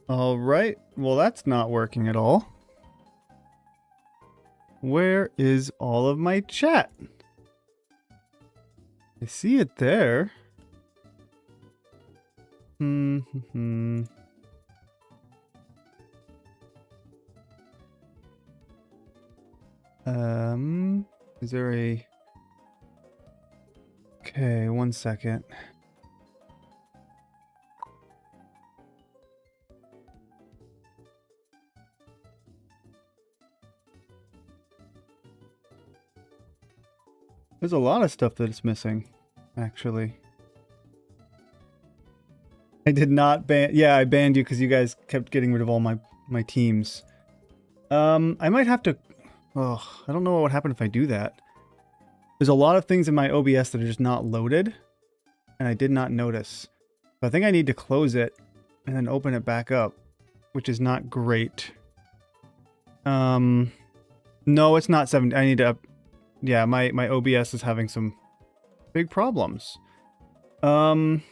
All right. Well, that's not working at all. Where is all of my chat? I see it there. Is there a... Okay, 1 second. There's a lot of stuff that is missing, actually. I did not ban... Yeah, I banned you because you guys kept getting rid of all my teams. I might have to... Oh, I don't know what would happen if I do that. There's a lot of things in my OBS that are just not loaded, and I did not notice. So I think I need to close it and then open it back up, which is not great. No, it's not 70. I need to... Yeah, my OBS is having some big problems. Okay,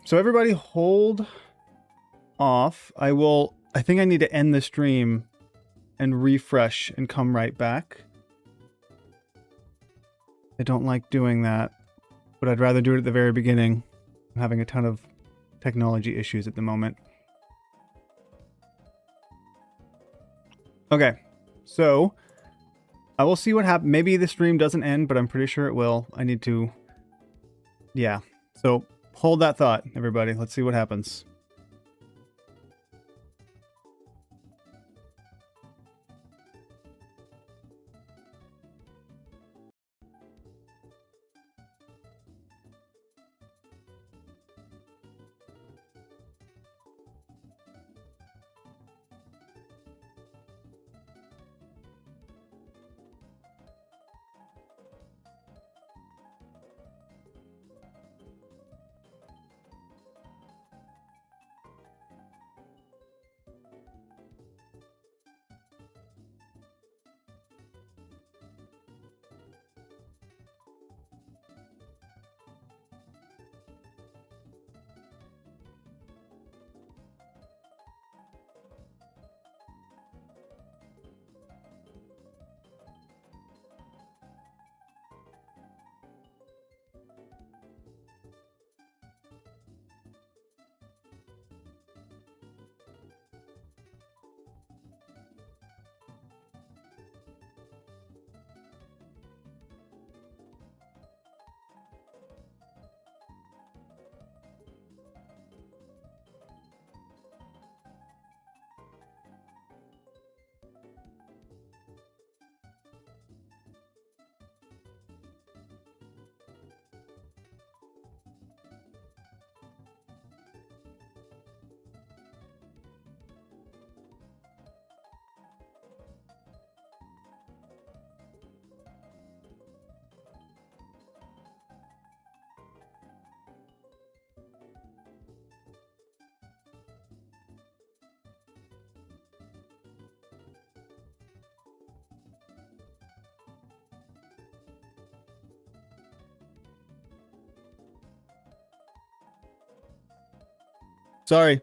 so everybody hold off. I think I need to end the stream and refresh and come right back. I don't like doing that, but I'd rather do it at the very beginning. I'm having a ton of technology issues at the moment. Okay, so I will see what happens. Maybe the stream doesn't end, but I'm pretty sure it will. I need to... Yeah, so hold that thought, everybody. Let's see what happens. Sorry,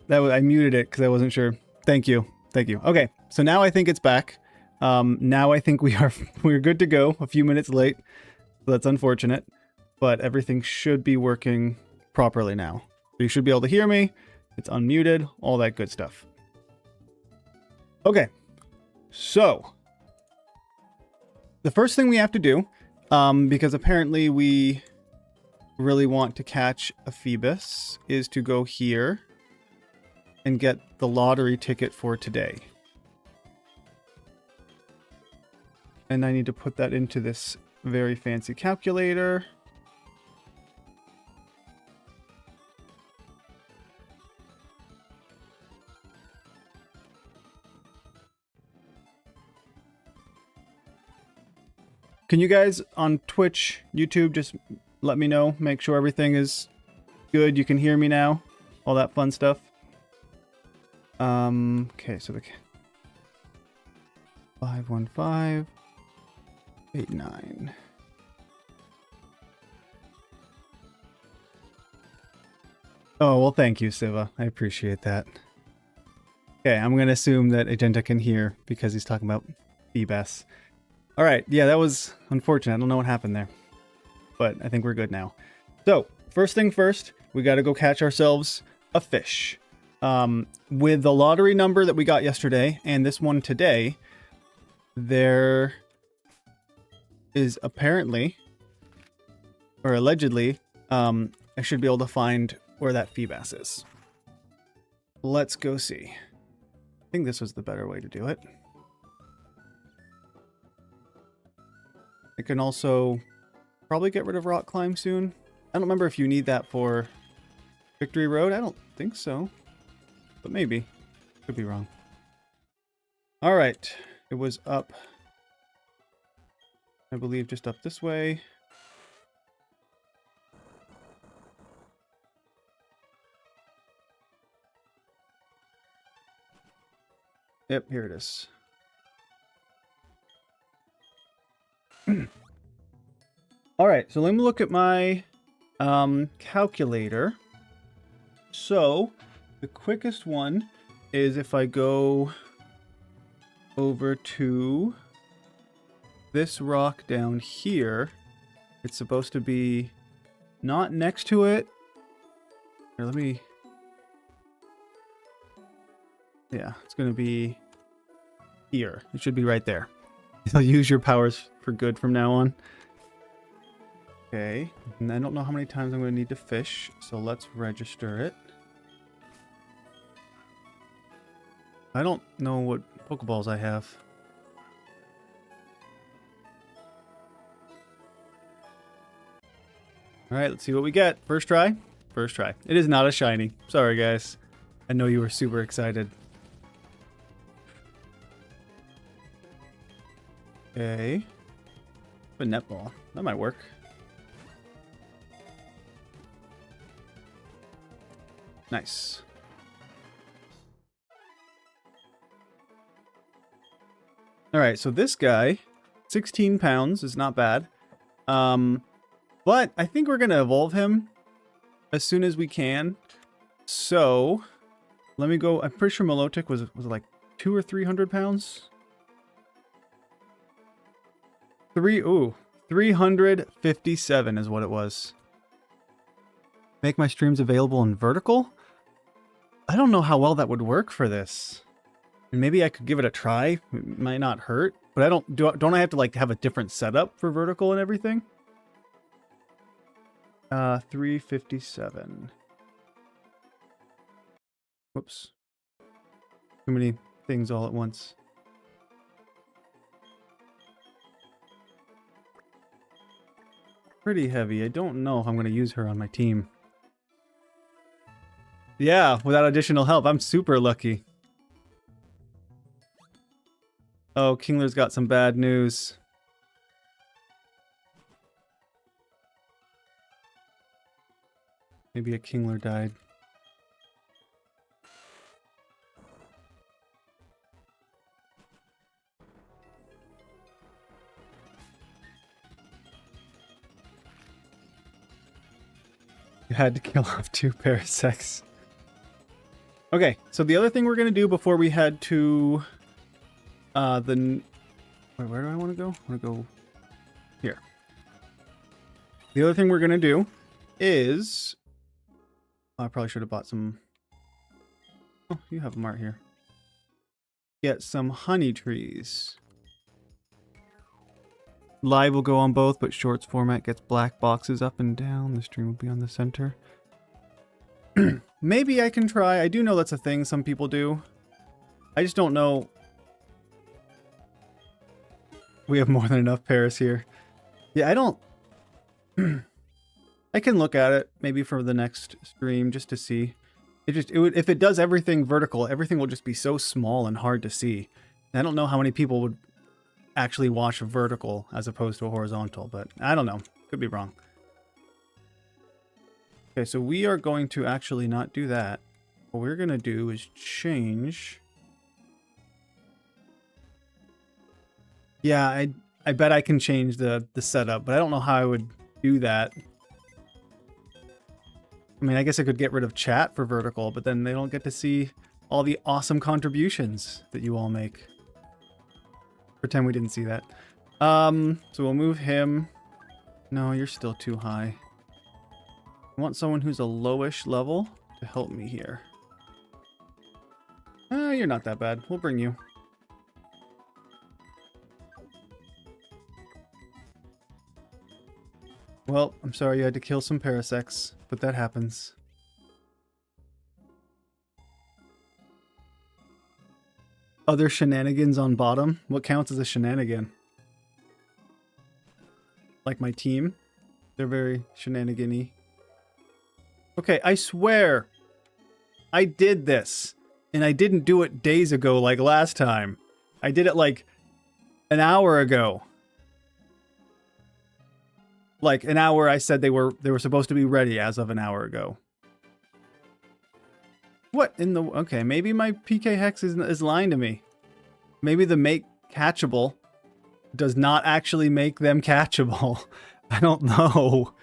I muted it because I wasn't sure. Thank you. Okay, so now I think it's back. Now I think we're good to go. A few minutes late, so that's unfortunate, but everything should be working properly now. So you should be able to hear me. It's unmuted, all that good stuff. Okay, so the first thing we have to do, because apparently we really want to catch a Phoebus, is to go here and get the lottery ticket for today. And I need to put that into this very fancy calculator. Can you guys on Twitch, YouTube, just let me know, make sure everything is good, you can hear me now, all that fun stuff. Okay, so the 51589. Oh, well, thank you, Siva. I appreciate that. Okay, I'm going to assume that Agenta can hear because he's talking about Feebas. All right, yeah, that was unfortunate. I don't know what happened there, but I think we're good now. So, first thing first, we got to go catch ourselves a fish. With the lottery number that we got yesterday and this one today, there is apparently, or allegedly, I should be able to find where that Feebas is. Let's go see. I think this was the better way to do it. I can also probably get rid of Rock Climb soon. I don't remember if you need that for Victory Road. I don't think so, but maybe. Could be wrong. All right, it was up, I believe, just up this way. Yep, here it is. All right, so let me look at my calculator. So the quickest one is if I go over to this rock down here. It's supposed to be not next to it. Here, let me... Yeah, it's going to be here. It should be right there. You'll use your powers for good from now on. Okay, and I don't know how many times I'm going to need to fish, so let's register it. I don't know what Pokeballs I have. Alright, let's see what we get. First try? First try. It is not a shiny. Sorry, guys. I know you were super excited. Okay. A netball. That might work. Nice. Alright, so this guy, 16 pounds is not bad. But I think we're going to evolve him as soon as we can. So, let me go. I'm pretty sure Milotic was it like 200 or 300 pounds? 357 is what it was. Make my streams available in vertical? I don't know how well that would work for this. And maybe I could give it a try. It might not hurt, but I don't I have to like have a different setup for vertical and everything? 357. Whoops. Too many things all at once. Pretty heavy. I don't know if I'm going to use her on my team. Yeah, without additional help. I'm super lucky. Oh, Kingler's got some bad news. Maybe a Kingler died. You had to kill off 2 parasects. Okay, so the other thing we're going to do before we head to where do I want to go? I want to go here. The other thing we're going to do is... I probably should have bought some... Oh, you have them right here. Get some honey trees. Live will go on both, but shorts format gets black boxes up and down. The stream will be on the center. Maybe I can try. I do know that's a thing some people do. I just don't know. We have more than enough Paris here. Yeah, I don't... I can look at it maybe for the next stream just to see. It would, if it does everything vertical, everything will just be so small and hard to see. I don't know how many people would actually watch vertical as opposed to a horizontal, but I don't know. Could be wrong. Okay, so we are going to actually not do that. What we're going to do is change. Yeah, I bet I can change the setup, but I don't know how I would do that. I mean, I guess I could get rid of chat for vertical, but then they don't get to see all the awesome contributions that you all make. Pretend we didn't see that. So we'll move him. No, you're still too high. I want someone who's a lowish level to help me here. You're not that bad. We'll bring you. Well, I'm sorry you had to kill some parasects, but that happens. Other shenanigans on bottom? What counts as a shenanigan? Like my team? They're very shenanigan-y. Okay, I swear I did this. And I didn't do it days ago like last time. I did it like an hour ago. Like an hour I said they were supposed to be ready as of an hour ago. What in the... Okay, maybe my PK Hex is lying to me. Maybe the make catchable does not actually make them catchable. I don't know.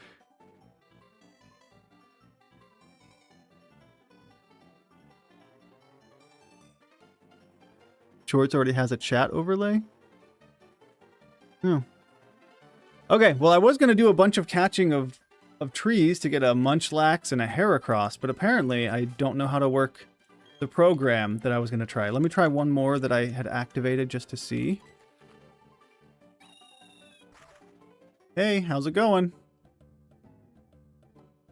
Shorts already has a chat overlay? Oh. Okay, well I was going to do a bunch of catching of trees to get a Munchlax and a Heracross, but apparently I don't know how to work the program that I was going to try. Let me try one more that I had activated just to see. Hey, how's it going?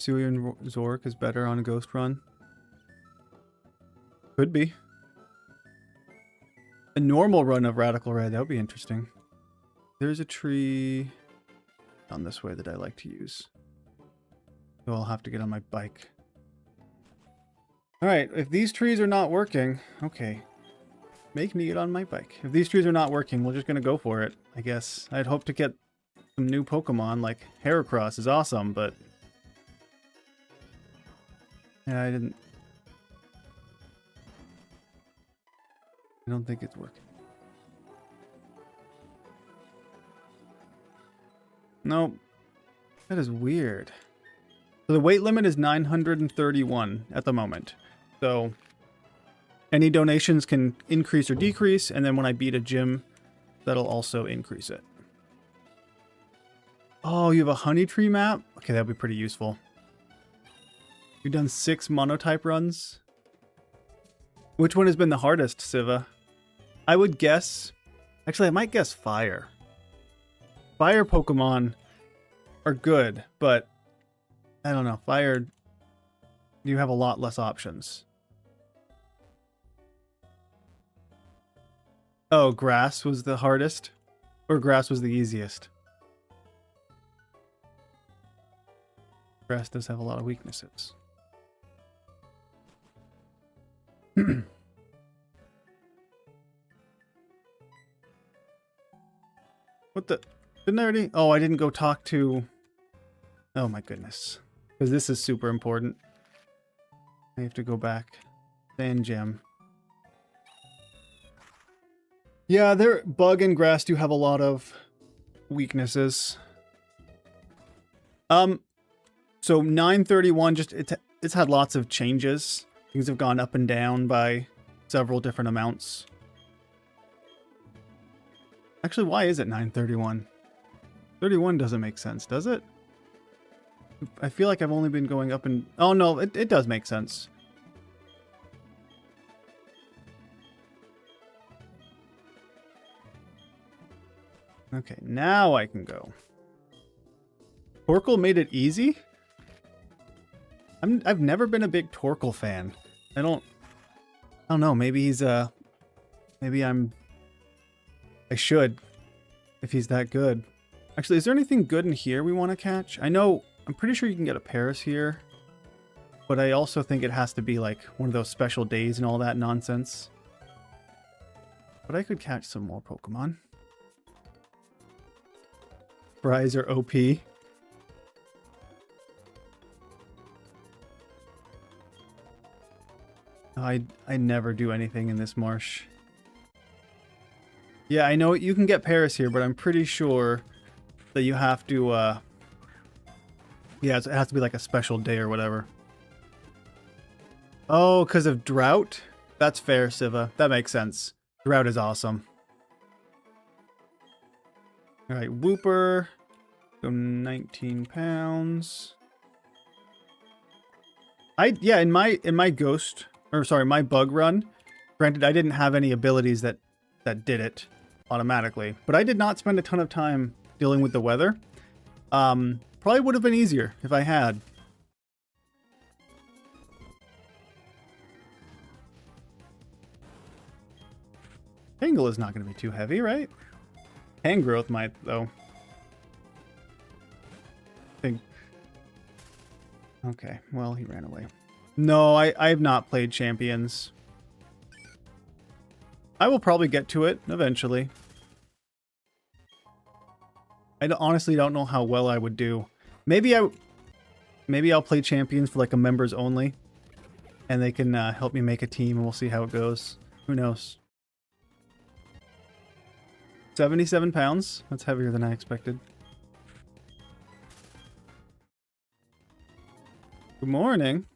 Suian Zork is better on a Ghost Run. Could be. A normal run of Radical Red, that would be interesting. There's a tree down this way that I like to use. So I'll have to get on my bike. Alright, if these trees are not working... Okay. Make me get on my bike. If these trees are not working, we're just going to go for it, I guess. I'd hope to get some new Pokemon, like Heracross is awesome, but... Yeah, I don't think it's working. Nope. That is weird. So the weight limit is 931 at the moment. So any donations can increase or decrease, and then when I beat a gym, that'll also increase it. Oh, you have a honey tree map? Okay, that'd be pretty useful. You've done 6 monotype runs. Which one has been the hardest, Siva? I would guess... Actually, I might guess fire. Fire Pokemon are good, but... I don't know. Fire... You have a lot less options. Oh, grass was the hardest? Or grass was the easiest? Grass does have a lot of weaknesses. What the... Didn't I already... Oh, I didn't go talk to... Oh my goodness. Because this is super important. I have to go back. Sand Gem. Yeah, bug and grass do have a lot of weaknesses. So 931, just it's had lots of changes. Things have gone up and down by several different amounts. Actually, why is it 931? 31 doesn't make sense, does it? I feel like I've only been going up and... Oh no, it does make sense. Okay, now I can go. Torkoal made it easy? I've never been a big Torkoal fan. I don't know, maybe he's maybe I should if he's that good. Actually, is there anything good in here we want to catch? I'm pretty sure you can get a Paris here, but I also think it has to be like one of those special days and all that nonsense. But I could catch some more Pokemon. Fries are OP. I never do anything in this marsh. Yeah, I know you can get Paris here, but I'm pretty sure that you have to, yeah, it has to be like a special day or whatever. Oh, because of drought? That's fair, Siva. That makes sense. Drought is awesome. All right, Whooper. Go 19 pounds. Yeah, in my ghost, or sorry, my bug run, granted I didn't have any abilities that did it automatically, but I did not spend a ton of time dealing with the weather. Probably would have been easier if I had. Tangle is not going to be too heavy, right? Hand growth might, though. Okay, well, he ran away. No, I have not played Champions. I will probably get to it eventually. I honestly don't know how well I would do. Maybe I'll play Champions for like a members only, and they can help me make a team, and we'll see how it goes. Who knows? 77 pounds. That's heavier than I expected. Good morning.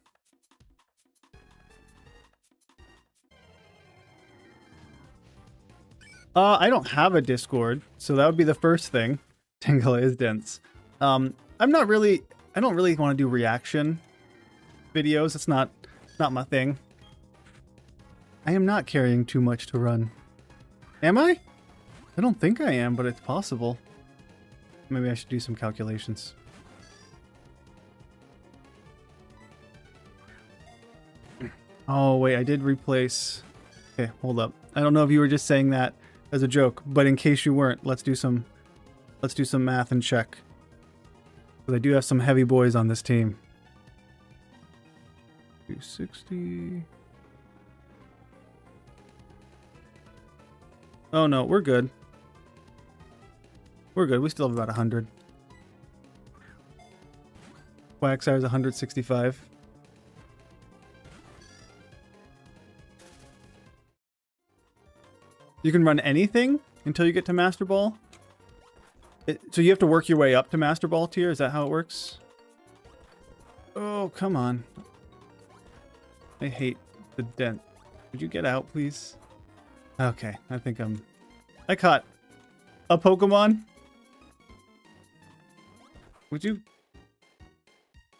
I don't have a Discord, so that would be the first thing. Tangela is dense. I don't really want to do reaction videos. It's not my thing. I am not carrying too much to run. Am I? I don't think I am, but it's possible. Maybe I should do some calculations. Oh, wait, I did replace... Okay, hold up. I don't know if you were just saying that as a joke, but in case you weren't, let's do some math and check. Because I do have some heavy boys on this team. 260... Oh no, we're good. We're good. We still have about 100. Quagsire's 165. You can run anything until you get to Master Ball? So you have to work your way up to Master Ball tier? Is that how it works? Oh, come on. I hate the dent. Would you get out, please? Okay, I think I caught a Pokemon. Would you?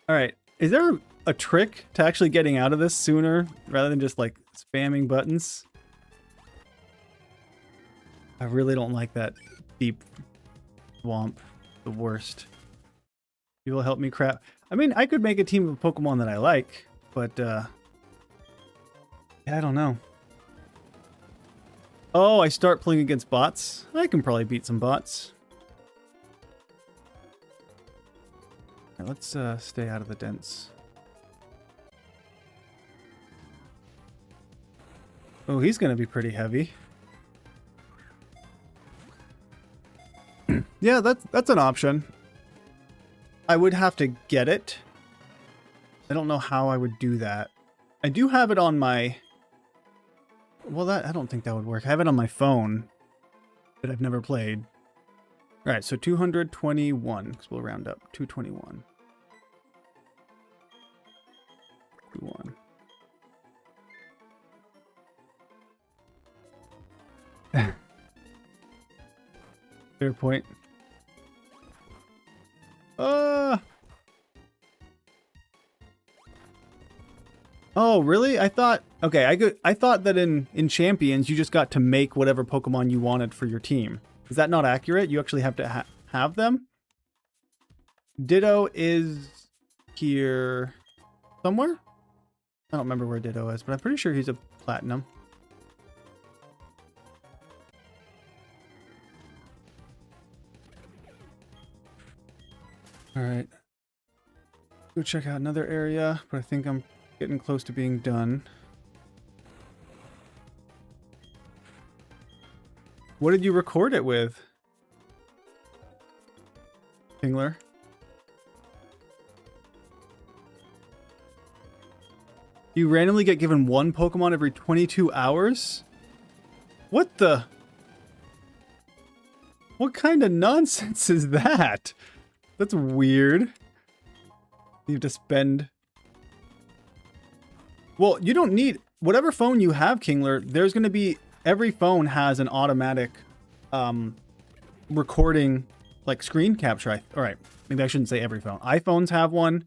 Alright, is there a trick to actually getting out of this sooner rather than just like spamming buttons? I really don't like that deep swamp. The worst. People help me crap. I mean, I could make a team of Pokemon that I like, but yeah, I don't know. Oh, I start playing against bots? I can probably beat some bots. Right, let's stay out of the dents. Oh, he's gonna be pretty heavy. Yeah, that's an option. I would have to get it. I don't know how I would do that. I do have it on my... Well, I don't think that would work. I have it on my phone, but I've never played. All right, so 221, because we'll round up. 221. 21. Fair point. Oh, really? I thought... Okay, I thought that in Champions, you just got to make whatever Pokemon you wanted for your team. Is that not accurate? You actually have to have them? Ditto is here somewhere? I don't remember where Ditto is, but I'm pretty sure he's a Platinum. Alright. Go check out another area, but I think I'm getting close to being done. What did you record it with? Tingler? You randomly get given one Pokemon every 22 hours? What the? What kind of nonsense is that? That's weird. You have to spend... Well, you don't need whatever phone you have, Kingler. There's going to be every phone has an automatic recording, like screen capture. All right, maybe I shouldn't say every phone. iPhones have one.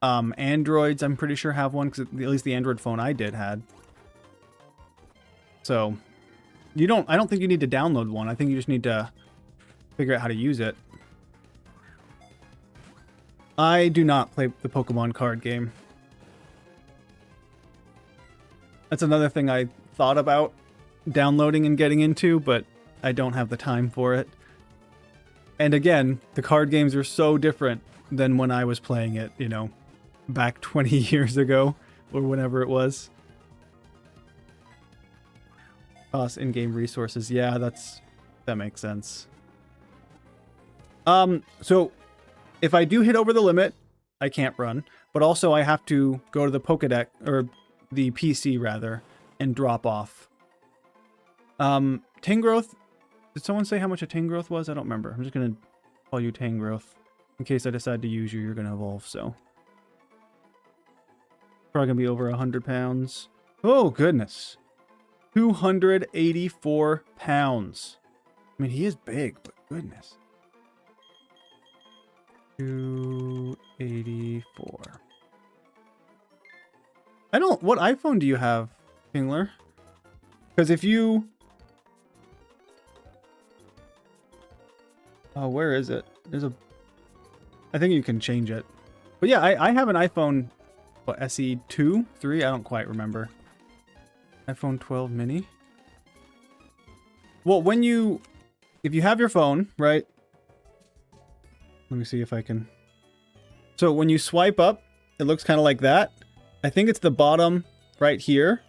Androids, I'm pretty sure have one, because at least the Android phone I did had. So I don't think you need to download one. I think you just need to figure out how to use it. I do not play the Pokemon card game. That's another thing I thought about downloading and getting into, but I don't have the time for it. And again, the card games are so different than when I was playing it, you know, back 20 years ago or whenever it was. Cost in-game resources. Yeah, that makes sense. So if I do hit over the limit, I can't run, but also I have to go to the Pokédex, or the PC rather, and drop off. Tangrowth. Did someone say how much a Tangrowth was? I don't remember. I'm just gonna call you Tangrowth in case I decide to use you. You're gonna evolve, so probably gonna be over 100 pounds. Oh goodness, 284 pounds. I mean, he is big, but goodness. 284. What iPhone do you have, Kingler? Because if you... Oh, where is it? I think you can change it. But yeah, I have an iPhone, what, SE 2? 3? I don't quite remember. iPhone 12 mini. Well, if you have your phone, right? Let me see if I can... So when you swipe up, it looks kind of like that. I think it's the bottom right here.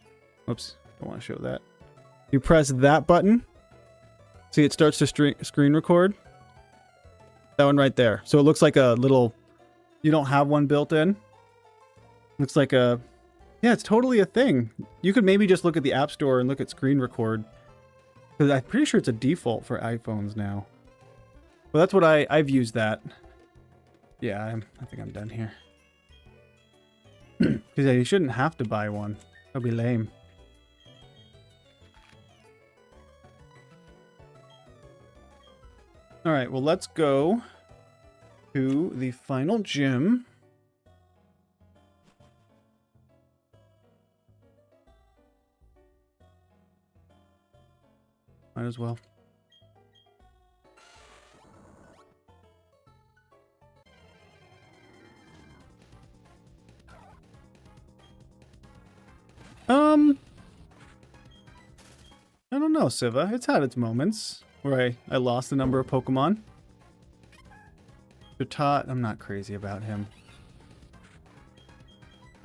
Whoops, don't want to show that. You press that button. See, it starts to screen record. That one right there. So it looks like a little... You don't have one built in. Looks like a... Yeah, it's totally a thing. You could maybe just look at the App Store and look at screen record. Because I'm pretty sure it's a default for iPhones now. Well, that's what I've used that. Yeah, I think I'm done here. Because yeah, you shouldn't have to buy one. That'll be lame. Alright, well, let's go to the final gym. Might as well. I don't know, Siva. It's had its moments where I lost a number of Pokemon. Chatot, I'm not crazy about him.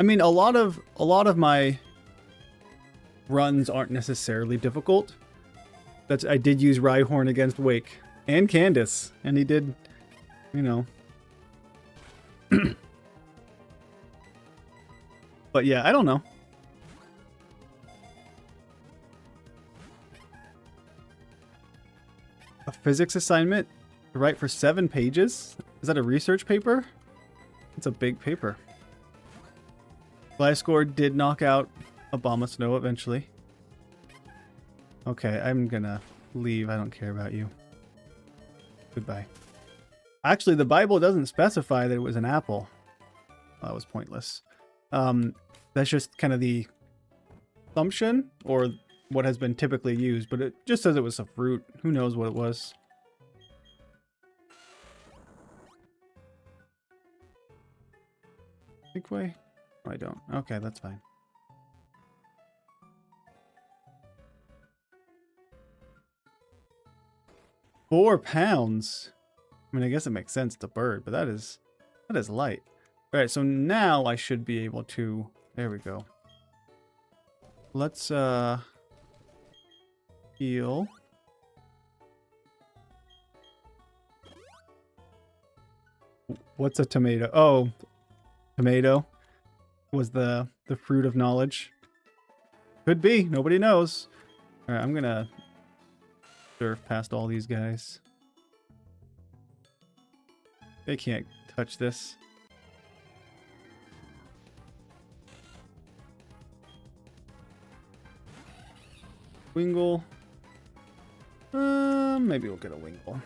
I mean, a lot of my runs aren't necessarily difficult. I did use Rhyhorn against Wake and Candace, and he did, you know. But yeah, I don't know. A physics assignment to write for 7 pages? Is that a research paper? It's a big paper. Gliscor did knock out Abomasnow eventually. Okay, I'm gonna leave. I don't care about you. Goodbye. Actually, the Bible doesn't specify that it was an apple. That was pointless. That's just kind of the assumption, or what has been typically used, but it just says it was a fruit. Who knows what it was? Think way? Oh, I don't. Okay, that's fine. £4. I mean, I guess it makes sense. It's a bird, but that is light. All right, so now I should be able to. There we go. Let's heal. What's a tomato? Oh, tomato was the fruit of knowledge. Could be. Nobody knows. All right, I'm gonna surf past all these guys. They can't touch this. Wingle. Maybe we'll get a Wingle.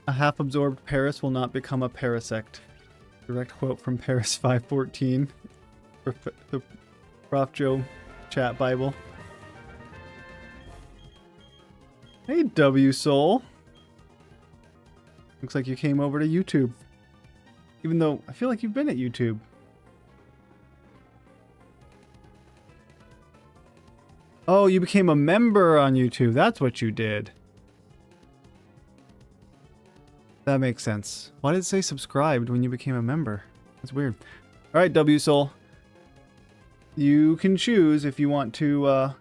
A half-absorbed Paris will not become a Parasect. Direct quote from Paris 514. The Prof. Joe chat Bible. Hey, W Soul. Looks like you came over to YouTube. Even though I feel like you've been at YouTube. Oh, you became a member on YouTube. That's what you did. That makes sense. Why did it say subscribed when you became a member? That's weird. All right, W Soul. You can choose if you want to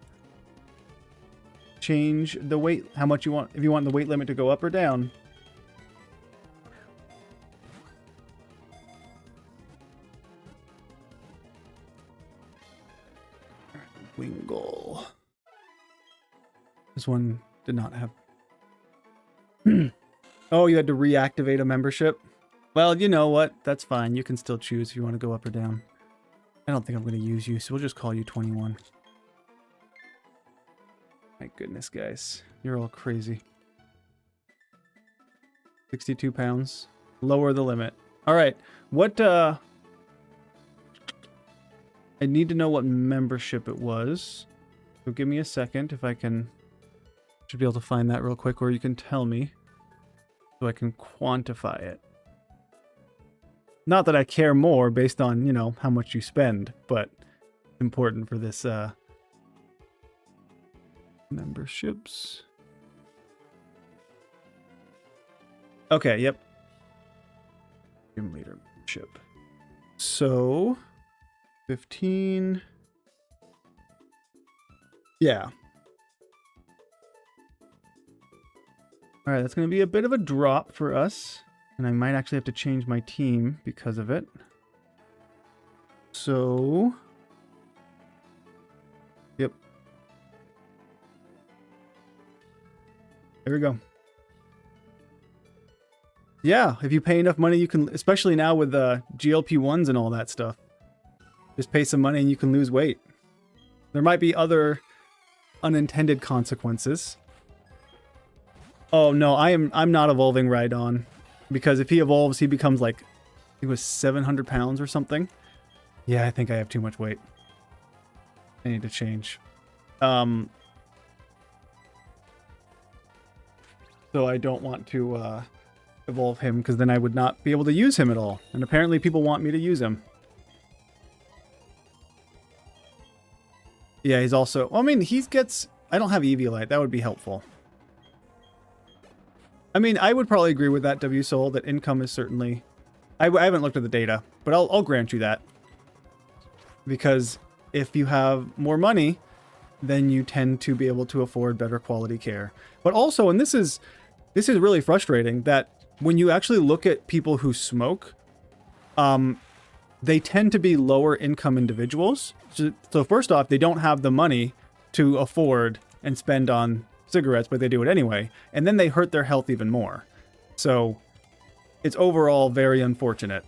change the weight, how much you want, if you want the weight limit to go up or down. Wingle. This one did not have... Oh, you had to reactivate a membership? Well, you know what? That's fine. You can still choose if you want to go up or down. I don't think I'm going to use you, so we'll just call you 21. My goodness, guys. You're all crazy. 62 pounds. Lower the limit. All right. What, I need to know what membership it was. So give me a second if I can... Should be able to find that real quick, or you can tell me. So I can quantify it. Not that I care more based on, you know, how much you spend, but it's important for this, memberships. Okay, yep. Gym leadership. So, 15. Yeah. All right, that's going to be a bit of a drop for us. And I might actually have to change my team because of it. So... Yep. There we go. Yeah, if you pay enough money, you can... Especially now with GLP-1s and all that stuff. Just pay some money and you can lose weight. There might be other unintended consequences. Oh no, I'm not evolving Rhydon. Because if he evolves, he becomes like, he was 700 pounds or something. Yeah, I think I have too much weight. I need to change. So I don't want to evolve him, because then I would not be able to use him at all. And apparently people want me to use him. Yeah, he's also... Well, I mean, he gets... I don't have Eviolite. That would be helpful. I mean, I would probably agree with that, W Soul, that income is certainly... I haven't looked at the data, but I'll grant you that. Because if you have more money, then you tend to be able to afford better quality care. But also, and this is really frustrating, that when you actually look at people who smoke, they tend to be lower income individuals. So first off, they don't have the money to afford and spend on cigarettes, but they do it anyway. And then they hurt their health even more. So it's overall very unfortunate.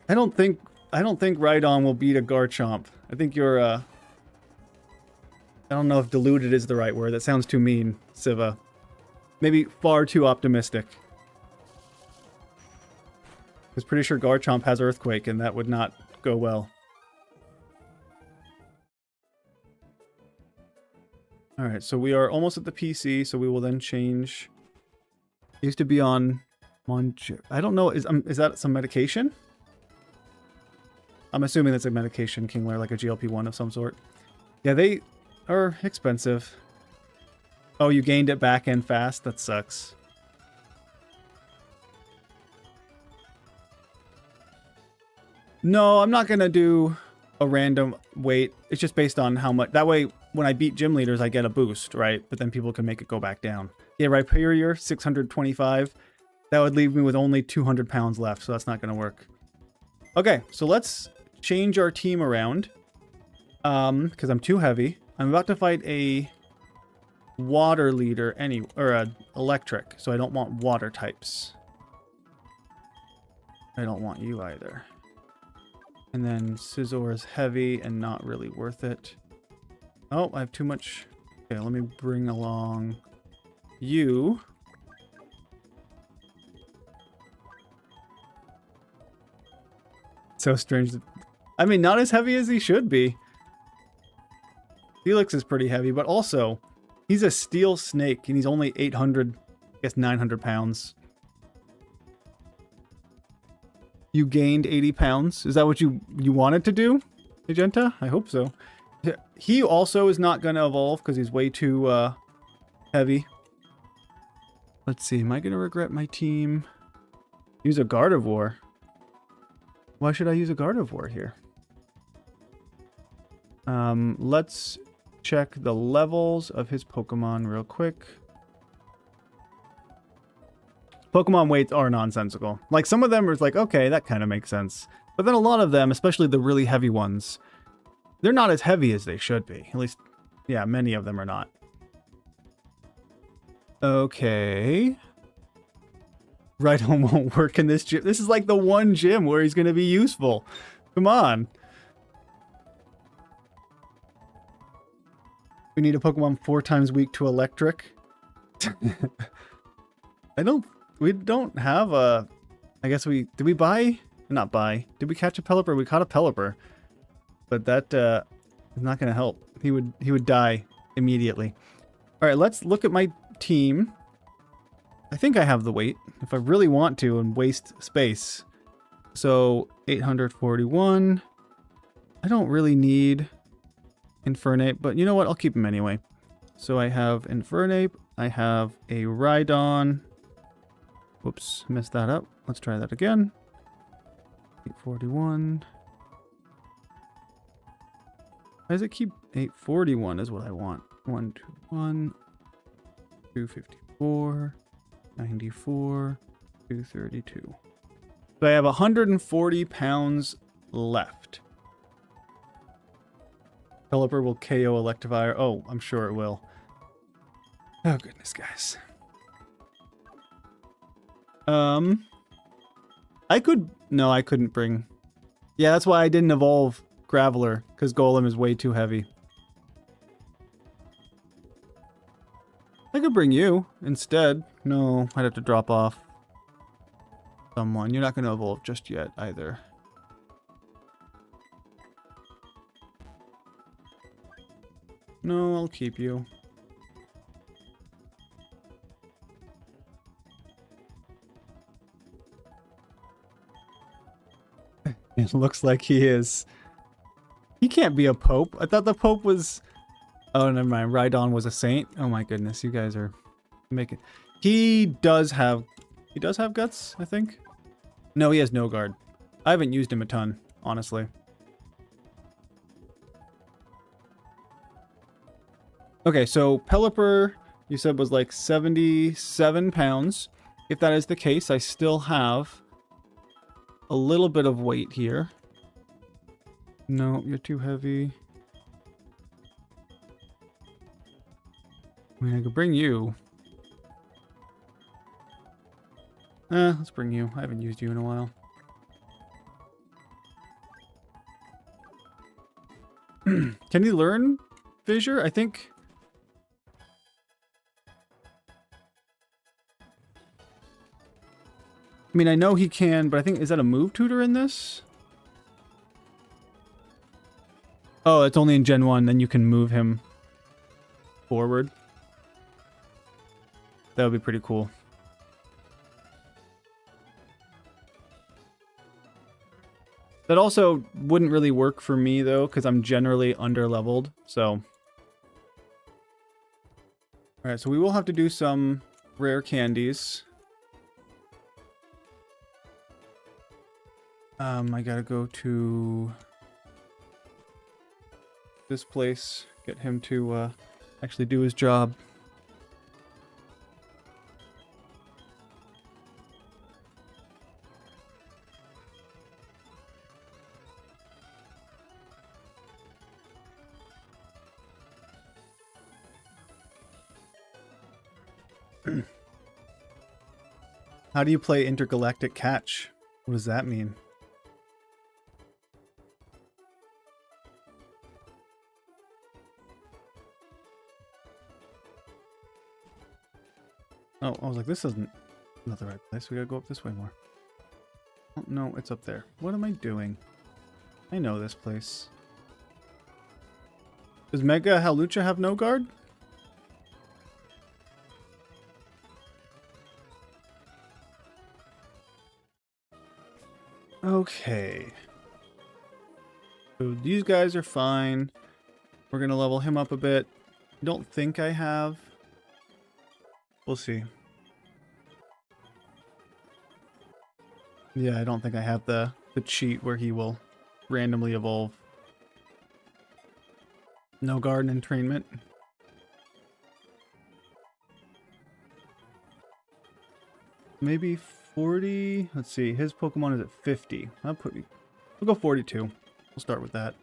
I don't think Rhydon will beat a Garchomp. I think you're I don't know if deluded is the right word. That sounds too mean, Siva. Maybe far too optimistic. I was pretty sure Garchomp has Earthquake, and that would not go well. Alright, so we are almost at the PC, so we will then change. It used to be on I don't know, is that some medication? I'm assuming that's a medication, Kingler, like a GLP-1 of some sort. Yeah, they are expensive. Oh, you gained it back and fast? That sucks. No, I'm not going to do a random weight. It's just based on how much. That way, when I beat gym leaders, I get a boost, right? But then people can make it go back down. Yeah, Rhyperior, 625. That would leave me with only 200 pounds left, so that's not going to work. Okay, so let's change our team around. Because I'm too heavy. I'm about to fight a water leader or a electric, so I don't want water types. I don't want you either. And then Scizor is heavy and not really worth it. Oh, I have too much. Okay, let me bring along you. So strange. I mean, not as heavy as he should be. Felix is pretty heavy, but also, he's a steel snake, and he's only 800, I guess 900 pounds. You gained 80 pounds? Is that what you wanted to do, Magenta? I hope so. He also is not going to evolve, because he's way too heavy. Let's see, am I going to regret my team? Use a Gardevoir. Why should I use a Gardevoir here? Let's check the levels of his Pokemon real quick. Pokemon weights are nonsensical. Like, some of them are like, okay, that kind of makes sense. But then a lot of them, especially the really heavy ones, they're not as heavy as they should be. At least, yeah, many of them are not. Okay. Rhydon won't work in this gym. This is like the one gym where he's going to be useful. Come on. We need a Pokemon 4 times weak to electric. We don't have a, I guess did we buy? Not buy. Did we catch a Pelipper? We caught a Pelipper. But that is not going to help. He would die immediately. All right, let's look at my team. I think I have the weight if I really want to and waste space. So 841. I don't really need Infernape, but you know what? I'll keep him anyway. So I have Infernape. I have a Rhydon. Whoops, messed that up. Let's try that again. 841. Why does it keep 841 is what I want. 121, 254, 94, 232. So I have 140 pounds left. Pelipper will KO Electivire. Oh, I'm sure it will. Oh, goodness, guys. No, I couldn't bring... Yeah, that's why I didn't evolve Graveler, because Golem is way too heavy. I could bring you instead. No, I'd have to drop off someone. You're not going to evolve just yet either. No, I'll keep you. It looks like he is. He can't be a Pope. I thought the Pope was... Oh, never mind. Rhydon was a saint. Oh my goodness, you guys are making... He does have guts, I think. No, he has no guard. I haven't used him a ton, honestly. Okay, so Pelipper, you said was like 77 pounds. If that is the case, I still have a little bit of weight here. No, you're too heavy. I mean, I could bring you. Let's bring you. I haven't used you in a while. Can he learn Fissure? I think... I mean, I know he can, but I think... Is that a move tutor in this? Oh, it's only in Gen 1, then you can move him forward. That would be pretty cool. That also wouldn't really work for me, though, because I'm generally under-leveled, so... Alright, so we will have to do some rare candies. I gotta go to this place, get him to actually do his job. How do you play intergalactic catch? What does that mean? Oh, I was like, this isn't not the right place. We gotta go up this way more. Oh, no, it's up there. What am I doing? I know this place. Does Mega Halucha have no guard? Okay. So these guys are fine. We're gonna level him up a bit. I don't think I have. We'll see. Yeah, I don't think I have the cheat where he will randomly evolve. No guard and entrainment. Maybe 40. Let's see. His Pokemon is at 50. We'll go 42. We'll start with that.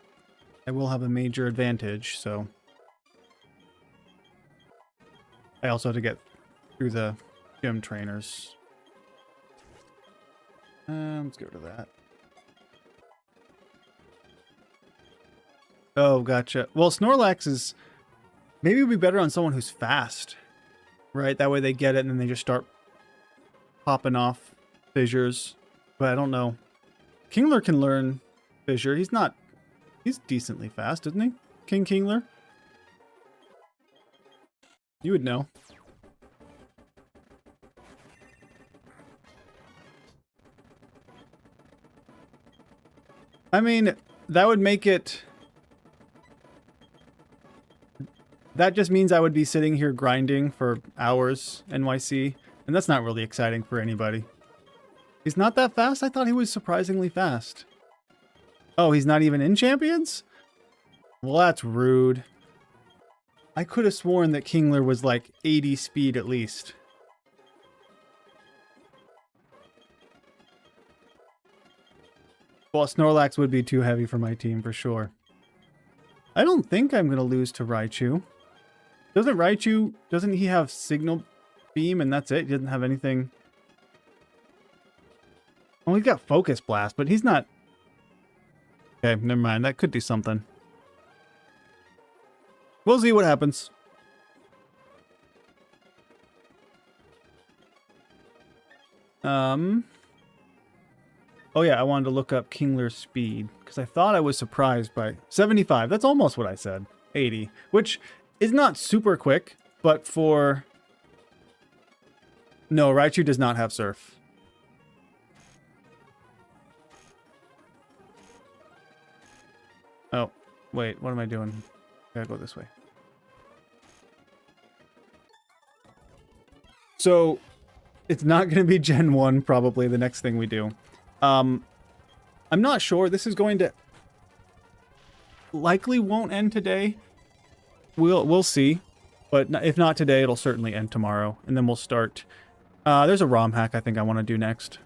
I will have a major advantage, so I also have to get through the gym trainers. Let's go to that. Oh, gotcha. Well, Snorlax is... Maybe it would be better on someone who's fast. Right? That way they get it and then they just start popping off fissures. But I don't know. Kingler can learn fissure. He's not... He's decently fast, isn't he? King Kingler? You would know. I mean, that would make it... That just means I would be sitting here grinding for hours, NYC, and that's not really exciting for anybody. He's not that fast? I thought he was surprisingly fast. Oh, he's not even in Champions? Well, that's rude. I could have sworn that Kingler was like 80 speed at least. Well, Snorlax would be too heavy for my team for sure. I don't think I'm going to lose to Raichu. Doesn't he have Signal Beam and that's it? He doesn't have anything. Oh, he's got Focus Blast, but he's not... Okay, never mind. That could do something. We'll see what happens. Oh yeah, I wanted to look up Kingler's speed because I thought I was surprised by 75. That's almost what I said. 80, which is not super quick, but for... No, Raichu does not have Surf. Oh, wait, what am I doing? Gotta go this way. So, it's not going to be Gen 1, probably, the next thing we do. I'm not sure. This is going to... Likely won't end today. We'll see. But if not today, it'll certainly end tomorrow. And then we'll start... there's a ROM hack I think I want to do next.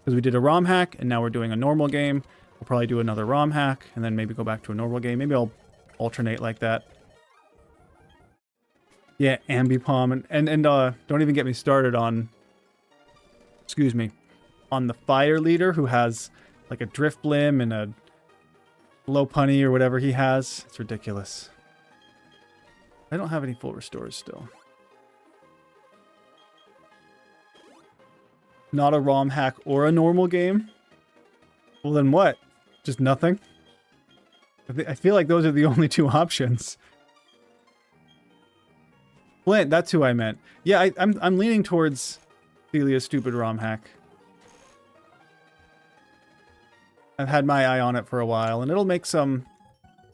Because we did a ROM hack, and now we're doing a normal game. We'll probably do another ROM hack, and then maybe go back to a normal game. Maybe I'll alternate like that. Yeah, Ambipom. And don't even get me started on... Excuse me. On the fire leader who has like a Driftblim and a Lopunny or whatever he has. It's ridiculous. I don't have any full restores still. Not a ROM hack or a normal game? Well then what? Just nothing? I feel like those are the only two options. Flint, that's who I meant. Yeah, I'm leaning towards Celia's stupid ROM hack. I've had my eye on it for a while, and it'll make some...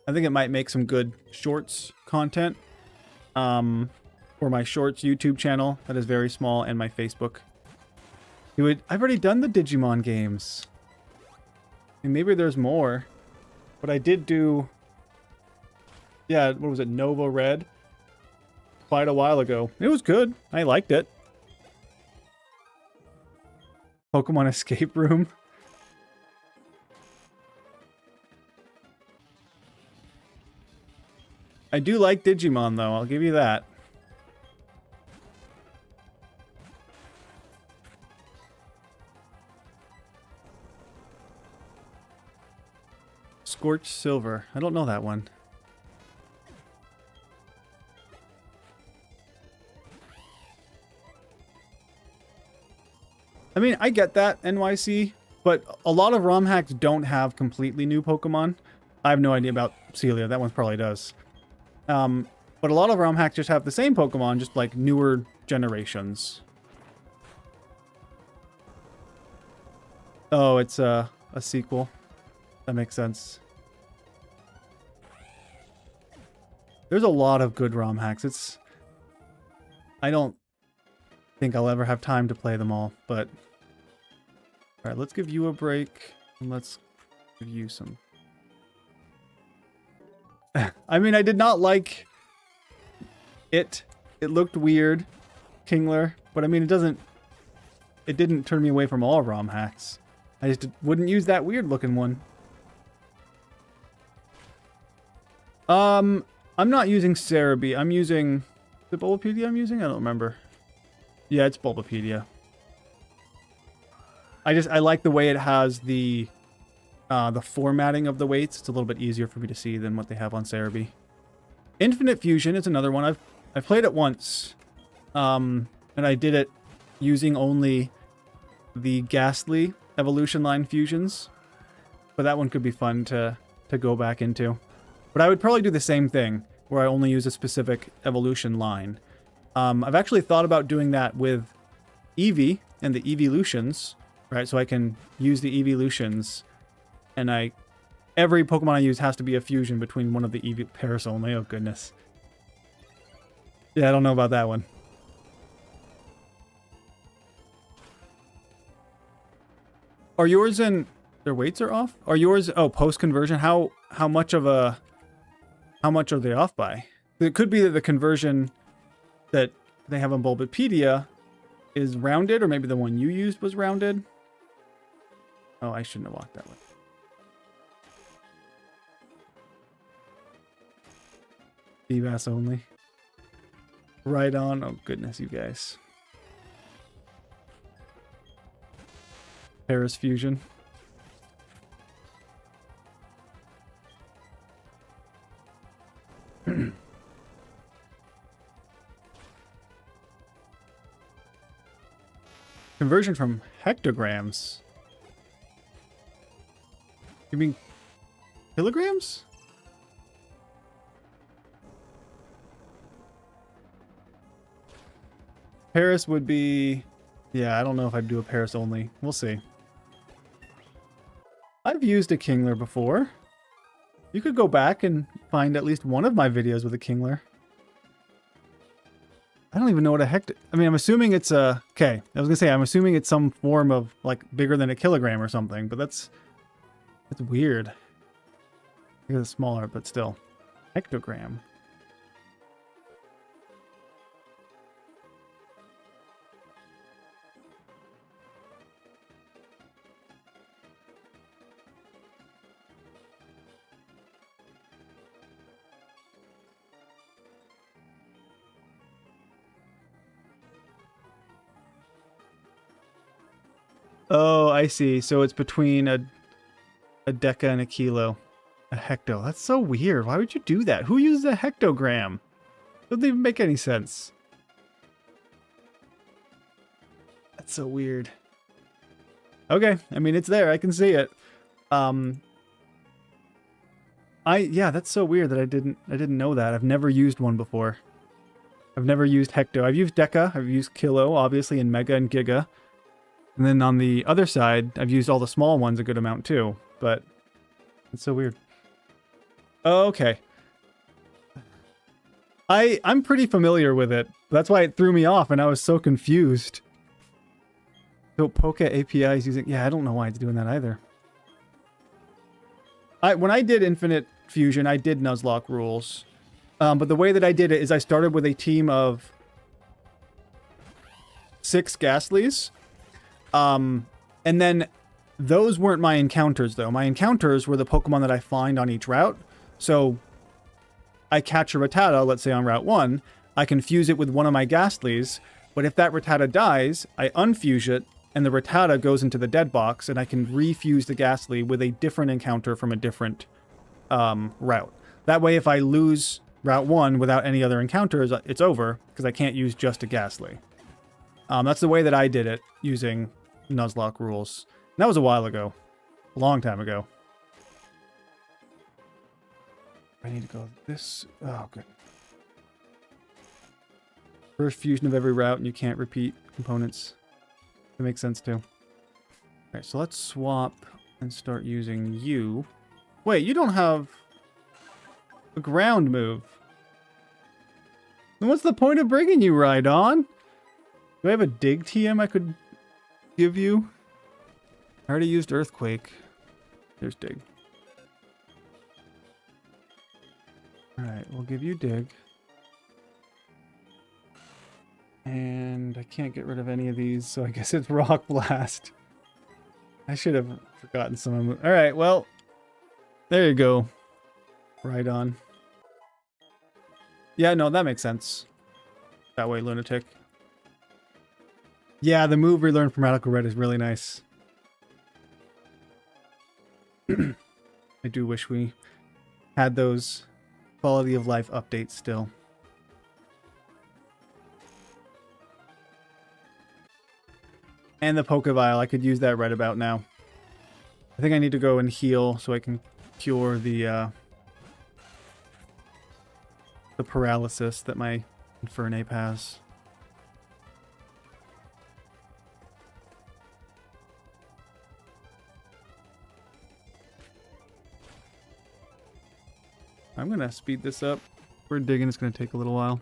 I think it might make some good shorts content. For my shorts YouTube channel, that is very small, and my Facebook. I've already done the Digimon games. And maybe there's more. But I did do... Yeah, what was it? Nova Red? Quite a while ago. It was good. I liked it. Pokemon Escape Room. I do like Digimon, though. I'll give you that. Scorched Silver. I don't know that one. I mean, I get that, NYC, but a lot of ROM hacks don't have completely new Pokemon. I have no idea about Celia. That one probably does. But a lot of ROM hacks just have the same Pokemon, just like newer generations. Oh, it's a sequel. That makes sense. There's a lot of good ROM hacks. I don't think I'll ever have time to play them all, but... Alright, let's give you a break, and let's give you some... I mean, I did not like it. It looked weird, Kingler, but I mean, it didn't turn me away from all ROM hacks. I just wouldn't use that weird looking one. I'm not using Cerebi. I'm using... Is it Bulbapedia I'm using? I don't remember. Yeah, it's Bulbapedia. I like the way it has the formatting of the weights. It's a little bit easier for me to see than what they have on Cerebi. Infinite Fusion is another one. I've played it once. And I did it using only the Ghastly Evolution Line fusions. But that one could be fun to go back into. But I would probably do the same thing, where I only use a specific evolution line. I've actually thought about doing that with Eevee and the Eeveelutions, right? So I can use the Eeveelutions, and every Pokemon I use has to be a fusion between one of the Eevee pairs only. Oh, goodness. Yeah, I don't know about that one. Are yours in... Their weights are off? Are yours... Oh, post-conversion? How much are they off by? It could be that the conversion that they have on Bulbapedia is rounded, or maybe the one you used was rounded. Oh, I shouldn't have walked that way. Feebas only. Right on. Oh, goodness, you guys. Paris Fusion. Conversion from hectograms? You mean kilograms? Paris would be... Yeah, I don't know if I'd do a Paris only. We'll see. I've used a Kingler before. You could go back and find at least one of my videos with a Kingler. I don't even know what a hecto... I mean, I'm assuming it's a... Okay, I was gonna say, I'm assuming it's some form of, like, bigger than a kilogram or something, but that's weird. It's smaller, but still. Hectogram. Oh, I see. So it's between a deca and a kilo. A hecto. That's so weird. Why would you do that? Who uses a hectogram? Doesn't even make any sense. That's so weird. Okay. I mean, it's there. I can see it. Yeah, that's so weird that I didn't know that. I've never used one before. I've never used hecto. I've used deca. I've used kilo, obviously, and mega and giga. And then on the other side, I've used all the small ones a good amount too, but it's so weird. Okay. I'm pretty familiar with it. That's why it threw me off and I was so confused. So Poke API is using... Yeah, I don't know why it's doing that either. When I did Infinite Fusion, I did Nuzlocke rules. But the way that I did it is I started with a team of 6 Ghastlies. And then those weren't my encounters, though. My encounters were the Pokemon that I find on each route. So I catch a Rattata, let's say on Route 1. I can fuse it with one of my Ghastlies. But if that Rattata dies, I unfuse it, and the Rattata goes into the dead box, and I can refuse the Ghastly with a different encounter from a different route. That way, if I lose Route 1 without any other encounters, it's over, because I can't use just a Ghastly. That's the way that I did it, using Nuzlocke rules. And that was a while ago. A long time ago. I need to go this... Oh, good. First fusion of every route, and you can't repeat components. That makes sense, too. Alright, so let's swap and start using you. Wait, you don't have a ground move. Then what's the point of bringing you, Rhydon? Do I have a dig TM I could give you? I already used Earthquake. There's dig. Alright, we'll give you dig. And I can't get rid of any of these, so I guess it's Rock Blast. I should have forgotten some of them. Alright, well, there you go. Rhydon. Yeah, no, that makes sense. That way, Lunatic. Yeah, the move we learned from Radical Red is really nice. I do wish we had those quality of life updates still. And the Pokevile, I could use that right about now. I think I need to go and heal so I can cure the paralysis that my Infernape has. I'm gonna speed this up. We're digging, it's gonna take a little while.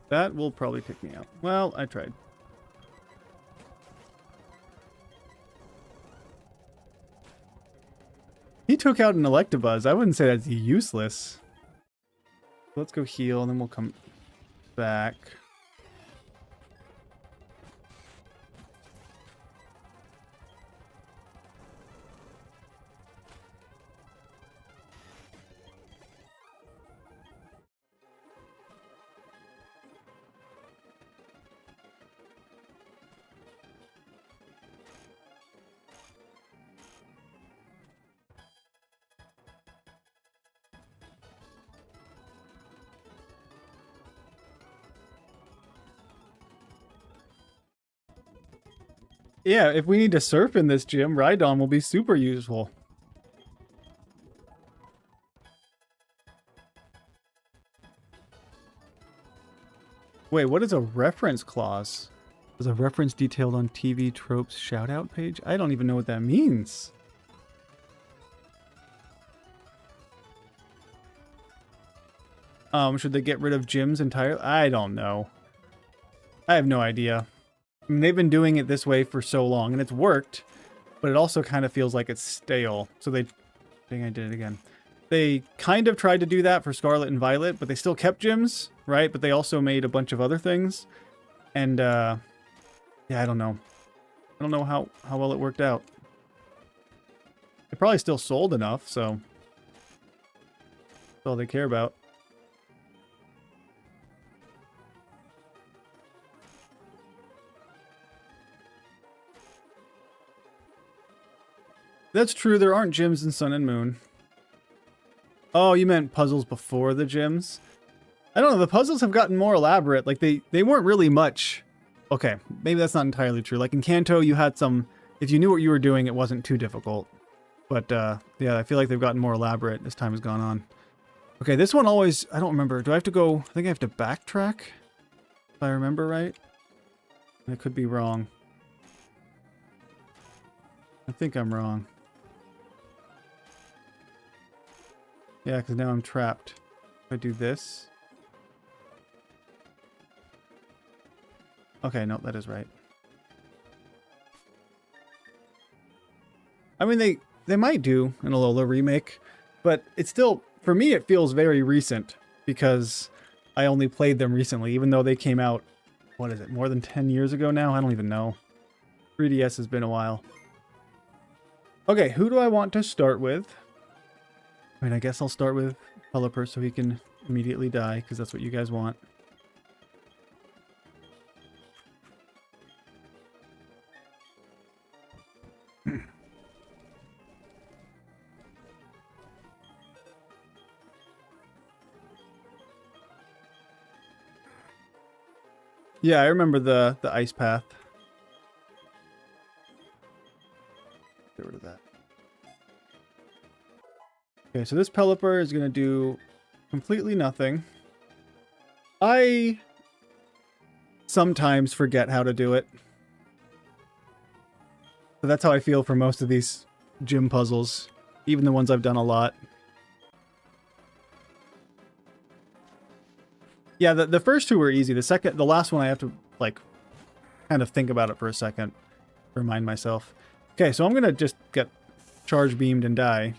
That will probably take me out. Well, I tried. He took out an Electabuzz. I wouldn't say that's useless. Let's go heal, and then we'll come back. Yeah, if we need to surf in this gym, Rhydon will be super useful. Wait, what is a reference clause? Is a reference detailed on TV Tropes shoutout page? I don't even know what that means. Should they get rid of gyms entirely? I don't know. I have no idea. I mean, they've been doing it this way for so long, and it's worked, but it also kind of feels like it's stale. So they... Dang, I did it again. They kind of tried to do that for Scarlet and Violet, but they still kept gyms, right? But they also made a bunch of other things. And, yeah, I don't know. I don't know how well it worked out. It probably still sold enough, so... That's all they care about. That's true, there aren't gyms in Sun and Moon. Oh, you meant puzzles before the gyms? I don't know, the puzzles have gotten more elaborate. Like, they weren't really much... Okay, maybe that's not entirely true. Like, in Kanto, you had some... If you knew what you were doing, it wasn't too difficult. But, yeah, I feel like they've gotten more elaborate as time has gone on. Okay, this one always... I don't remember. Do I have to go... I think I have to backtrack? If I remember right? I could be wrong. I think I'm wrong. Yeah, because now I'm trapped. If I do this... Okay, no, that is right. I mean, they might do an Alola remake, but it's still... For me, it feels very recent, because I only played them recently, even though they came out... What is it, more than 10 years ago now? I don't even know. 3DS has been a while. Okay, who do I want to start with? I mean, I guess I'll start with Pelipper so he can immediately die, because that's what you guys want. Yeah, I remember the ice path. Get rid of that. Okay, so this Pelipper is going to do completely nothing. I sometimes forget how to do it. So that's how I feel for most of these gym puzzles, even the ones I've done a lot. Yeah, the first two were easy. The last one I have to, like, kind of think about it for a second. Remind myself. Okay, so I'm going to just get charge beamed and die.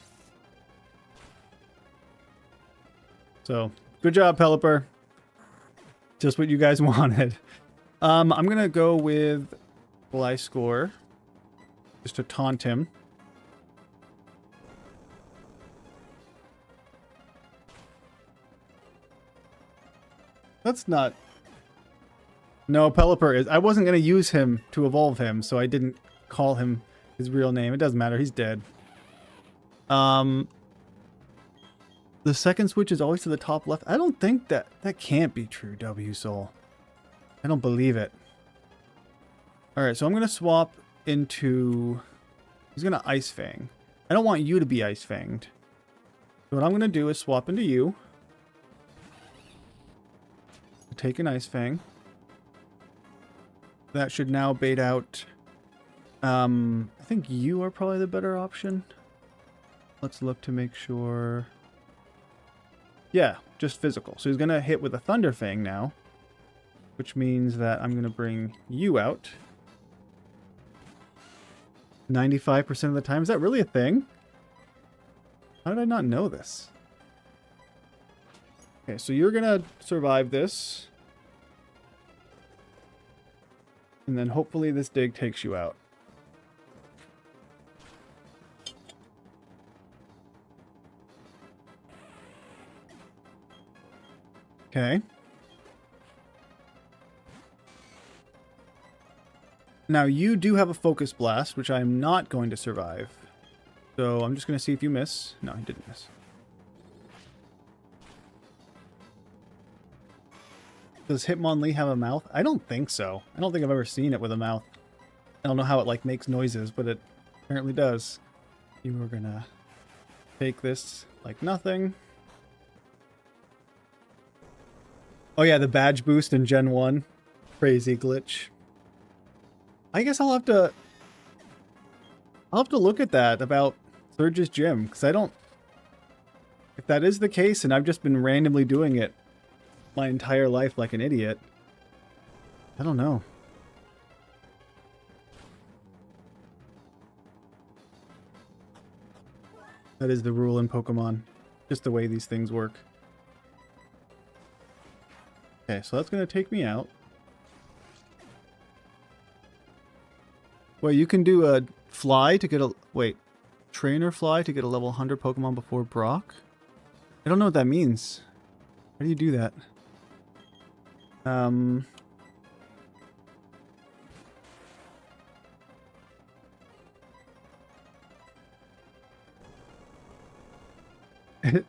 So, good job, Pelipper. Just what you guys wanted. I'm going to go with Gliscor, just to taunt him. That's not... No, Pelipper is... I wasn't going to use him to evolve him, so I didn't call him his real name. It doesn't matter. He's dead. The second switch is always to the top left. I don't think that... That can't be true, W Soul. I don't believe it. Alright, so I'm going to swap into... He's going to Ice Fang. I don't want you to be Ice Fanged. So what I'm going to do is swap into you. Take an Ice Fang. That should now bait out... I think you are probably the better option. Let's look to make sure... Yeah, just physical. So he's going to hit with a Thunder Fang now. Which means that I'm going to bring you out. 95% of the time. Is that really a thing? How did I not know this? Okay, so you're going to survive this. And then hopefully this dig takes you out. Okay. Now you do have a Focus Blast, which I'm not going to survive. So I'm just going to see if you miss. No, he didn't miss. Does Hitmonlee have a mouth? I don't think so. I don't think I've ever seen it with a mouth. I don't know how it like makes noises, but it apparently does. You are gonna take this like nothing. Oh yeah, the badge boost in Gen 1. Crazy glitch. I guess I'll have to look at that about Surge's Gym, because I don't... If that is the case, and I've just been randomly doing it my entire life like an idiot, I don't know. That is the rule in Pokemon. Just the way these things work. Okay, so that's going to take me out. Wait, you can do a fly to get a... Wait. Trainer fly to get a level 100 Pokemon before Brock? I don't know what that means. How do you do that?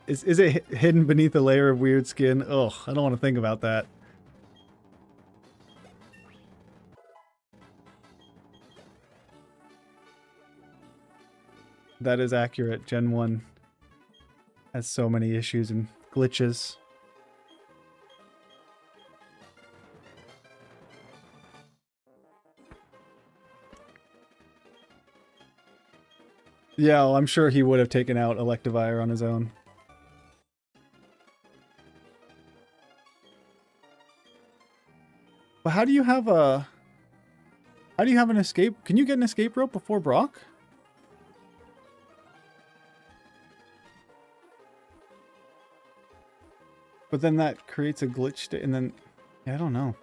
Is it hidden beneath a layer of weird skin? Ugh, I don't want to think about that. That is accurate. Gen 1 has so many issues and glitches. Yeah, well, I'm sure he would have taken out Electivire on his own. But how do you have a... How do you have an escape? Can you get an escape rope before Brock? But then that creates a glitch and then... Yeah, I don't know.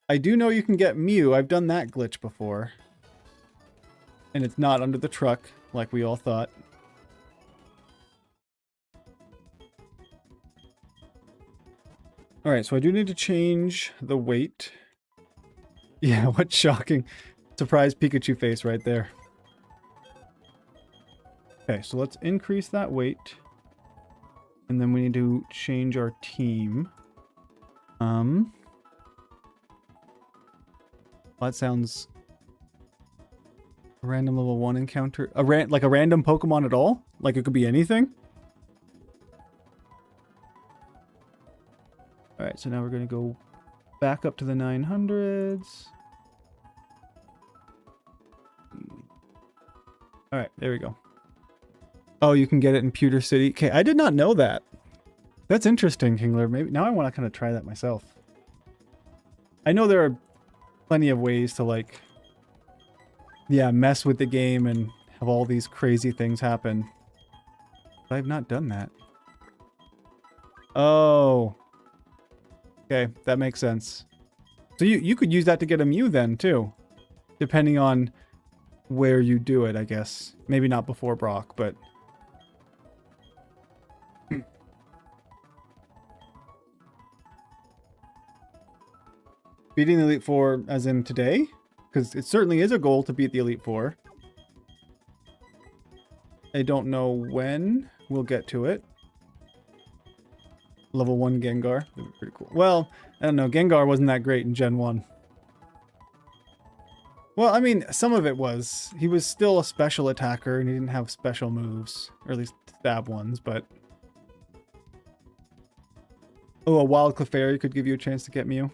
I do know you can get Mew. I've done that glitch before. And it's not under the truck, like we all thought. Alright, so I do need to change the weight. Yeah, what shocking surprise Pikachu face right there. Okay, so let's increase that weight. And then we need to change our team. That sounds... A random level 1 encounter. Like a random Pokemon at all? Like it could be anything? Alright, so now we're going to go back up to the 900s. Alright, there we go. Oh, you can get it in Pewter City. Okay, I did not know that. That's interesting, Kingler. Maybe now I want to kind of try that myself. I know there are plenty of ways to, like, yeah, mess with the game and have all these crazy things happen. But I've not done that. Oh. Okay, that makes sense. So you could use that to get a Mew then, too. Depending on where you do it, I guess. Maybe not before Brock, but... Beating the Elite Four as in today? Because it certainly is a goal to beat the Elite Four. I don't know when we'll get to it. Level 1 Gengar. That'd be pretty cool. Well, I don't know. Gengar wasn't that great in Gen 1. Well, I mean, some of it was. He was still a special attacker and he didn't have special moves. Or at least stab ones, but... Oh, a Wild Clefairy could give you a chance to get Mew.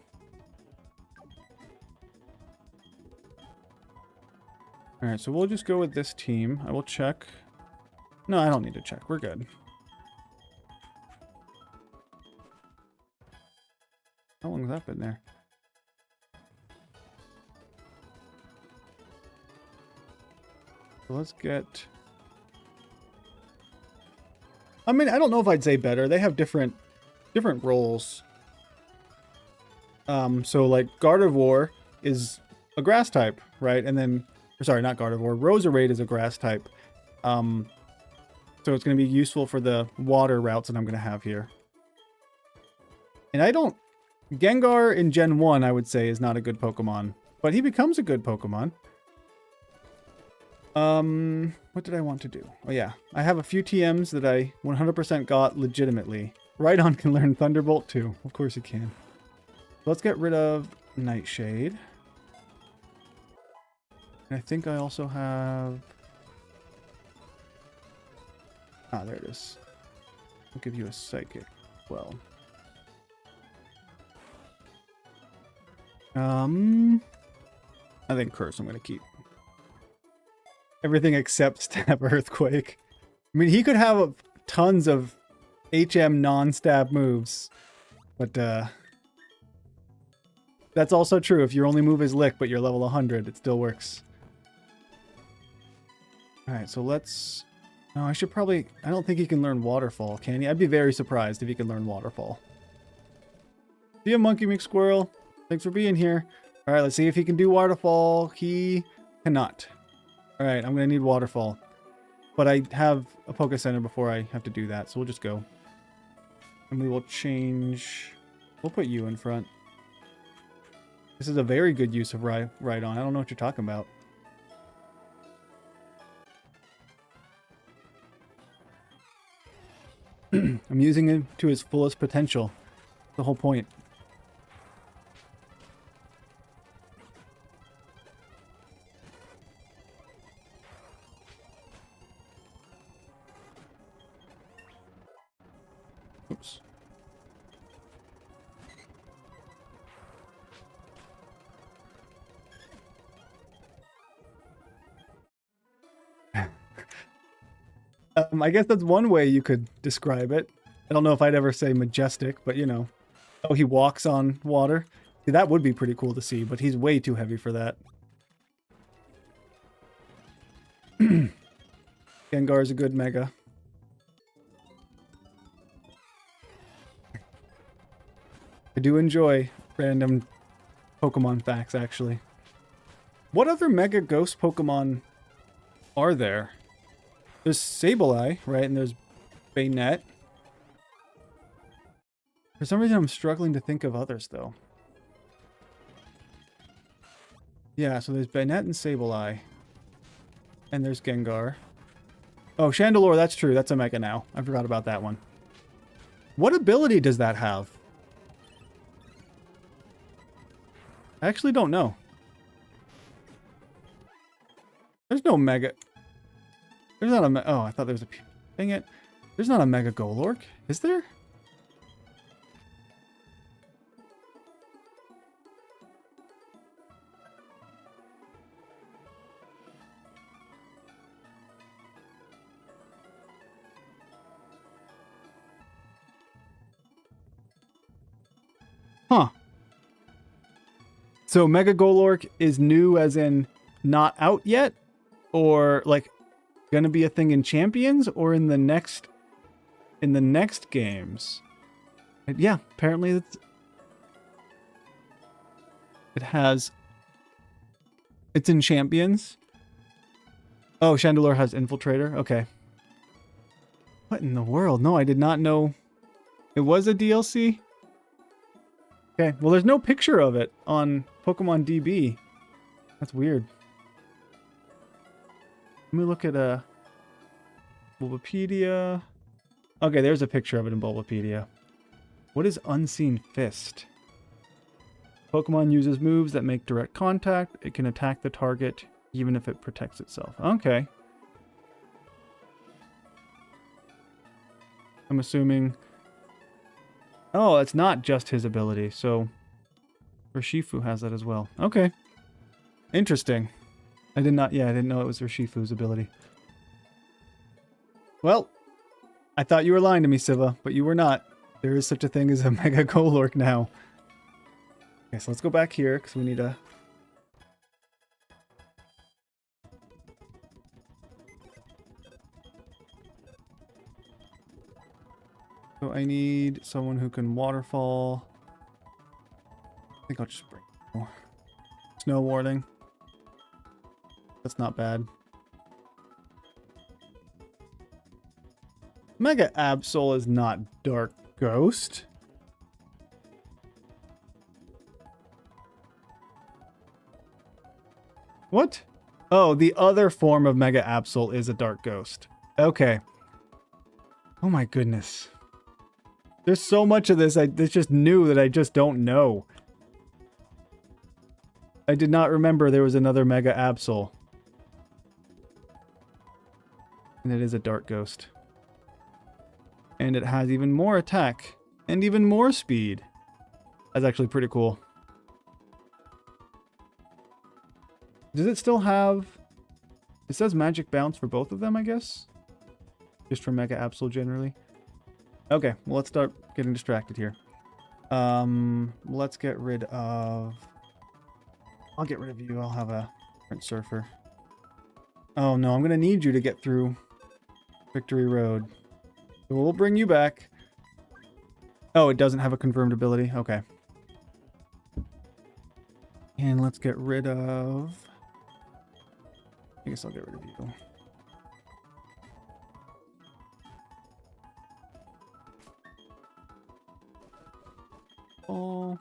Alright, so we'll just go with this team. I will check. No, I don't need to check. We're good. How long has that been there? So let's get... I mean, I don't know if I'd say better. They have different roles. So like Gardevoir is a grass type, right? And then, sorry, not Gardevoir. Roserade is a grass type. So it's going to be useful for the water routes that I'm going to have here. And I don't... Gengar in Gen 1, I would say, is not a good Pokemon. But he becomes a good Pokemon. What did I want to do? Oh yeah, I have a few TMs that I 100% got legitimately. Rhydon can learn Thunderbolt too. Of course he can. Let's get rid of Nightshade. And I think I also have... Ah, there it is. I'll give you a Psychic. Well. I think Curse I'm going to keep. Everything except Stab Earthquake. I mean, he could have tons of HM non-stab moves. But, that's also true. If your only move is Lick, but you're level 100, it still works. Alright, so let's... No, I should probably... I don't think he can learn Waterfall, can he? I'd be very surprised if he can learn Waterfall. See ya, Monkey McSquirrel. Thanks for being here. Alright, let's see if he can do Waterfall. He cannot. Alright, I'm going to need Waterfall. But I have a Poké Center before I have to do that, so we'll just go. And we will change... We'll put you in front. This is a very good use of Rhydon. I don't know what you're talking about. I'm using him to his fullest potential. The whole point. Oops. I guess that's one way you could describe it. I don't know if I'd ever say majestic, but you know. Oh, he walks on water. See, that would be pretty cool to see, but he's way too heavy for that. Gengar is a good mega. I do enjoy random Pokemon facts, actually. What other Mega Ghost Pokemon are there? There's Sableye, right? And there's Baynet. For some reason, I'm struggling to think of others, though. Yeah, so there's Baynet and Sableye. And there's Gengar. Oh, Chandelure, that's true. That's a Mega now. I forgot about that one. What ability does that have? I actually don't know. There's no Mega... There's not a... Oh, I thought there was a... Dang it. There's not a Mega Golork, is there? Huh. So Mega Golork is new as in not out yet? Or like gonna be a thing in Champions or in the next games? Yeah, apparently it's in Champions. Oh, Chandelure has Infiltrator. Okay. What in the world? No, I did not know it was a DLC. Okay, well, there's no picture of it on Pokemon DB. That's weird. Let me look at Bulbapedia. Okay, there's a picture of it in Bulbapedia. What is Unseen Fist? Pokemon uses moves that make direct contact. It can attack the target even if it protects itself. Okay. I'm assuming... Oh, it's not just his ability, so Urshifu has that as well. Okay. Interesting. I didn't know it was Urshifu's ability. Well, I thought you were lying to me, Siva, but you were not. There is such a thing as a Mega Golork now. Okay, so let's go back here, because we need a... So I need someone who can waterfall. I think I'll just bring snow warning. That's not bad. Mega Absol is not Dark Ghost. What? Oh, the other form of Mega Absol is a Dark Ghost. Okay. Oh my goodness. There's so much of this that's just new that I just don't know. I did not remember there was another Mega Absol. And it is a Dark Ghost. And it has even more attack. And even more speed. That's actually pretty cool. Does it still have... It says Magic Bounce for both of them, I guess? Just for Mega Absol generally. Okay, well, let's start getting distracted here. Let's get rid of... I'll get rid of you. I'll have a different surfer. Oh, no, I'm going to need you to get through Victory Road. So we'll bring you back. Oh, it doesn't have a confirmed ability. Okay. And let's get rid of... I guess I'll get rid of you. Oh.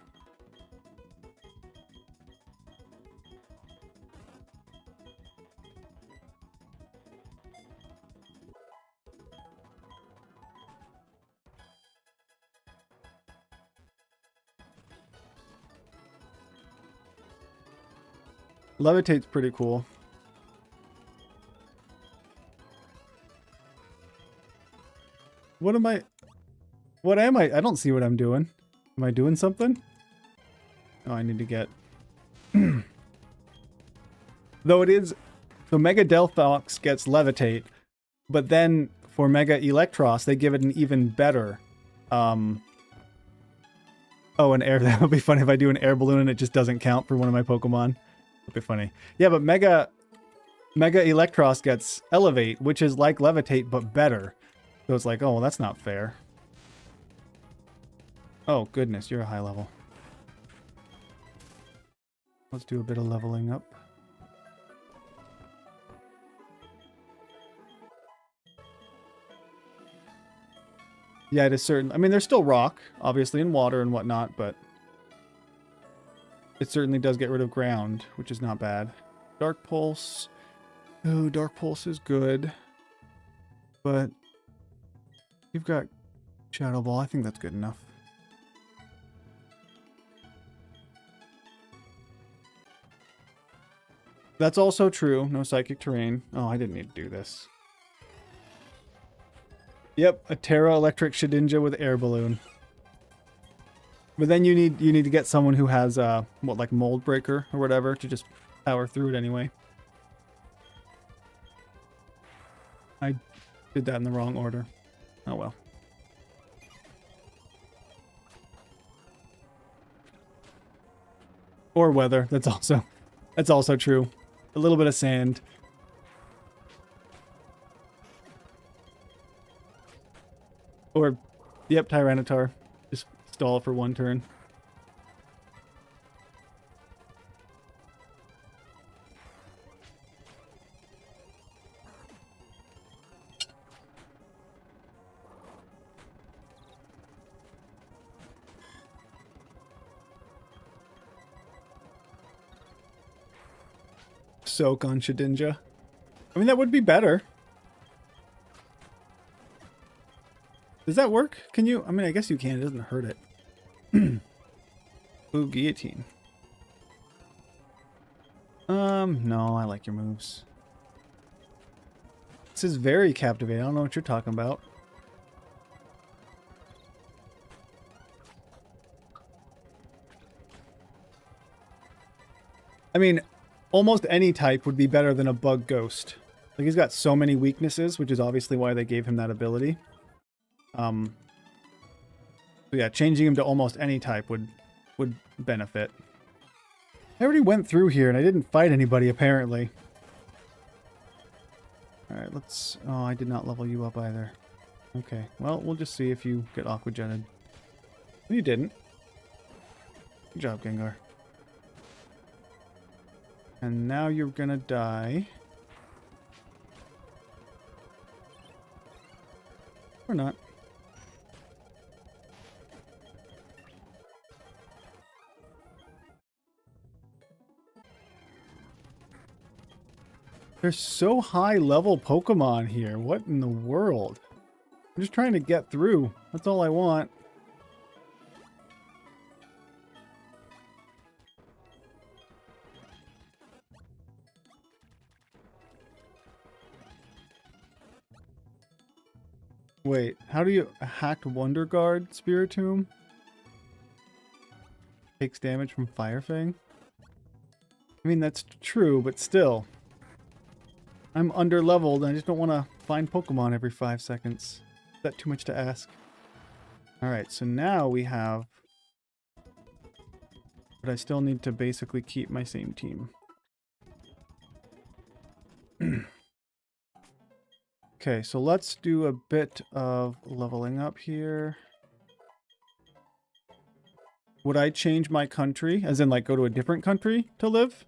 Levitate's pretty cool. What am I? What am I? I don't see what I'm doing. Am I doing something? Oh, I need to get... Though it is... So Mega Delphox gets Levitate, but then for Mega Electros, they give it an even better... Oh, an air... That would be funny if I do an air balloon and it just doesn't count for one of my Pokemon. That'd be funny. Yeah, but Mega Electros gets Elevate, which is like Levitate, but better. So it's like, oh, well, that's not fair. Oh, goodness, you're a high level. Let's do a bit of leveling up. Yeah, it is certain. I mean, there's still rock, obviously, and water and whatnot, but it certainly does get rid of ground, which is not bad. Dark Pulse. Oh, Dark Pulse is good. But you've got Shadow Ball, I think that's good enough. That's also true. No psychic terrain. Oh, I didn't need to do this. Yep, a Terra Electric Shedinja with air balloon. But then you need to get someone who has what, like Mold Breaker or whatever to just power through it anyway. I did that in the wrong order. Oh well. Or weather. That's also true. A little bit of sand. Or, yep, Tyranitar. Just stall for one turn. Soak on Shedinja. I mean, that would be better. Does that work? Can you? I mean, I guess you can. It doesn't hurt it. Ooh, Guillotine. No, I like your moves. This is very captivating. I don't know what you're talking about. I mean, almost any type would be better than a Bug Ghost. Like, he's got so many weaknesses, which is obviously why they gave him that ability. So yeah, changing him to almost any type would benefit. I already went through here and I didn't fight anybody, apparently. Alright, let's... Oh, I did not level you up either. Okay, well, we'll just see if you get Aqua Jetted. You didn't. Good job, Gengar. And now you're gonna die. Or not. There's so high level Pokemon here. What in the world? I'm just trying to get through. That's all I want. Wait, how do you hacked Wonder Guard Spiritomb? Takes damage from Fire Fang? I mean, that's true, but still. I'm under-leveled and I just don't want to find Pokemon every 5 seconds. Is that too much to ask? Alright, so now we have... But I still need to basically keep my same team. Okay, so let's do a bit of leveling up here. Would I change my country? As in, like, go to a different country to live?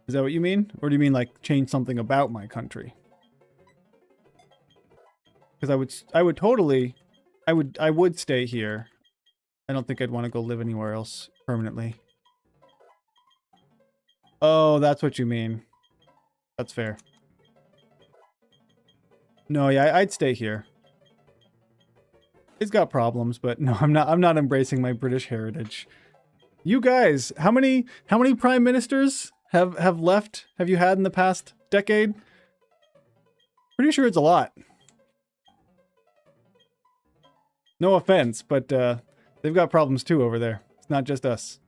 Is that what you mean? Or do you mean, like, change something about my country? Because I would totally... I would stay here. I don't think I'd want to go live anywhere else permanently. Oh, that's what you mean. That's fair. No, yeah, I'd stay here. It's got problems, but no, I'm not embracing my British heritage. You guys, how many prime ministers have left have you had in the past decade? Pretty sure it's a lot. No offense, but they've got problems too over there. It's not just us.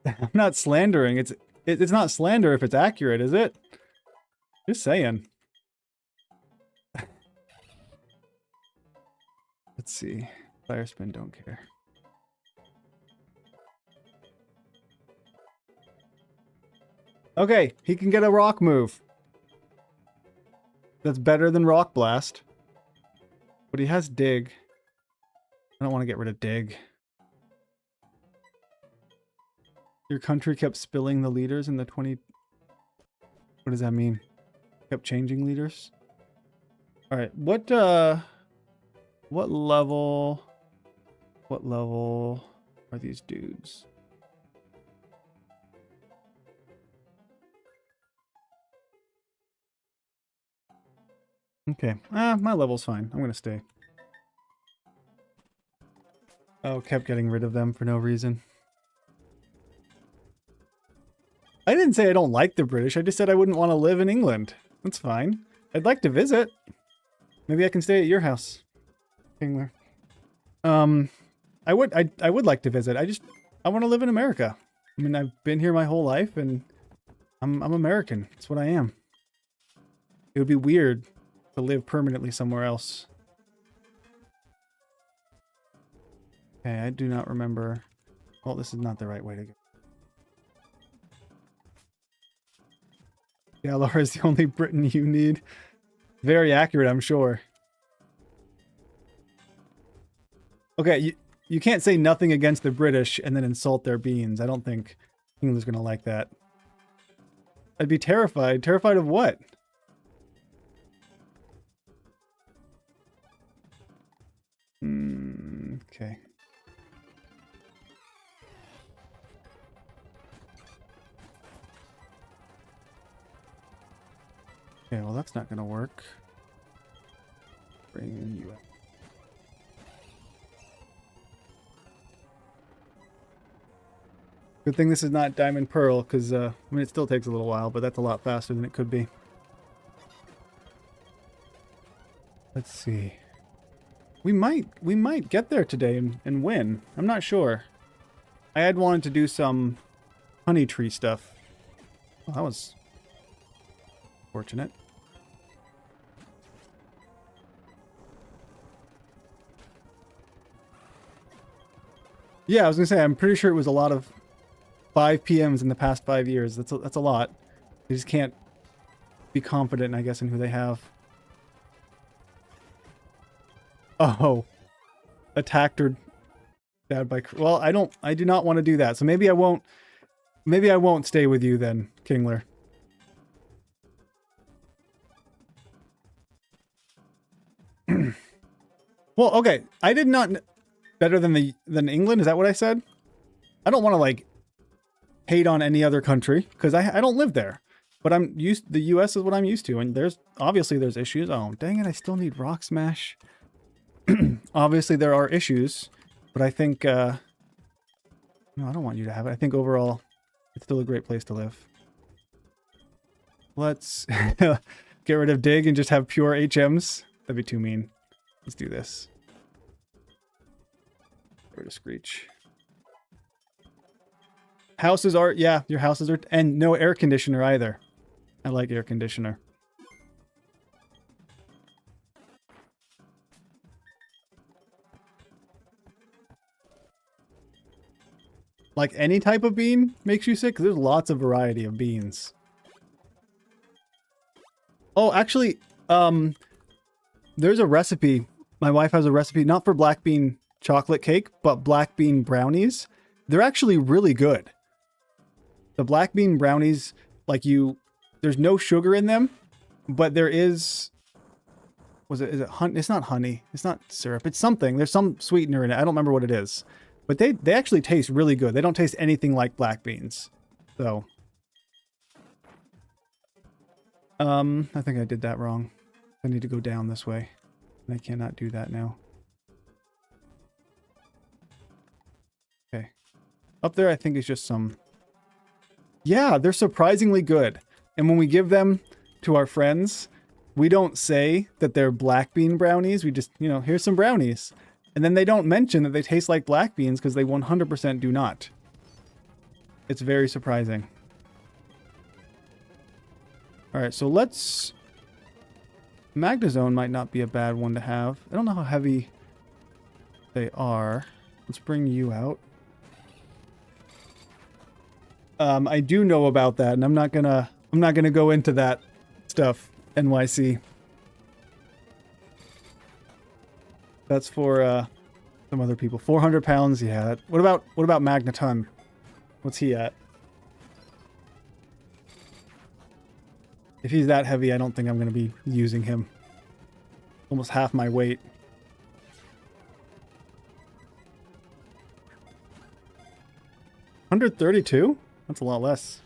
I'm not slandering. It's not slander if it's accurate, is it? Just saying. Let's see. Fire Spin, don't care. Okay, he can get a rock move. That's better than Rock Blast. But he has Dig. I don't want to get rid of Dig. Your country kept spilling the leaders in the 20... What does that mean? Kept changing leaders? Alright, what level are these dudes? Okay. My level's fine. I'm gonna stay. Oh, kept getting rid of them for no reason. I didn't say I don't like the British. I just said I wouldn't want to live in England. That's fine. I'd like to visit. Maybe I can stay at your house, Kingler. I would like to visit. I want to live in America. I mean, I've been here my whole life, and I'm American. That's what I am. It would be weird to live permanently somewhere else. Okay, I do not remember. Well, this is not the right way to go. Yeah, Laura is the only Briton you need. Very accurate, I'm sure. Okay, you can't say nothing against the British and then insult their beans. I don't think England's gonna like that. I'd be terrified. Terrified of what? Okay. Okay, well that's not gonna work. Bring you up. Good thing this is not Diamond Pearl, because I mean it still takes a little while, but that's a lot faster than it could be. Let's see. We might get there today and win. I'm not sure. I had wanted to do some honey tree stuff. Well, that was fortunate. Yeah, I was gonna say I'm pretty sure it was a lot of 5 PMs in the past 5 years. That's a lot. They just can't be confident, I guess, in who they have. Oh, attacked or stabbed by. Well, I do not want to do that. So maybe I won't. Maybe I won't stay with you then, Kingler. Well, okay. I did not better than England. Is that what I said? I don't want to like hate on any other country because I don't live there. But the US is what I'm used to, and there's issues. Oh, dang it, I still need Rock Smash. Obviously there are issues, but I think no, I don't want you to have it. I think overall it's still a great place to live. Let's get rid of Dig and just have pure HMs. That'd be too mean. Let's do this. Get rid of Screech. Houses are, yeah, your houses are, and no air conditioner either. I like air conditioner. Like any type of bean makes you sick? 'Cause there's lots of variety of beans. Oh, actually, there's a recipe. My wife has a recipe, not for black bean chocolate cake, but black bean brownies. They're actually really good. The black bean brownies, like there's no sugar in them, but there is, is it honey? It's not honey. It's not syrup. It's something. There's some sweetener in it. I don't remember what it is. But they actually taste really good. They don't taste anything like black beans. So. I think I did that wrong. I need to go down this way. And I cannot do that now. Okay. Up there I think is just some... Yeah, they're surprisingly good. And when we give them to our friends, we don't say that they're black bean brownies. We just, here's some brownies. And then they don't mention that they taste like black beans because they 100% do not. It's very surprising. Alright, so let's... Magnezone might not be a bad one to have. I don't know how heavy they are. Let's bring you out. I do know about that, and I'm not gonna go into that stuff, NYC. That's for some other people. 400 pounds, yeah. What about Magneton? What's he at? If he's that heavy, I don't think I'm going to be using him. Almost half my weight. $132? That's a lot less.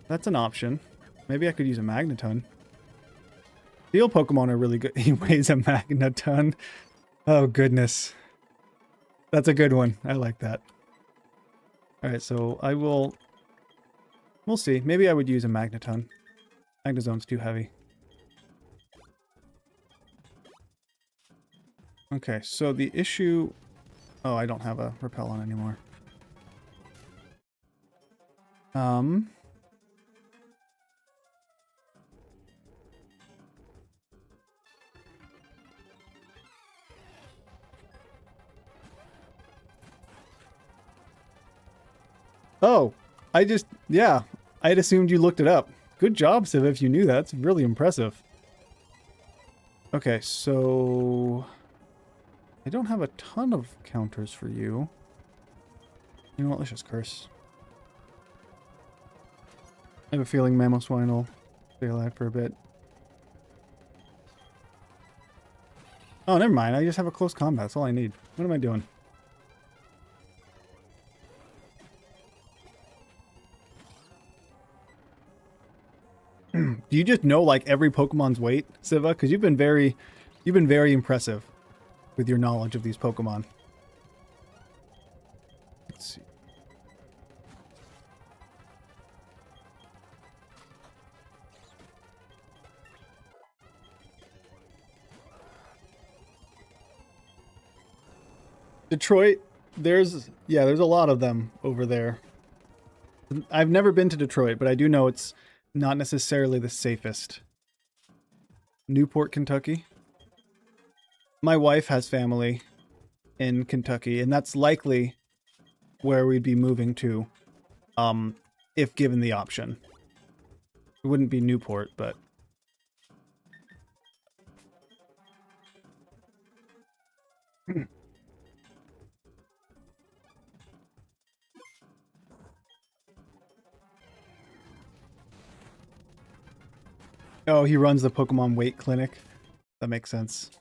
That's an option. Maybe I could use a Magneton. Steel Pokemon are really good. He weighs a magneton. Oh, goodness. That's a good one. I like that. Alright, so I will... We'll see. Maybe I would use a magneton. Magnezone's too heavy. Okay, so the issue... Oh, I don't have a repel on anymore. Oh, yeah, I'd assumed you looked it up. Good job, Civ, if you knew that. It's really impressive. Okay, so... I don't have a ton of counters for you. You know what, let's just curse. I have a feeling Mamoswine will stay alive for a bit. Oh, never mind. I just have a close combat. That's all I need. What am I doing? Do you just know like every Pokemon's weight, Siva? Because you've been very impressive with your knowledge of these Pokemon. Let's see. Detroit, there's a lot of them over there. I've never been to Detroit, but I do know it's not necessarily the safest. Newport, Kentucky. My wife has family in Kentucky, and that's likely where we'd be moving to, if given the option. It wouldn't be Newport, but... Oh, he runs the Pokemon Weight Clinic. That makes sense.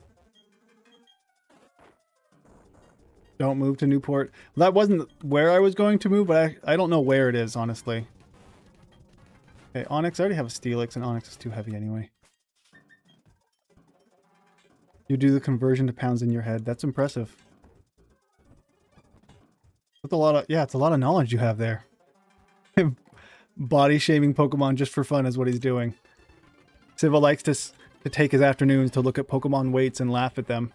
Don't move to Newport. Well, that wasn't where I was going to move, but I don't know where it is, honestly. Okay, Onix. I already have a Steelix, and Onix is too heavy anyway. You do the conversion to pounds in your head. That's impressive. That's a lot of... Yeah, it's a lot of knowledge you have there. Body shaming Pokemon just for fun is what he's doing. Siva likes to take his afternoons to look at Pokemon weights and laugh at them.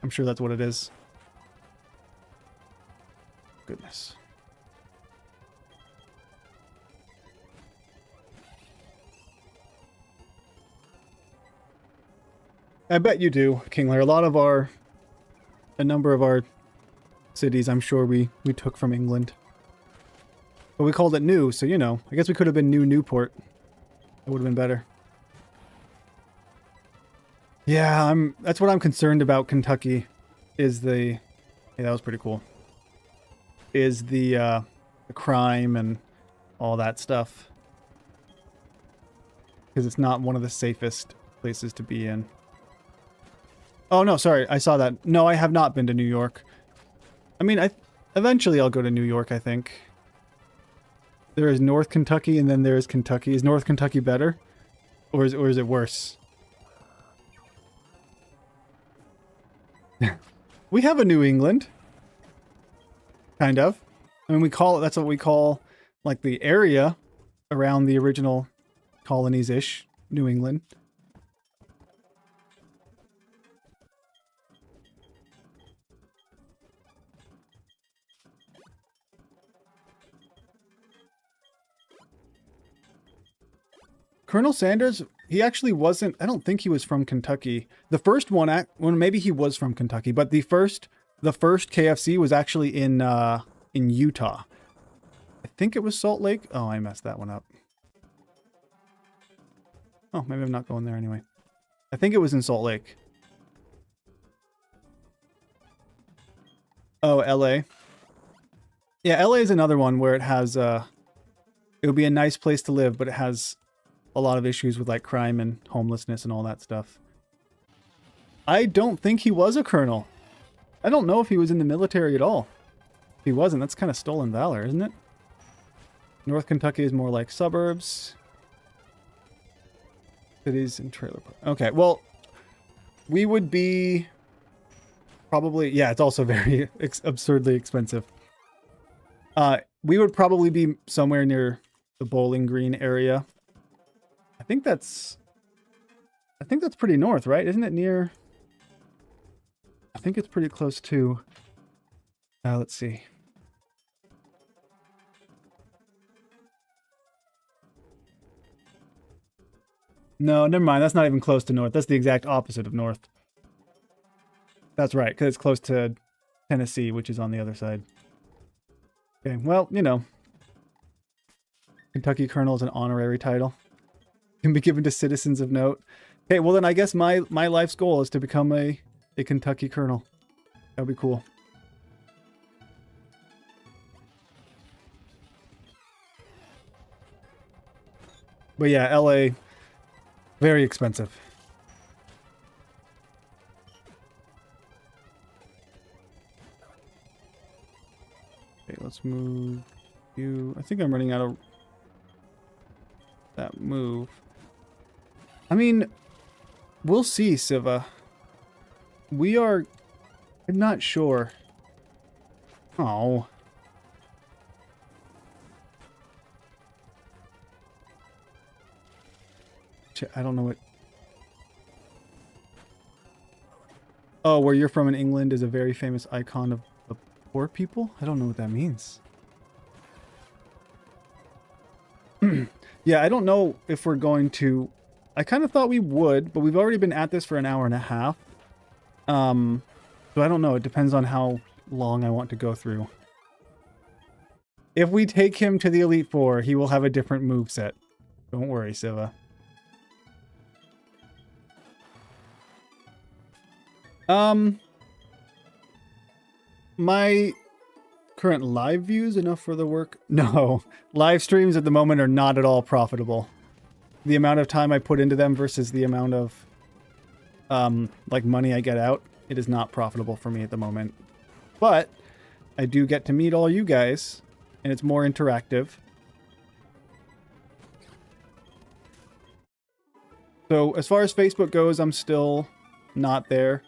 I'm sure that's what it is. Goodness. I bet you do, Kingler. A number of our cities, I'm sure we took from England. But we called it New, so you know. I guess we could have been New Newport. That would have been better. Yeah, that's what I'm concerned about Kentucky, is the... Hey, that was pretty cool. Is the crime and all that stuff. Because it's not one of the safest places to be in. Oh, no, sorry, I saw that. No, I have not been to New York. I mean, eventually I'll go to New York, I think. There is North Kentucky, and then there is Kentucky. Is North Kentucky better? Or is it worse? We have a New England. Kind of. I mean, that's what we call, like, the area around the original colonies-ish, New England. Colonel Sanders, he actually wasn't... I don't think he was from Kentucky. The first one... Well, maybe he was from Kentucky, but the first KFC was actually in Utah. I think it was Salt Lake. Oh, I messed that one up. Oh, maybe I'm not going there anyway. I think it was in Salt Lake. Oh, LA. Yeah, LA is another one where it has... it would be a nice place to live, but it has... a lot of issues with like crime and homelessness and all that stuff. I don't think he was a colonel. I don't know if he was in the military at all. If he wasn't, that's kind of stolen valor, isn't it? North Kentucky is more like suburbs. Cities and trailer park. Okay, well, we would be probably, yeah, it's also very absurdly expensive. We would probably be somewhere near the Bowling Green area. I think that's pretty north, right? Isn't it near? I think it's pretty close to, let's see. No, never mind. That's not even close to north. That's the exact opposite of north. That's right, because it's close to Tennessee, which is on the other side. Okay, well, you know. Kentucky Colonel is an honorary title. Can be given to citizens of note. Okay, well then I guess my life's goal is to become a Kentucky Colonel. That'd be cool. But yeah, LA, very expensive. Okay, let's move you. I think I'm running out of that move. I mean, we'll see, Siva. I'm not sure. Oh. I don't know what... Oh, where you're from in England is a very famous icon of the poor people? I don't know what that means. Yeah, I don't know if we're going to... I kind of thought we would, but we've already been at this for an hour and a half. So I don't know. It depends on how long I want to go through. If we take him to the Elite Four, he will have a different moveset. Don't worry, Siva. My current live views enough for the work? No. Live streams at the moment are not at all profitable. The amount of time I put into them versus the amount of like money I get out, it is not profitable for me at the moment. But I do get to meet all you guys, and it's more interactive. So as far as Facebook goes, I'm still not there.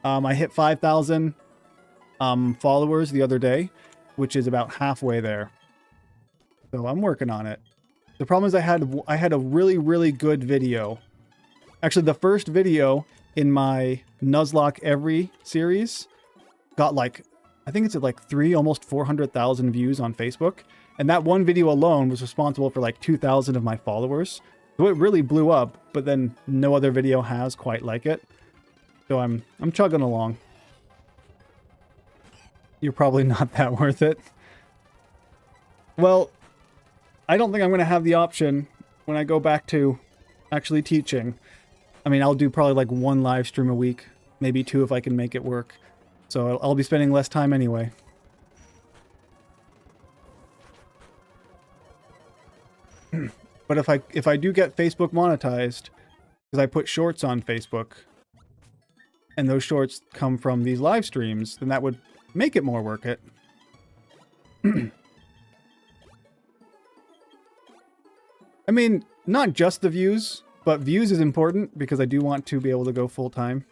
I hit 5,000 followers the other day, which is about halfway there. So I'm working on it. The problem is I had a really, really good video. Actually, the first video in my Nuzlocke Every series got like, I think it's at like almost 400,000 views on Facebook. And that one video alone was responsible for like 2,000 of my followers. So it really blew up, but then no other video has quite like it. So I'm chugging along. You're probably not that worth it. Well, I don't think I'm going to have the option when I go back to actually teaching. I mean, I'll do probably like one live stream a week, maybe two if I can make it work. So I'll be spending less time anyway. But if I do get Facebook monetized, because I put shorts on Facebook, and those shorts come from these live streams, then that would make it more worth it. I mean, not just the views, but views is important because I do want to be able to go full time.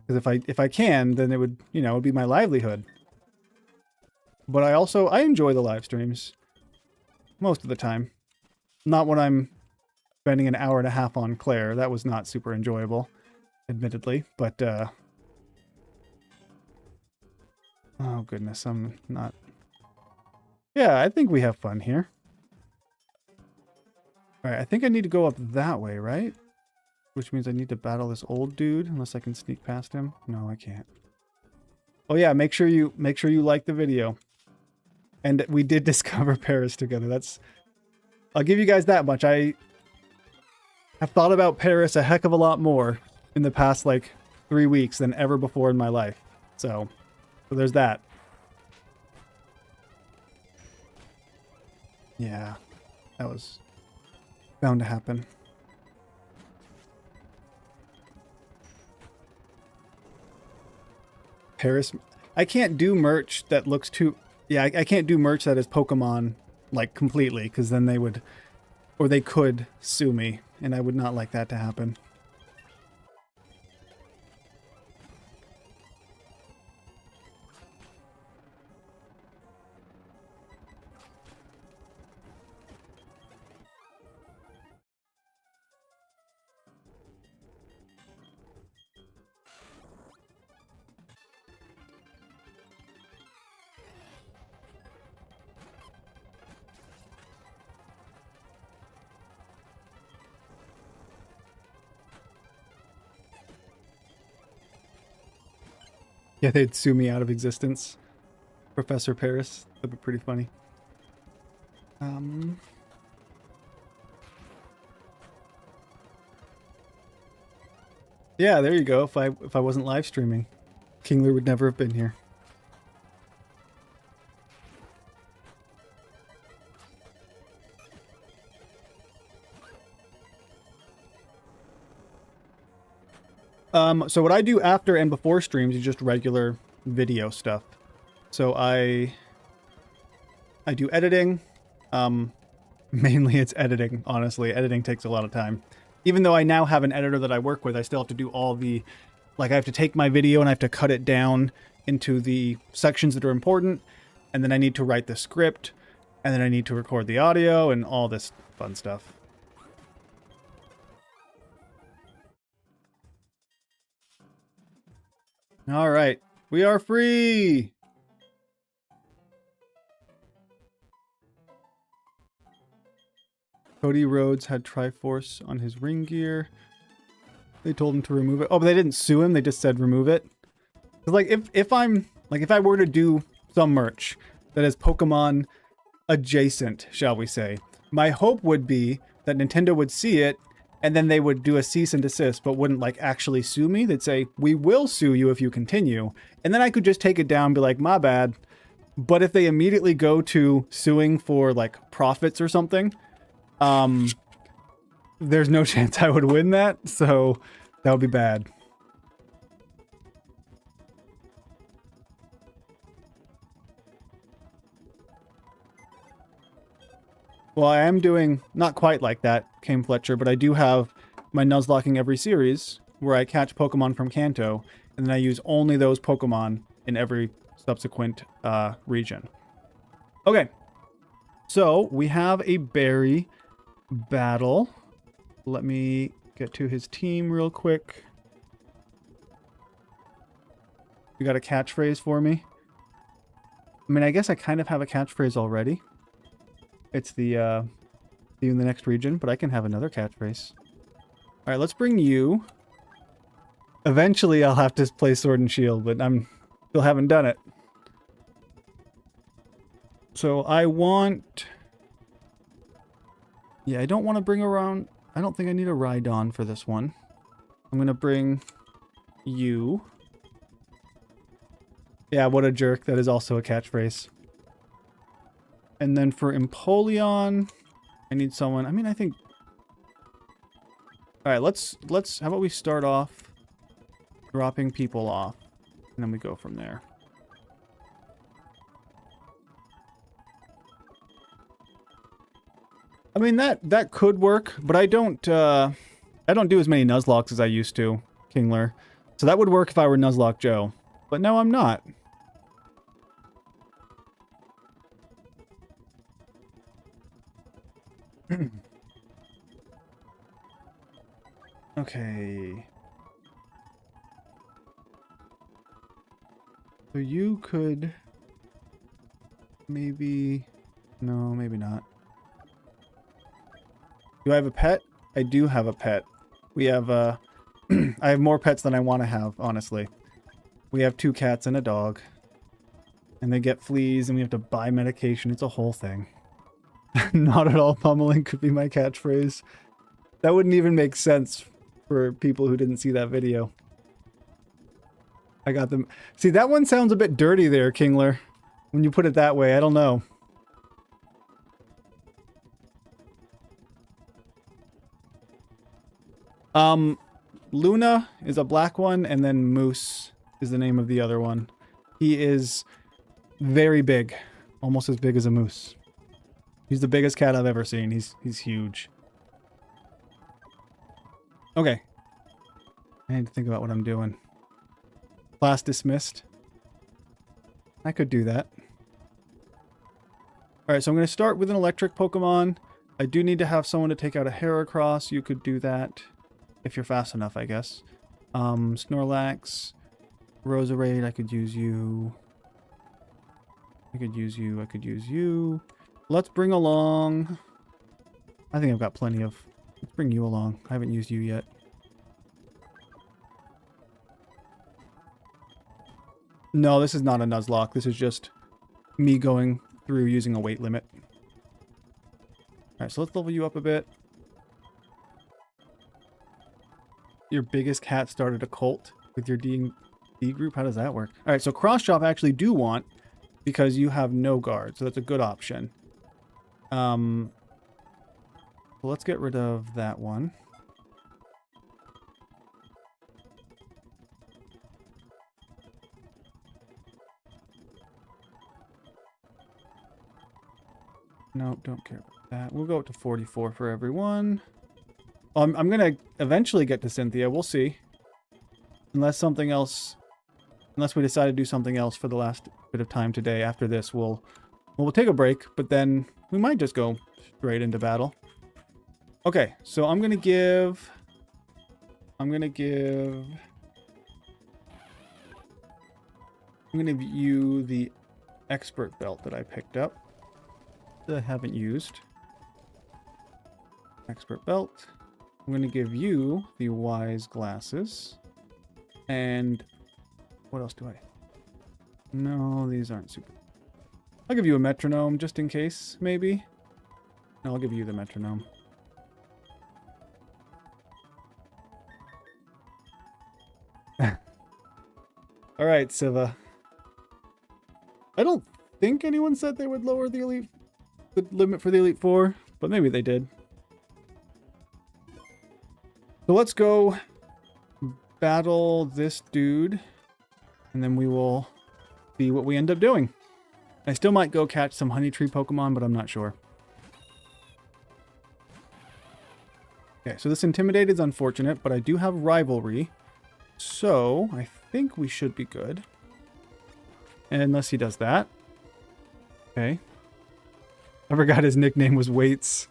Because if I can, then it would, you know, it would be my livelihood. But I enjoy the live streams most of the time. Not when I'm spending an hour and a half on Claire. That was not super enjoyable, admittedly, but oh goodness, I'm not. Yeah, I think we have fun here. Alright, I think I need to go up that way, right? Which means I need to battle this old dude, unless I can sneak past him. No, I can't. Oh yeah, make sure you like the video. And we did discover Paris together. I'll give you guys that much. I have thought about Paris a heck of a lot more in the past like 3 weeks than ever before in my life. So there's that. Yeah, that was bound to happen. Paris. I can't do merch that looks too... Yeah, I can't do merch that is Pokemon, like, completely, because then they would... Or they could sue me. and I would not like that to happen. Yeah, they'd sue me out of existence. Professor Paris. That'd be pretty funny. Yeah, there you go. If I wasn't live streaming, Kingler would never have been here. So what I do after and before streams is just regular video stuff. So I do editing. Mainly it's editing, honestly. Editing takes a lot of time. Even though I now have an editor that I work with, I still have to do all the... Like, I have to take my video and I have to cut it down into the sections that are important. And then I need to write the script. And then I need to record the audio and all this fun stuff. All right. We are free! Cody Rhodes had Triforce on his ring gear. They told him to remove it. Oh, but they didn't sue him. They just said remove it. Cause like if I were to do some merch that is Pokemon adjacent, shall we say, my hope would be that Nintendo would see it and then they would do a cease and desist, but wouldn't like actually sue me. They'd say, we will sue you if you continue. And then I could just take it down and be like, my bad. But if they immediately go to suing for like profits or something, there's no chance I would win that, so that would be bad. Well, I am doing not quite like that, Came Fletcher, but I do have my Nuzlocking every series where I catch Pokemon from Kanto, and then I use only those Pokemon in every subsequent region. Okay, so we have a berry battle. Let me get to his team real quick. You got a catchphrase for me? I mean, I guess I kind of have a catchphrase already. It's the see you in the next region, but I can have another catchphrase. All right, let's bring you. Eventually, I'll have to play Sword and Shield, but I'm still haven't done it. So I want... Yeah, I don't want to bring around... I don't think I need a Rhydon for this one. I'm going to bring you. Yeah, what a jerk. That is also a catchphrase. And then for Empoleon, I need someone... I mean, I think... Alright, let's... How about we start off dropping people off, and then we go from there. I mean, that could work, but I don't do as many Nuzlocks as I used to, Kingler. So that would work if I were Nuzlocke Joe. But no, I'm not. Okay. So you could... Maybe... No, maybe not. Do I have a pet? I do have a pet. We have, I have more pets than I want to have, honestly. We have 2 cats and a dog. And they get fleas, and we have to buy medication. It's a whole thing. Not at all pummeling could be my catchphrase. That wouldn't even make sense for people who didn't see that video. I got them. See, that one sounds a bit dirty there, Kingler. When you put it that way, I don't know. Luna is a black one, and then Moose is the name of the other one. He is very big. Almost as big as a moose. He's the biggest cat I've ever seen. He's huge. Okay. I need to think about what I'm doing. Class dismissed. I could do that. Alright, so I'm going to start with an electric Pokemon. I do need to have someone to take out a Heracross. You could do that if you're fast enough, I guess. Snorlax. Roserade, I could use you. I could use you. I could use you. Let's bring along... I think I've got plenty of... Let's bring you along. I haven't used you yet. No, this is not a Nuzlocke. This is just me going through using a weight limit. Alright, so let's level you up a bit. Your biggest cat started a cult with your D group? How does that work? Alright, so Cross Chop I actually do want because you have no guard, so that's a good option. So let's get rid of that one. No, don't care about that. We'll go up to 44 for everyone. I'm going to eventually get to Cynthia. We'll see. Unless something else... Unless we decide to do something else for the last bit of time today. After this, we'll take a break. But then we might just go straight into battle. Okay, so I'm going to give... I'm going to give you the expert belt that I picked up. That I haven't used. Expert belt. I'm going to give you the wise glasses. And what else do I... No, these aren't super... I'll give you a metronome just in case, maybe. No, I'll give you the metronome. Alright, Siva. I don't think anyone said they would lower the limit for the Elite Four, but maybe they did. So let's go battle this dude, and then we will see what we end up doing. I still might go catch some Honey Tree Pokemon, but I'm not sure. Okay, so this Intimidate is unfortunate, but I do have Rivalry, so I think we should be good. Unless he does that. Okay. I forgot his nickname was Waits.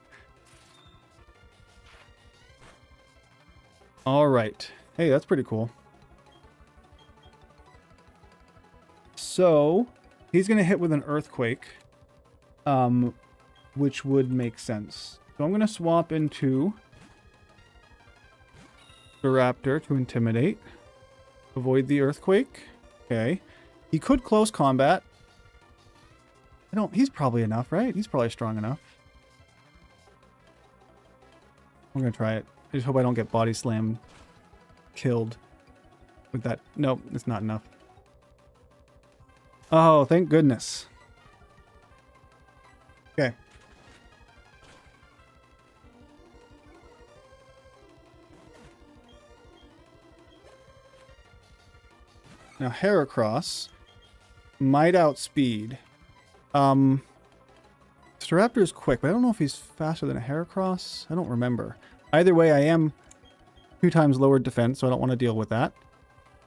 Alright. Hey, that's pretty cool. So, he's going to hit with an Earthquake. Which would make sense. So I'm going to swap into the Raptor to Intimidate. Avoid the Earthquake. Okay. He could close combat. He's probably enough, right? He's probably strong enough. I'm going to try it. I just hope I don't get body slam killed with that. Nope, it's not enough. Oh, thank goodness. Okay. Now, Heracross might outspeed. Staraptor is quick, but I don't know if he's faster than a Heracross. I don't remember. Either way, I am 2 times lowered defense, so I don't want to deal with that.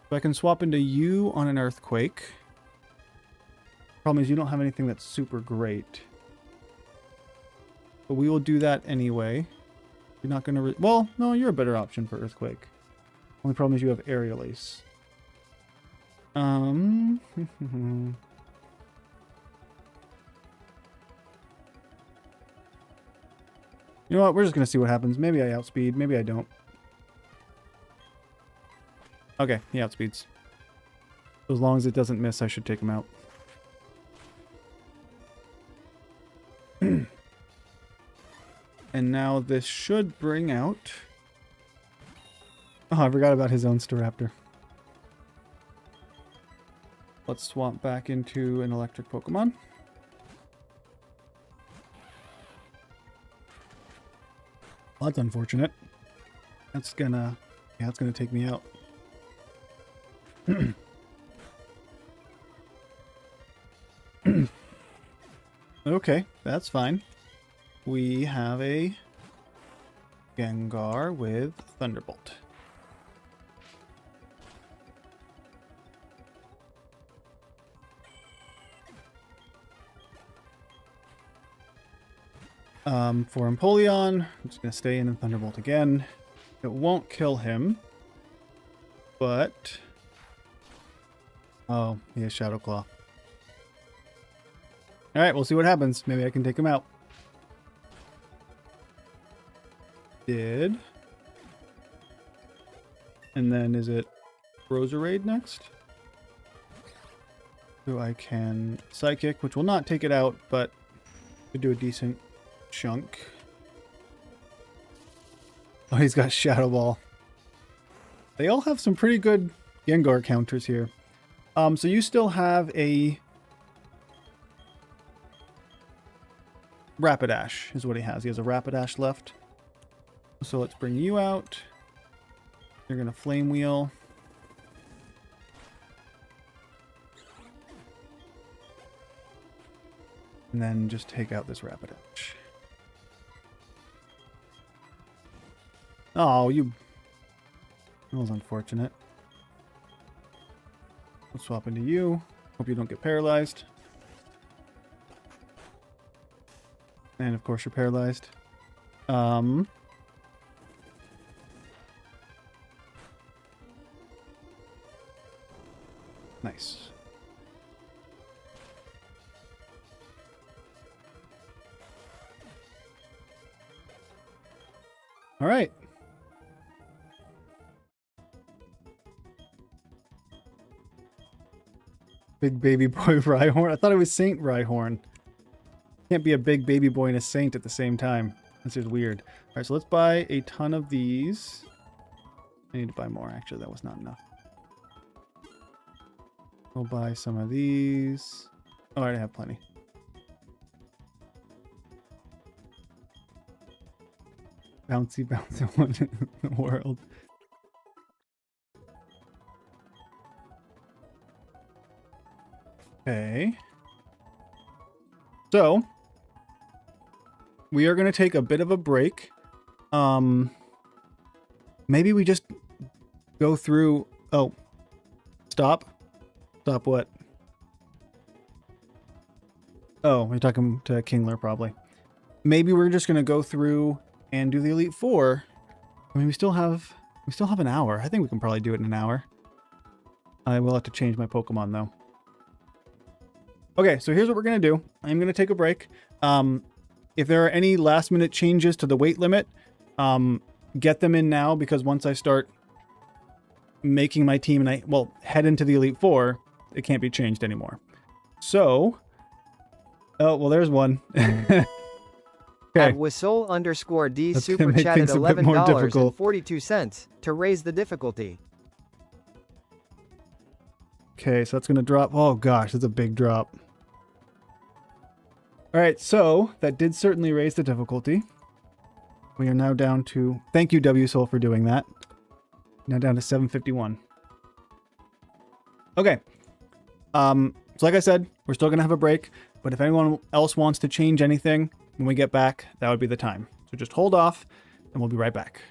So I can swap into you on an Earthquake. Problem is you don't have anything that's super great. But we will do that anyway. You're not going to... Well, no, you're a better option for Earthquake. Only problem is you have Aerial Ace. You know what? We're just going to see what happens. Maybe I outspeed. Maybe I don't. Okay, he outspeeds. So as long as it doesn't miss, I should take him out. And now this should bring out... Oh, I forgot about his own Staraptor. Let's swap back into an electric Pokemon. Well, that's unfortunate. That's gonna... Yeah, that's gonna take me out. Okay, that's fine. We have a Gengar with Thunderbolt. For Empoleon, I'm just going to stay in Thunderbolt again. It won't kill him, but... Oh, he has Shadow Claw. Alright, we'll see what happens. Maybe I can take him out. Did. And then is it Roserade next? So I can Psychic, which will not take it out, but could do a decent chunk. Oh, he's got Shadow Ball. They all have some pretty good Gengar counters here. So you still have a Rapidash is what he has. He has a Rapidash left. So let's bring you out. You're going to Flame Wheel. And then just take out this Rapidash. Oh, you... That was unfortunate. We'll swap into you. Hope you don't get paralyzed. And of course you're paralyzed. Nice. All right. Big baby boy Rhyhorn. I thought it was Saint Rhyhorn. Can't be a big baby boy and a saint at the same time. That's just weird. All right, so let's buy a ton of these. I need to buy more. Actually, that was not enough. We'll buy some of these. Oh, I already have plenty. Bouncy one in the world. Okay. So, we are going to take a bit of a break. Maybe we just go through... Oh. Stop. Stop what? Oh, we're talking to Kingler probably. Maybe we're just going to go through and do the Elite Four. I mean, we still have an hour. I think we can probably do it in an hour. I will have to change my Pokemon though. Okay, so here's what we're going to do. I'm going to take a break. If there are any last minute changes to the weight limit, get them in now, because once I start making my team and head into the Elite Four, it can't be changed anymore. So, oh, well, there's one. Okay. At Whistle_D super chatted $11.42 to raise the difficulty. Okay, so that's going to drop. Oh gosh, that's a big drop. All right, so that did certainly raise the difficulty. We are now down to... Thank you, WSoul, for doing that. Now down to 751. Okay. So like I said, we're still going to have a break, but if anyone else wants to change anything when we get back, that would be the time. So just hold off, and we'll be right back.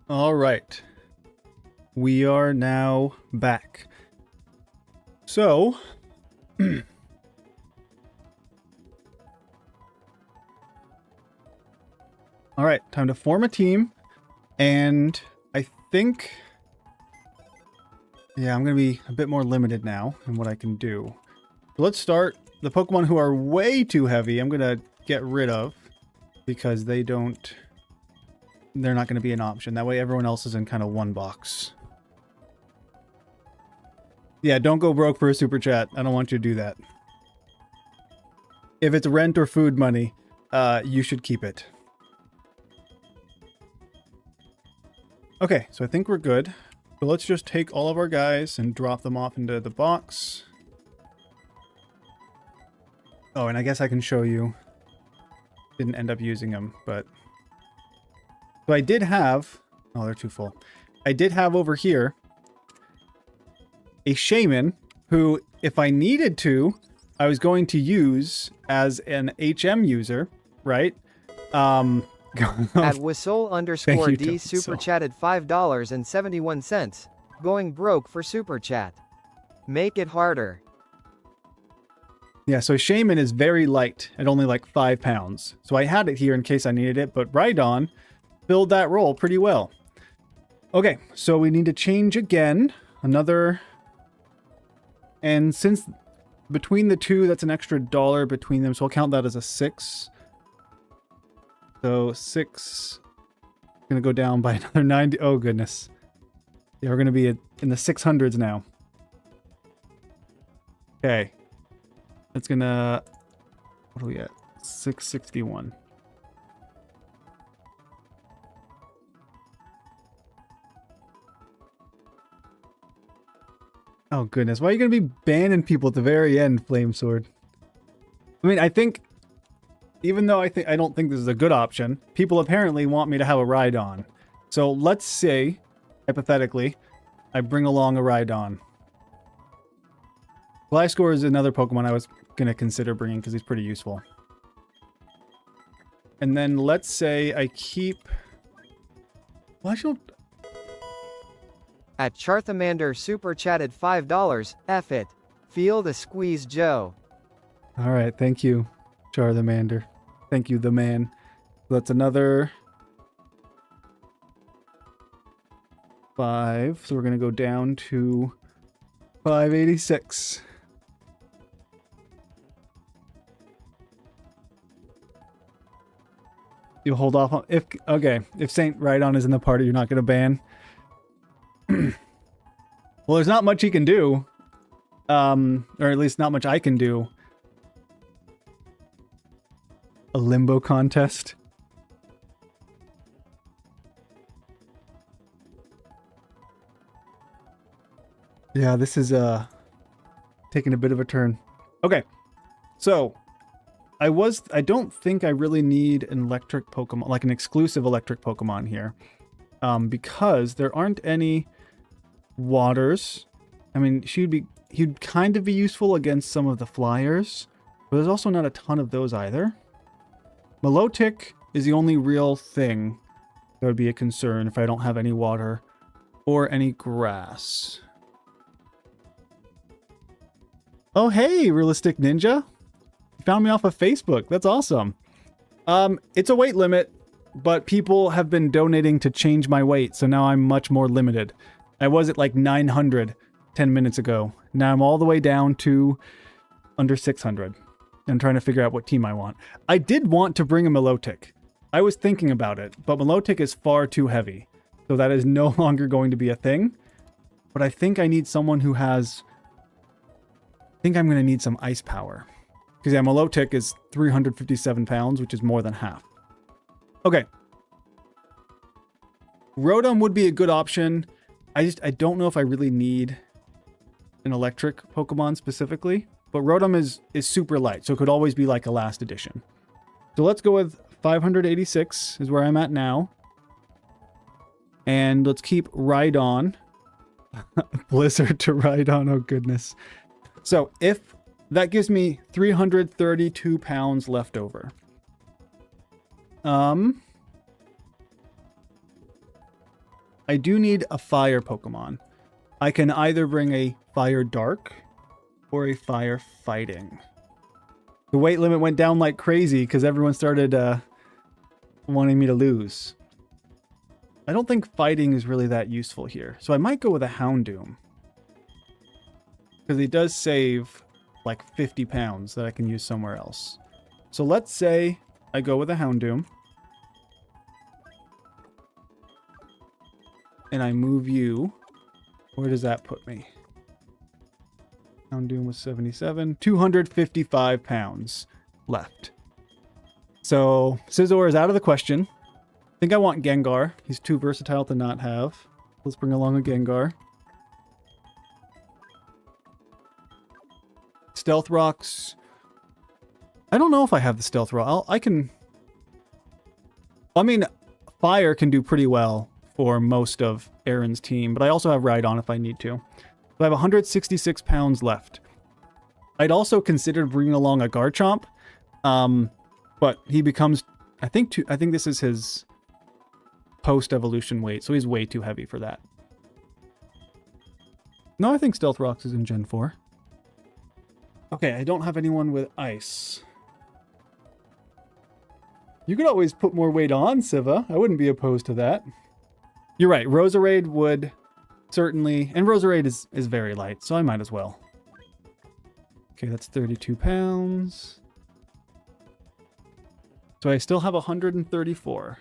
All right. We are now back. So, all right, time to form a team. And I think, yeah, I'm going to be a bit more limited now in what I can do. So let's start. The Pokemon who are way too heavy, I'm going to get rid of because they're not going to be an option. That way everyone else is in kind of one box. Yeah, don't go broke for a super chat. I don't want you to do that. If it's rent or food money, you should keep it. Okay, so I think we're good. So let's just take all of our guys and drop them off into the box. Oh, and I guess I can show you. Didn't end up using them, but... So I did have... Oh, they're too full. I did have over here a shaman who, if I needed to, I was going to use as an HM user, right? At Whistle_D super chatted $5.71. Going broke for super chat. Make it harder. Yeah, so Shaman is very light at only like 5 pounds. So I had it here in case I needed it, but Rhydon filled that role pretty well. Okay, so we need to change again. Another... And since between the two, that's an extra $1 between them, so I'll count that as a 6. So 6... Gonna go down by another 90. Oh, goodness. Yeah, we're gonna be in the 600s now. Okay. That's gonna... What are we at? 661. Oh, goodness. Why are you going to be banning people at the very end, Flame Sword? I mean, I think... Even though I don't think this is a good option, people apparently want me to have a Rhydon. So let's say, hypothetically, I bring along a Rhydon. Gliscor is another Pokemon I was going to consider bringing because he's pretty useful. And then let's say I keep... Well, I should... At Charthamander super chatted $5. F it. Feel the squeeze, Joe. All right, thank you, Charthamander. Thank you, the man. That's another 5. So we're going to go down to 586. You'll hold off on... If Saint Rhydon is in the party, you're not going to ban. Well, there's not much he can do. Or at least not much I can do. A limbo contest. Yeah, this is taking a bit of a turn. Okay. So, I don't think I really need an electric Pokemon, like an exclusive electric Pokemon here. Because there aren't any waters. I mean, he'd kind of be useful against some of the flyers, but there's also not a ton of those either. Milotic is the only real thing that would be a concern if I don't have any water or any grass. Oh, hey, Realistic Ninja. You found me off of Facebook. That's awesome. It's a weight limit, but people have been donating to change my weight, so now I'm much more limited. I was at like 900 10 minutes ago. Now I'm all the way down to under 600. I'm trying to figure out what team I want. I did want to bring a Milotic. I was thinking about it, but Milotic is far too heavy, so that is no longer going to be a thing. But I think I need someone who has... I think I'm going to need some ice power. Because yeah, Milotic is 357 pounds, which is more than half. Okay. Rotom would be a good option. I don't know if I really need an electric Pokemon specifically. But Rotom is super light, so it could always be like a last edition. So let's go with 586 is where I'm at now. And let's keep Rhydon. Blizzard to Rhydon, oh goodness. So if that gives me 332 pounds left over. I do need a fire Pokemon. I can either bring a fire dark or a fire fighting. The weight limit went down like crazy because everyone started wanting me to lose. I don't think fighting is really that useful here. So I might go with a Houndoom. Because he does save like 50 pounds that I can use somewhere else. So let's say I go with a Houndoom. And I move you. Where does that put me? Houndoom was 77. 255 pounds left. So Scizor is out of the question. I think I want Gengar. He's too versatile to not have. Let's bring along a Gengar. Stealth Rocks. I don't know if I have the Stealth Rock. I mean, Fire can do pretty well for most of Aaron's team, but I also have Rhydon if I need to. So I have 166 pounds left. I'd also considered bringing along a Garchomp, but he becomes, I think this is his post-evolution weight, so he's way too heavy for that. No, I think Stealth Rocks is in Gen 4. Okay, I don't have anyone with Ice. You could always put more weight on, Siva. I wouldn't be opposed to that. You're right, Roserade would certainly... And Roserade is very light, so I might as well. Okay, that's 32 pounds. So I still have 134.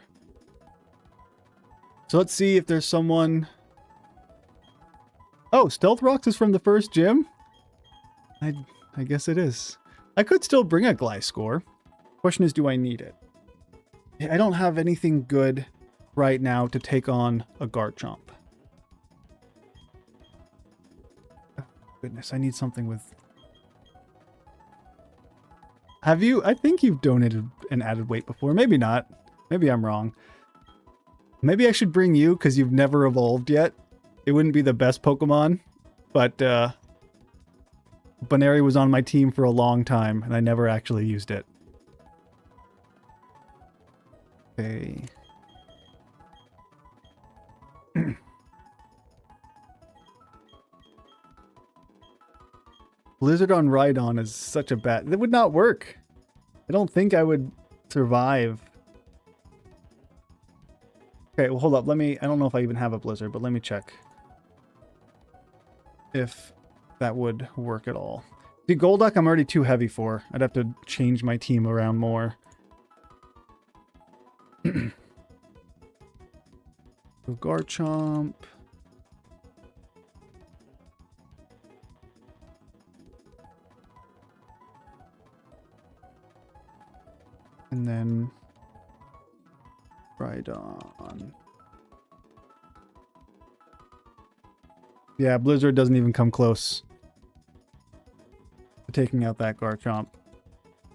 So let's see if there's someone... Oh, Stealth Rocks is from the first gym? I guess it is. I could still bring a Gliscor. Question is, do I need it? I don't have anything good right now to take on a Garchomp. Oh, goodness, I need something with... Have you? I think you've donated an added weight before. Maybe not. Maybe I'm wrong. Maybe I should bring you because you've never evolved yet. It wouldn't be the best Pokemon, but Baneri was on my team for a long time and I never actually used it. Okay. Blizzard on Rhydon is such a bad... That would not work. I don't think I would survive. Okay, well, hold up. Let me... I don't know if I even have a Blizzard, but let me check if that would work at all. See, Golduck I'm already too heavy for. I'd have to change my team around more. So Garchomp. And then Rhydon. Yeah, Blizzard doesn't even come close to taking out that Garchomp.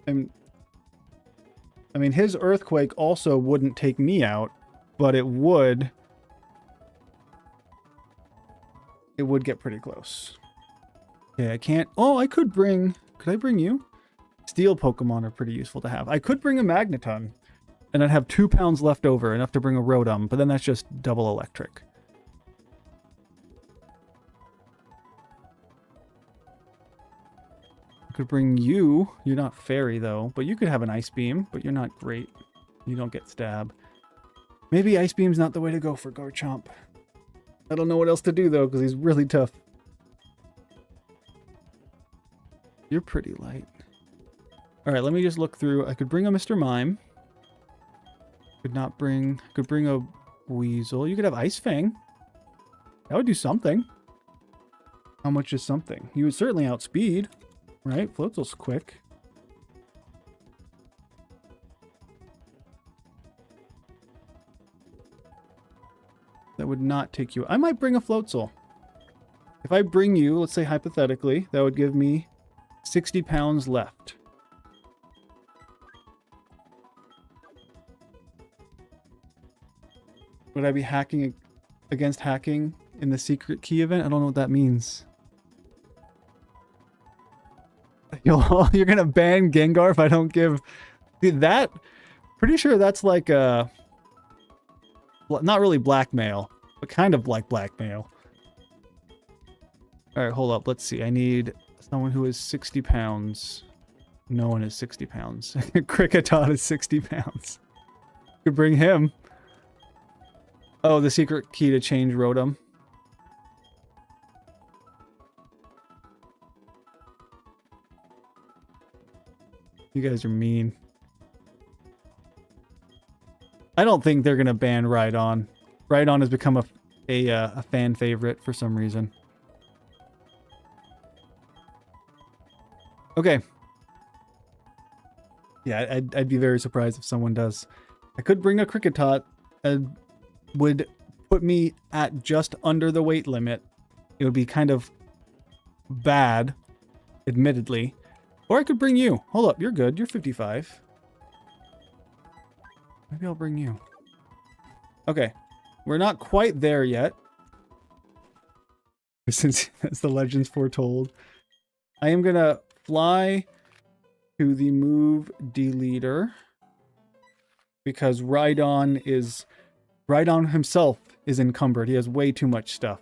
And I mean, his Earthquake also wouldn't take me out, but it would get pretty close. Okay, I can't... Oh, I could bring... Could I bring you? Steel Pokemon are pretty useful to have. I could bring a Magneton, and I'd have 2 pounds left over, enough to bring a Rotom, but then that's just double electric. I could bring you. You're not Fairy, though, but you could have an Ice Beam, but you're not great. You don't get Stab. Maybe Ice Beam's not the way to go for Garchomp. I don't know what else to do, though, because he's really tough. You're pretty light. Alright, let me just look through. I could bring a Mr. Mime. Could bring a Weasel. You could have Ice Fang. That would do something. How much is something? You would certainly outspeed. Right? Floatzel's quick. That would not take you... I might bring a Floatzel. If I bring you, let's say hypothetically, that would give me 60 pounds left. Would I be hacking against hacking in the secret key event? I don't know what that means. You're gonna ban Gengar if I don't give... Dude, that... Pretty sure that's like a... Not really blackmail, but kind of like blackmail. All right, hold up. Let's see. I need someone who is 60 pounds. No one is 60 pounds. Cricketot is 60 pounds. Could bring him. Oh, the secret key to change Rotom. You guys are mean. I don't think they're gonna ban Rhydon. Rhydon has become a fan favorite for some reason. Okay. Yeah, I'd be very surprised if someone does. I could bring a Cricketot. Would put me at just under the weight limit. It would be kind of bad, admittedly. Or I could bring you. Hold up, you're good. You're 55. Maybe I'll bring you. Okay. We're not quite there yet. Since as the legends foretold. I am gonna fly to the move deleter. Because Rhydon himself is encumbered. He has way too much stuff.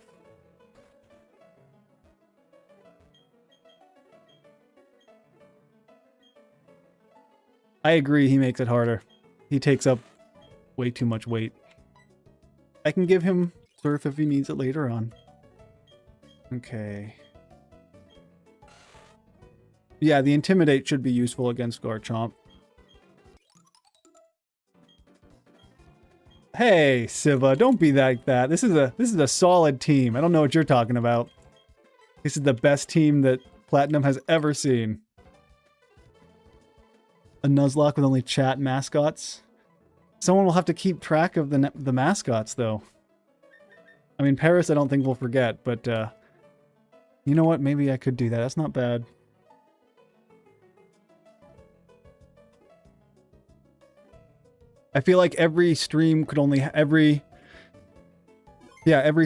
I agree, he makes it harder. He takes up way too much weight. I can give him Surf if he needs it later on. Okay. Yeah, the Intimidate should be useful against Garchomp. Hey, Siva, don't be like that. This is a solid team. I don't know what you're talking about. This is the best team that Platinum has ever seen. A Nuzlocke with only chat mascots. Someone will have to keep track of the mascots, though. I mean, Paris I don't think we'll forget, but you know what? Maybe I could do that. That's not bad. I feel like every stream could only every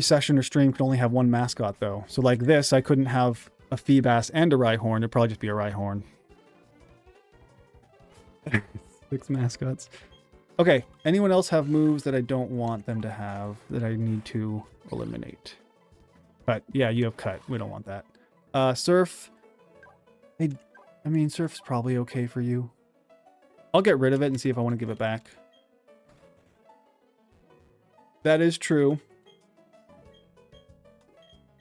session or stream could only have one mascot though. So like this, I couldn't have a Feebas and a Rhyhorn. It'd probably just be a Rhyhorn. 6 mascots. Okay, anyone else have moves that I don't want them to have that I need to eliminate? But yeah, you have Cut. We don't want that. Surf. I mean, Surf's probably okay for you. I'll get rid of it and see if I want to give it back. That is true.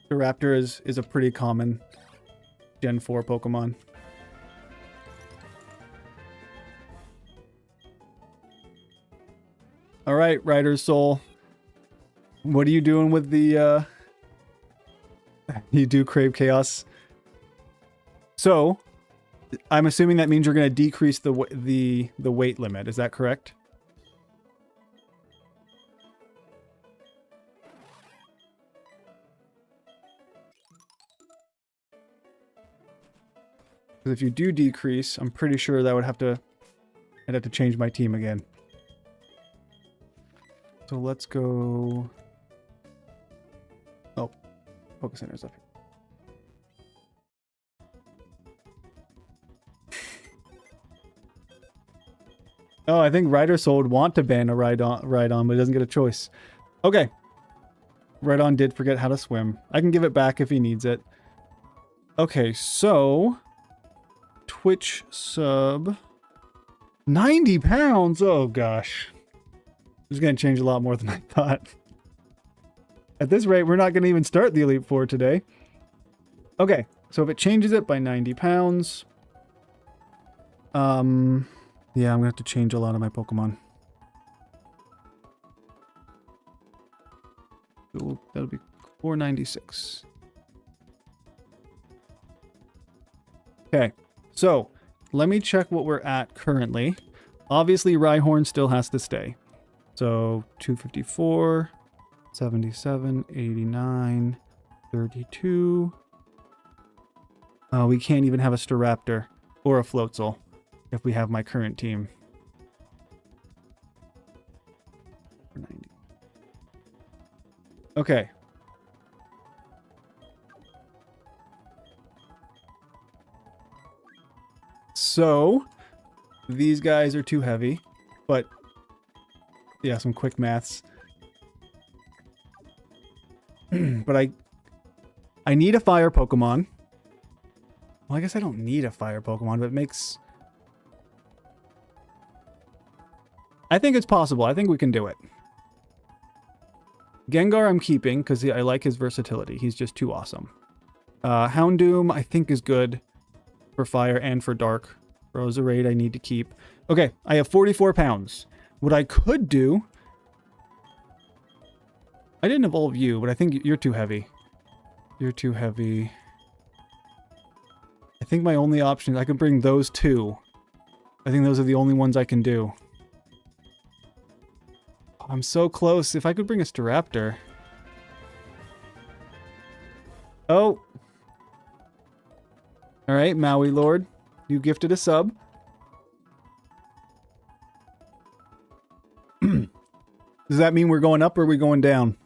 The Raptor is a pretty common Gen 4 Pokemon. Alright, Rider's Soul. What are you doing with the you do crave chaos? So, I'm assuming that means you're going to decrease the weight limit. Is that correct? Because if you do decrease, I'm pretty sure that would have to... I'd have to change my team again. So let's go... Oh, Focus Center's up here. Oh, I think Rider Soul would want to ban a Rhydon, but he doesn't get a choice. Okay. Rhydon did forget how to swim. I can give it back if he needs it. Okay, so... Twitch sub... 90 pounds? Oh, gosh. This is going to change a lot more than I thought. At this rate, we're not going to even start the Elite Four today. Okay, so if it changes it by 90 pounds... Yeah, I'm going to have to change a lot of my Pokemon. That'll be 496. Okay, so let me check what we're at currently. Obviously, Rhyhorn still has to stay. So 254, 77, 89, 32. Oh, we can't even have a Staraptor or a Floatzel if we have my current team. 90. Okay. So, these guys are too heavy, but yeah, some quick maths. But I need a fire Pokemon. Well, I guess I don't need a fire Pokemon, but it makes... I think it's possible. I think we can do it. Gengar I'm keeping because I like his versatility. He's just too awesome. Houndoom I think is good for fire and for dark. Roserade I need to keep. Okay, I have 44 pounds. What I could do... I didn't evolve you, but I think you're too heavy. You're too heavy. I think my only option... I can bring those two. I think those are the only ones I can do. I'm so close. If I could bring a Staraptor. Oh. Alright, Maui Lord. You gifted a sub. Does that mean we're going up or are we going down?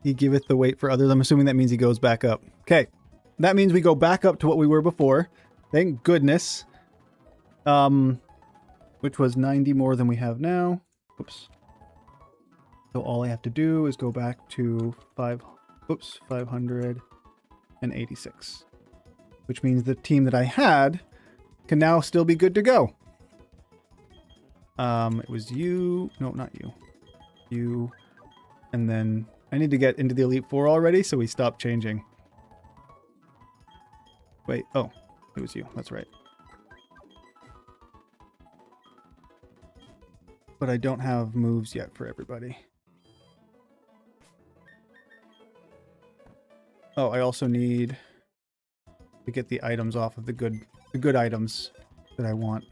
He giveth the weight for others. I'm assuming that means he goes back up. Okay. That means we go back up to what we were before. Thank goodness. Which was 90 more than we have now. Oops. So all I have to do is go back to 586. Which means the team that I had can now still be good to go. It was you. No, not you. You. And then I need to get into the Elite Four already, so we stopped changing. Wait. Oh, it was you. That's right. But I don't have moves yet for everybody. Oh, I also need to get the items off of the good items that I want.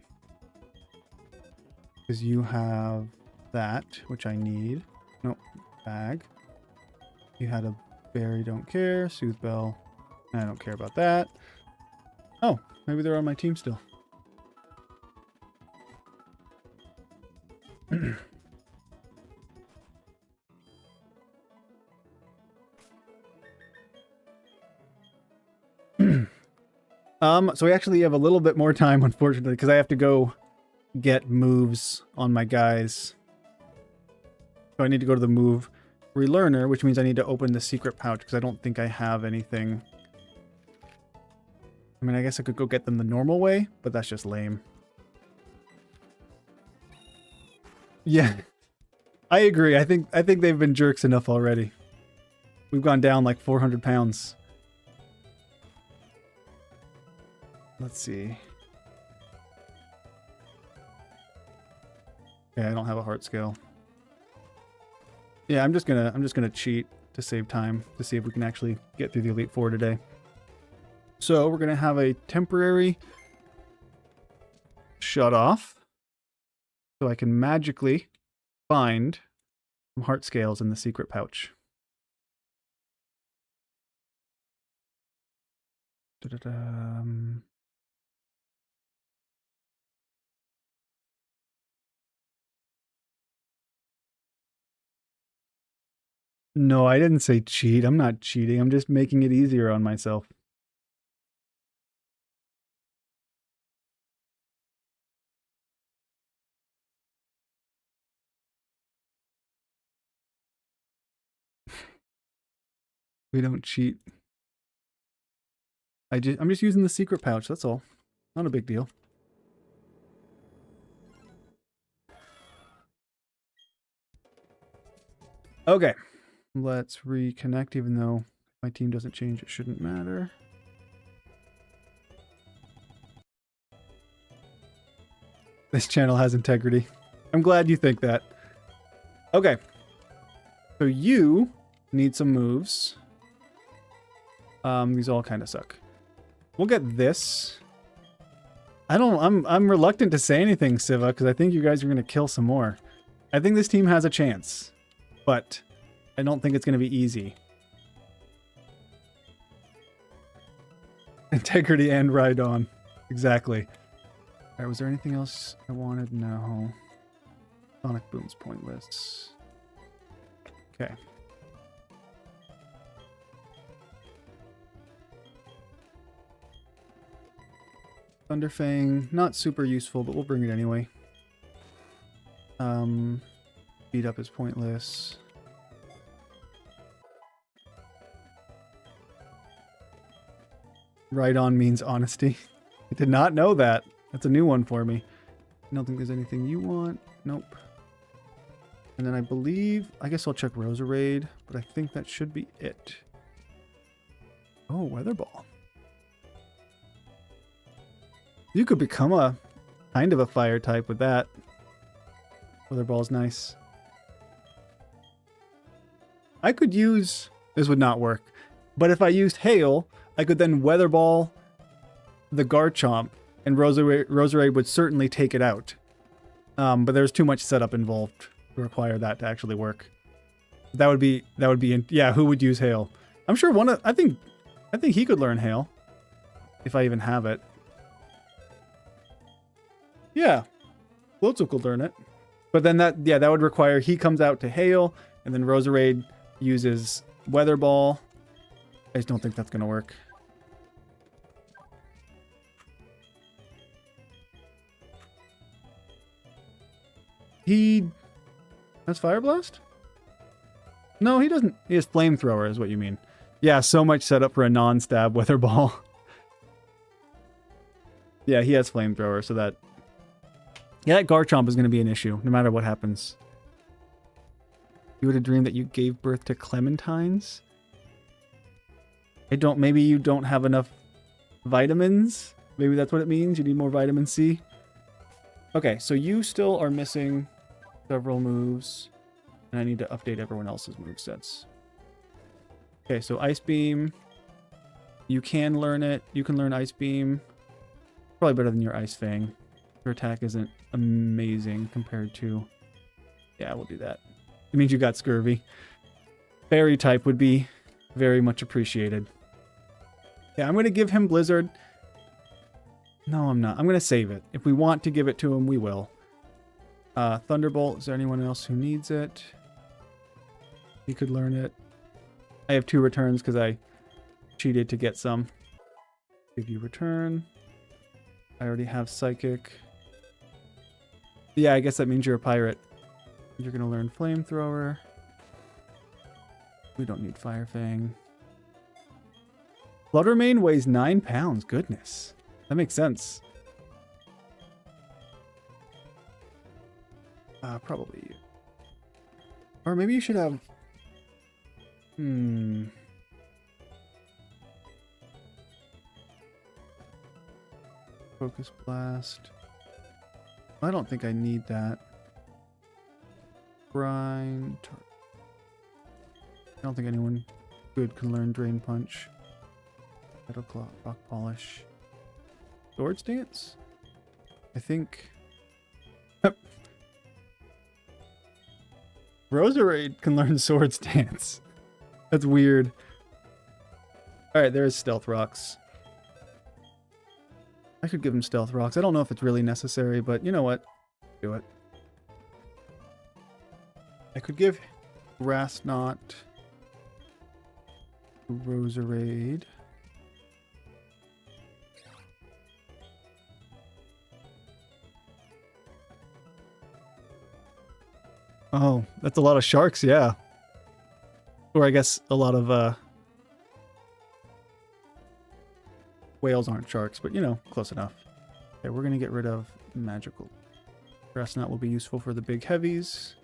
Because you have that, which I need. Nope, bag. You had a berry, don't care. Soothe Bell, I don't care about that. Oh, maybe they're on my team still. So we actually have a little bit more time, unfortunately, because I have to go get moves on my guys. So I need to go to the move relearner, which means I need to open the secret pouch because I don't think I have anything. I mean, I guess I could go get them the normal way, but that's just lame. Yeah, I agree. I think they've been jerks enough already. We've gone down like 400 pounds. Let's see. Yeah, I don't have a heart scale. Yeah, I'm just gonna cheat to save time to see if we can actually get through the Elite Four today. So we're gonna have a temporary shut off, so I can magically find some heart scales in the secret pouch. No, I didn't say cheat. I'm not cheating. I'm just making it easier on myself. We don't cheat. I'm just using the secret pouch, that's all. Not a big deal. Okay. Let's reconnect, even though my team doesn't change, it shouldn't matter. This channel has integrity. I'm glad you think that. Okay. So you need some moves. These all kind of suck. We'll get this. I'm reluctant to say anything, Siva, because I think you guys are going to kill some more. I think this team has a chance, but I don't think it's going to be easy. Integrity and Rhydon. Exactly. Alright, was there anything else I wanted? No. Sonic Boom's pointless. Okay. Thunderfang, not super useful, but we'll bring it anyway. Beat up is pointless. Right on means honesty. I did not know that. That's a new one for me. I don't think there's anything you want. Nope. And then I believe, I guess I'll check Roserade, but I think that should be it. Oh, Weather Ball. You could become a kind of a fire type with that. Weather Ball's nice. I could use, this would not work, but if I used Hail, I could then Weather Ball the Garchomp, and Roserade would certainly take it out. But there's too much setup involved to require that to actually work. That would be, yeah, who would use Hail? I'm sure I think he could learn Hail. If I even have it. Yeah. Floatzel could learn it. But then that would require he comes out to Hail, and then Roserade uses Weather Ball. I just don't think that's going to work. He has Fire Blast? No, he doesn't. He has Flamethrower is what you mean. Yeah, so much setup for a non-stab Weather Ball. Yeah, he has Flamethrower, so that... Yeah, that Garchomp is going to be an issue, no matter what happens. You would have dreamed that you gave birth to Clementines? Maybe you don't have enough vitamins? Maybe that's what it means? You need more vitamin C? Okay, so you still are missing several moves. And I need to update everyone else's movesets. Okay, so Ice Beam. You can learn it. You can learn Ice Beam. Probably better than your Ice Fang. Your attack isn't amazing compared to... Yeah, we'll do that. It means you got Scurvy. Fairy type would be very much appreciated. Yeah, I'm going to give him Blizzard. No, I'm not. I'm going to save it. If we want to give it to him, we will. Thunderbolt. Is there anyone else who needs it? He could learn it. I have 2 returns because I cheated to get some. Give you return. I already have Psychic. Yeah, I guess that means you're a pirate. You're going to learn Flamethrower. We don't need Fire Fang. Fluttermane weighs 9 pounds. Goodness. That makes sense. Probably you. Or maybe you should have... Focus Blast. I don't think I need that. Grind. I don't think anyone good can learn Drain Punch. Metal Claw, Rock Polish. Swords Dance? I think... Roserade can learn Swords Dance. That's weird. Alright, there's Stealth Rocks. I could give him Stealth Rocks. I don't know if it's really necessary, but you know what? Do it. I could give Grass Knot to Roserade. Oh, that's a lot of sharks, yeah. Or I guess a lot of whales aren't sharks, but you know, close enough. Okay, we're gonna get rid of magical. Grass Knot will be useful for the big heavies.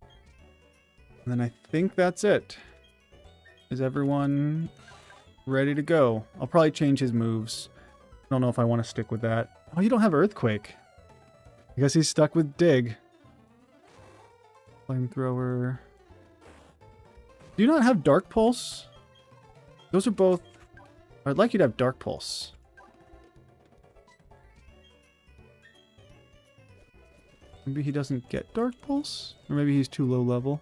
And then I think that's it. Is everyone ready to go? I'll probably change his moves. I don't know if I want to stick with that. Oh, you don't have Earthquake. I guess he's stuck with Dig. Flamethrower. Do you not have Dark Pulse? Those are both... I'd like you to have Dark Pulse. Maybe he doesn't get Dark Pulse? Or maybe he's too low level.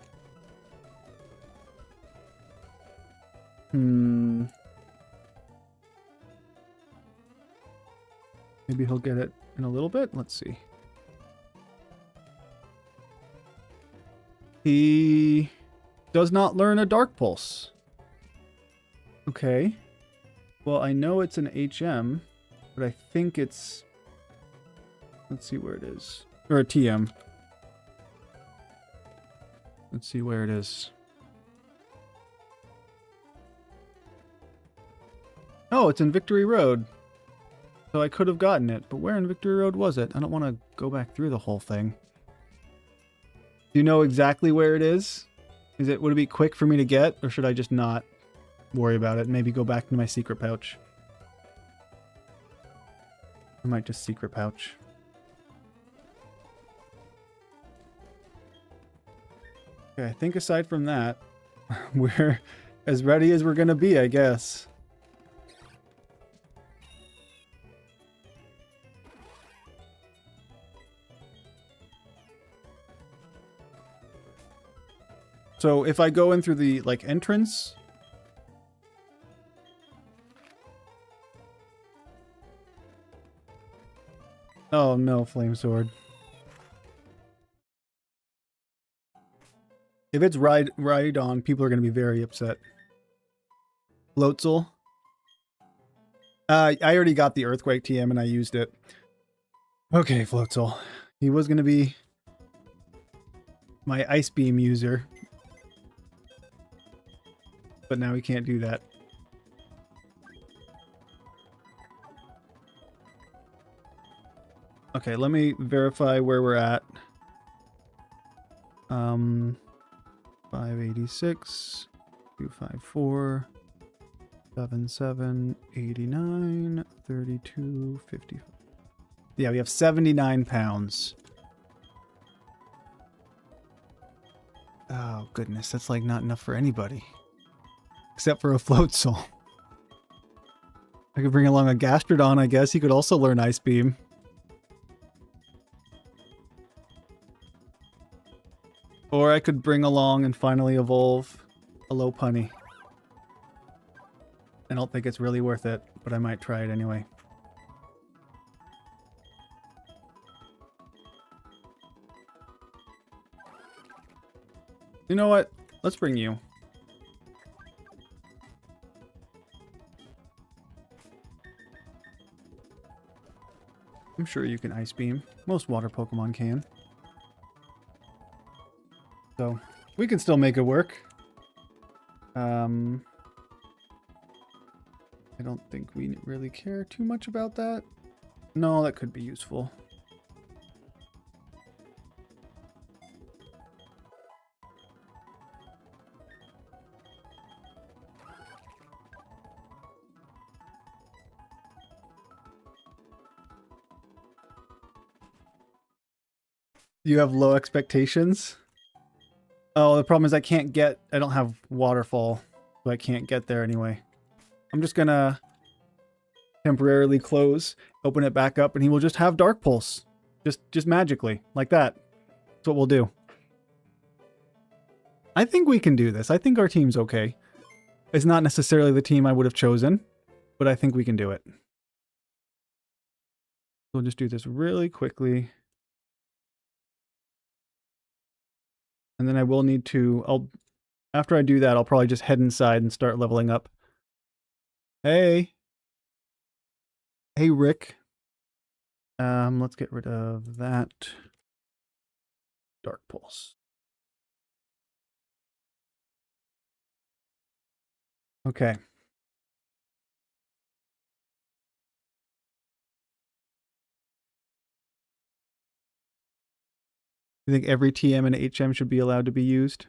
Maybe he'll get it in a little bit. Let's see. He does not learn a Dark Pulse. Okay. Well, I know it's an HM, but I think it's... Let's see where it is. Or a TM. Let's see where it is. Oh, it's in Victory Road. So I could have gotten it, but where in Victory Road was it? I don't want to go back through the whole thing. Do you know exactly where it is? Would it be quick for me to get, or should I just not worry about it and maybe go back to my secret pouch? I might just secret pouch. Okay, I think aside from that, we're as ready as we're gonna be, I guess. So if I go in through the, like, entrance... Oh no, Flame Sword. If it's right on, people are going to be very upset. Floatzel. I already got the Earthquake TM and I used it. Okay, Floatzel. He was going to be my Ice Beam user. But now he can't do that. Okay, let me verify where we're at. 586, 254, 77, 89, 32, 50. Yeah, we have 79 pounds. Oh, goodness. That's like not enough for anybody. Except for a Floatzel. I could bring along a Gastrodon, I guess. He could also learn Ice Beam. Or I could bring along and finally evolve a Lopunny. I don't think it's really worth it, but I might try it anyway. You know what? Let's bring you. I'm sure you can Ice Beam. Most water Pokemon can. So, we can still make it work. I don't think we really care too much about that. No, that could be useful. You have low expectations? Oh, the problem is I don't have Waterfall, so I can't get there anyway. I'm just gonna temporarily close, open it back up, and he will just have Dark Pulse. Just magically, like that. That's what we'll do. I think we can do this. I think our team's okay. It's not necessarily the team I would have chosen, but I think we can do it. We'll just do this really quickly. And then I will need to, after I do that, I'll probably just head inside and start leveling up. Hey. Hey, Rick. Let's get rid of that. Dark Pulse. Okay. You think every TM and HM should be allowed to be used?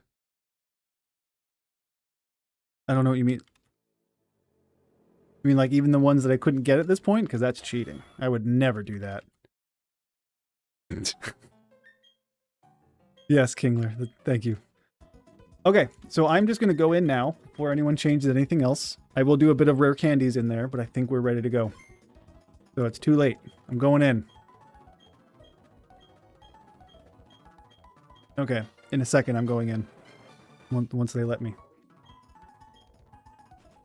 I don't know what you mean. You mean like even the ones that I couldn't get at this point? Because that's cheating. I would never do that. Yes, Kingler. Thank you. Okay, so I'm just going to go in now before anyone changes anything else. I will do a bit of rare candies in there, but I think we're ready to go. So it's too late. I'm going in. Okay, in a second I'm going in. Once they let me.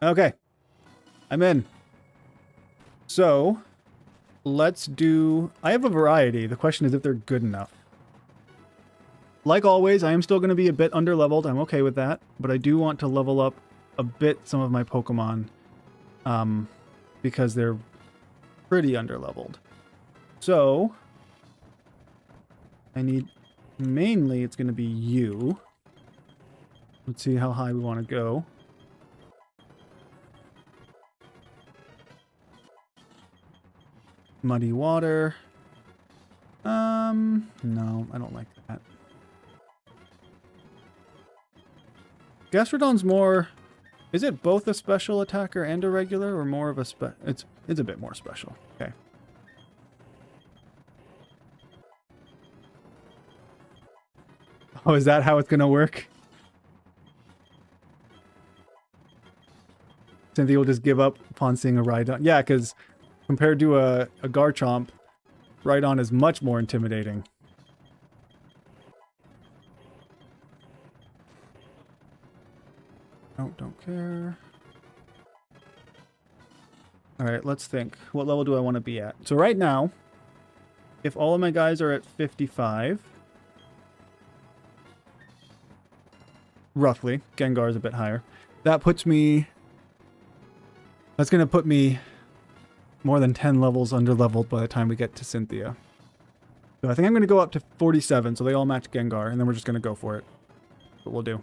Okay, I'm in. So, let's do... I have a variety. The question is if they're good enough. Like always, I am still going to be a bit underleveled. I'm okay with that. But I do want to level up a bit some of my Pokemon. Because they're pretty underleveled. So, I need... Mainly, it's going to be you. Let's see how high we want to go. Muddy water. No, I don't like that. Gastrodon's more... Is it both a special attacker and a regular, or more of a it's a bit more special. Okay. Oh, is that how it's gonna work? Cynthia will just give up upon seeing a Rhydon. Yeah, because compared to a Garchomp, Rhydon is much more intimidating. Oh, don't care. Alright, let's think. What level do I want to be at? So right now, if all of my guys are at 55, roughly, Gengar's a bit higher, that puts me... That's going to put me more than 10 levels under-leveled by the time we get to Cynthia. So I think I'm going to go up to 47, so they all match Gengar, and then we're just going to go for it. That's what we'll do.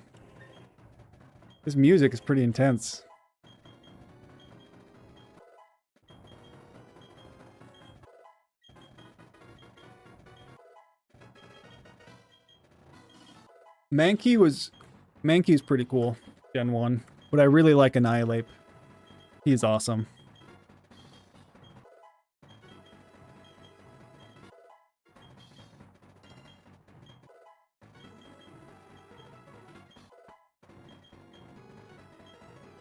This music is pretty intense. Mankey's pretty cool, Gen 1. But I really like Annihilate. He's awesome.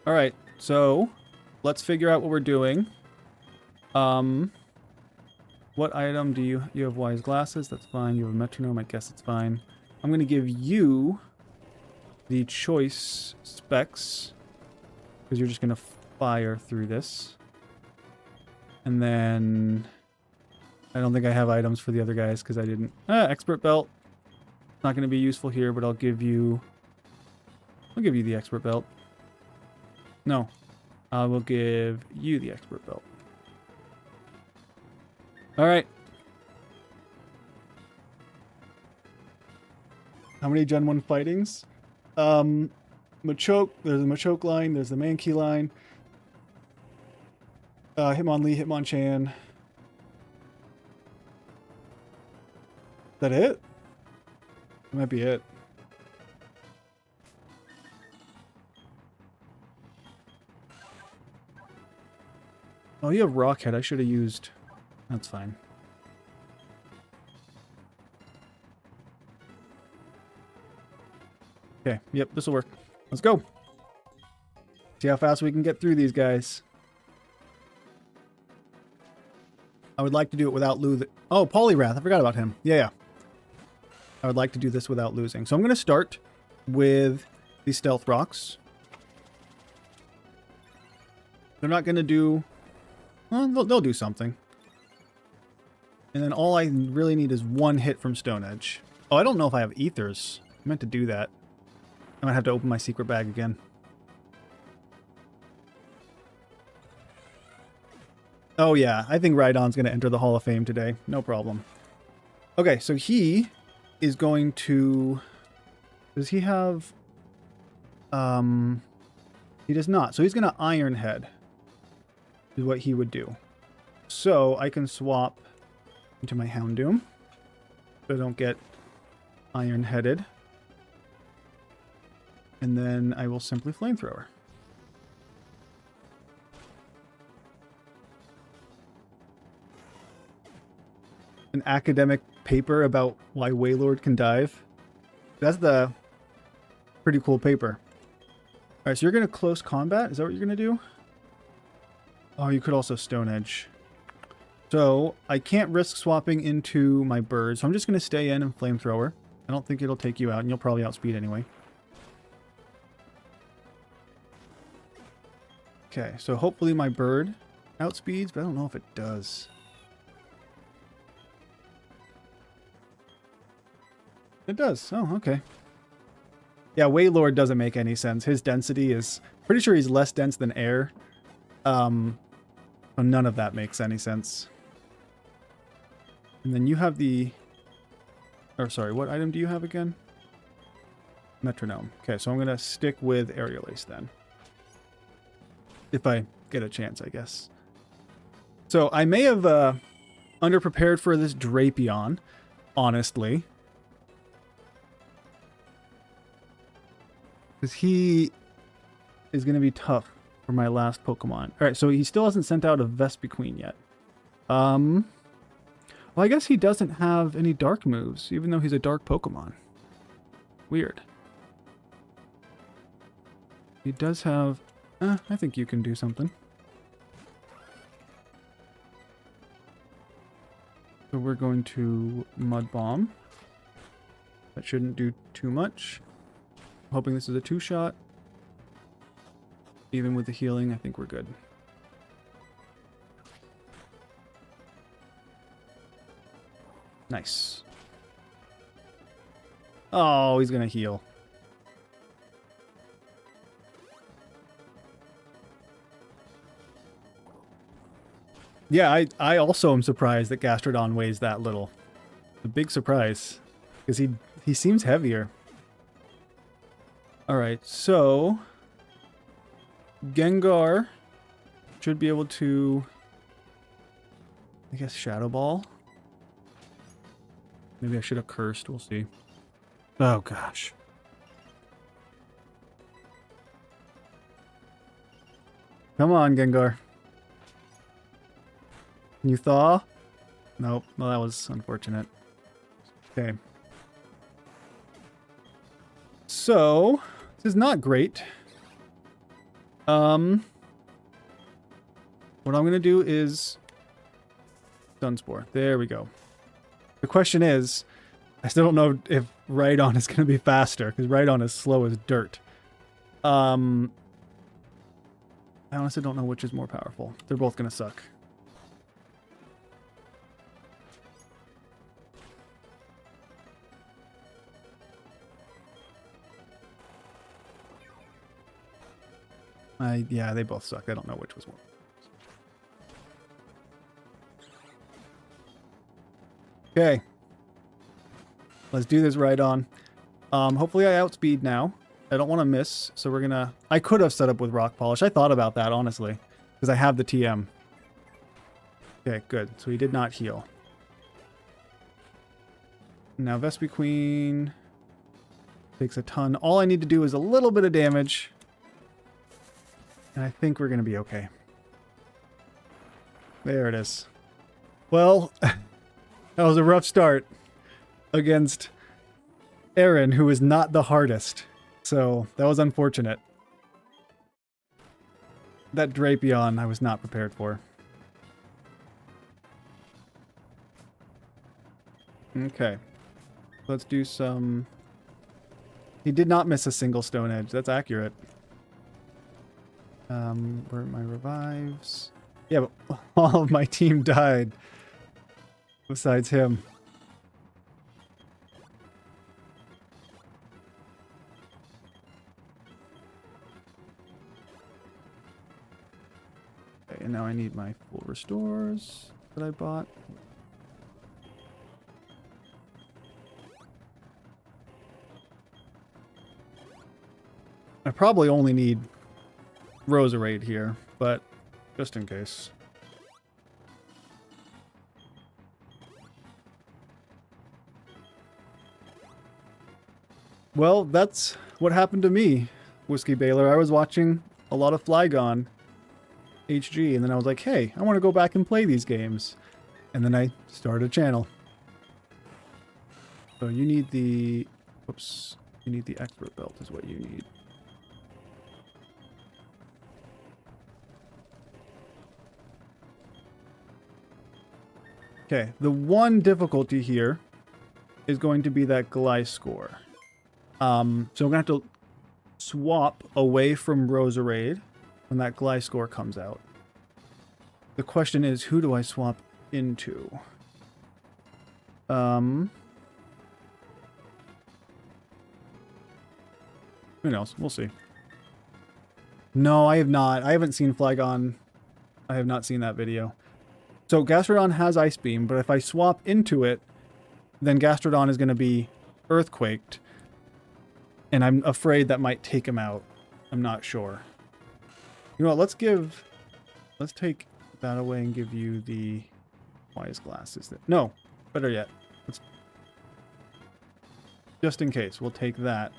Alright, so let's figure out what we're doing. What item do you have? Wise glasses, that's fine. You have a metronome, I guess it's fine. I'm going to give you the choice specs, because you're just going to fire through this. And then I don't think I have items for the other guys because I didn't. Expert belt. Not going to be useful here, but I'll give you the expert belt. No, I will give you the expert belt. All right. How many Gen 1 fightings? Machoke, there's a Machoke line, there's the Mankey line. Hitmonlee, Hitmonchan. Is that it? That might be it. Oh, you have Rockhead. I should have used... That's fine. Okay, yep, this will work. Let's go. See how fast we can get through these guys. I would like to do it without losing... Oh, Poliwrath. I forgot about him. Yeah. I would like to do this without losing. So I'm going to start with the Stealth Rocks. They're not going to do... Well, they'll do something. And then all I really need is one hit from Stone Edge. Oh, I don't know if I have Ethers. I meant to do that. I might have to open my secret bag again. Oh yeah, I think Rhydon's going to enter the Hall of Fame today. No problem. Okay, so he is going to... Does he have... He does not. So he's going to Iron Head. Is what he would do. So I can swap into my Houndoom. So I don't get Iron Headed. And then I will simply Flamethrower. An academic paper about why Wailord can dive. That's the pretty cool paper. Alright, so you're going to close combat? Is that what you're going to do? Oh, you could also Stone Edge. So I can't risk swapping into my bird, so I'm just going to stay in and Flamethrower. I don't think it'll take you out, and you'll probably outspeed anyway. Okay, so hopefully my bird outspeeds, but I don't know if it does. It does. Oh, okay. Yeah, Wailord doesn't make any sense. His density is... Pretty sure he's less dense than air. So none of that makes any sense. And then you have the... Or sorry, what item do you have again? Metronome. Okay, so I'm going to stick with Aerial Ace then. If I get a chance, I guess. So I may have underprepared for this Drapion, honestly. Because he is going to be tough for my last Pokemon. All right, so he still hasn't sent out a Vespiquen yet. Well, I guess he doesn't have any dark moves, even though he's a dark Pokemon. Weird. He does have... I think you can do something. So we're going to Mud Bomb. That shouldn't do too much. I'm hoping this is a 2-shot. Even with the healing, I think we're good. Nice. Oh, he's gonna heal. Yeah, I also am surprised that Gastrodon weighs that little. A big surprise. Because he seems heavier. Alright, so... Gengar should be able to... I guess Shadow Ball? Maybe I should have cursed, we'll see. Oh gosh. Come on, Gengar. Can you thaw? Nope. Well, that was unfortunate. Okay. So, this is not great. What I'm going to do is... Sunspore. There we go. The question is, I still don't know if Rhydon is going to be faster, because Rhydon is slow as dirt. I honestly don't know which is more powerful. They're both going to suck. Yeah, they both suck. I don't know which was more. Okay. Let's do this Rhydon. Hopefully I outspeed now. I don't want to miss, so we're gonna... I could have set up with Rock Polish. I thought about that, honestly. Because I have the TM. Okay, good. So he did not heal. Now Vespiquen takes a ton. All I need to do is a little bit of damage. And I think we're going to be okay. There it is. Well, that was a rough start against Aaron, who is not the hardest. So that was unfortunate. That Drapion I was not prepared for. Okay. Let's do some... He did not miss a single Stone Edge. That's accurate. Where are my revives? Yeah, but all of my team died. Besides him. Okay, and now I need my full restores that I bought. I probably only need Roserade here, but just in case. Well, that's what happened to me, Whiskey Baylor. I was watching a lot of Flygon HG, and then I was like, hey, I want to go back and play these games. And then I started a channel. So you need the... Whoops. You need the expert belt is what you need. Okay, the one difficulty here is going to be that Gliscor. So I'm going to have to swap away from Roserade when that Gliscor comes out. The question is, who do I swap into? Who knows? We'll see. No, I have not. I haven't seen Flygon. I have not seen that video. So Gastrodon has Ice Beam, but if I swap into it, then Gastrodon is going to be Earthquaked. And I'm afraid that might take him out. I'm not sure. You know what, let's take that away and give you the Why is glass? Is that? No. Better yet. Let's, just in case, we'll take that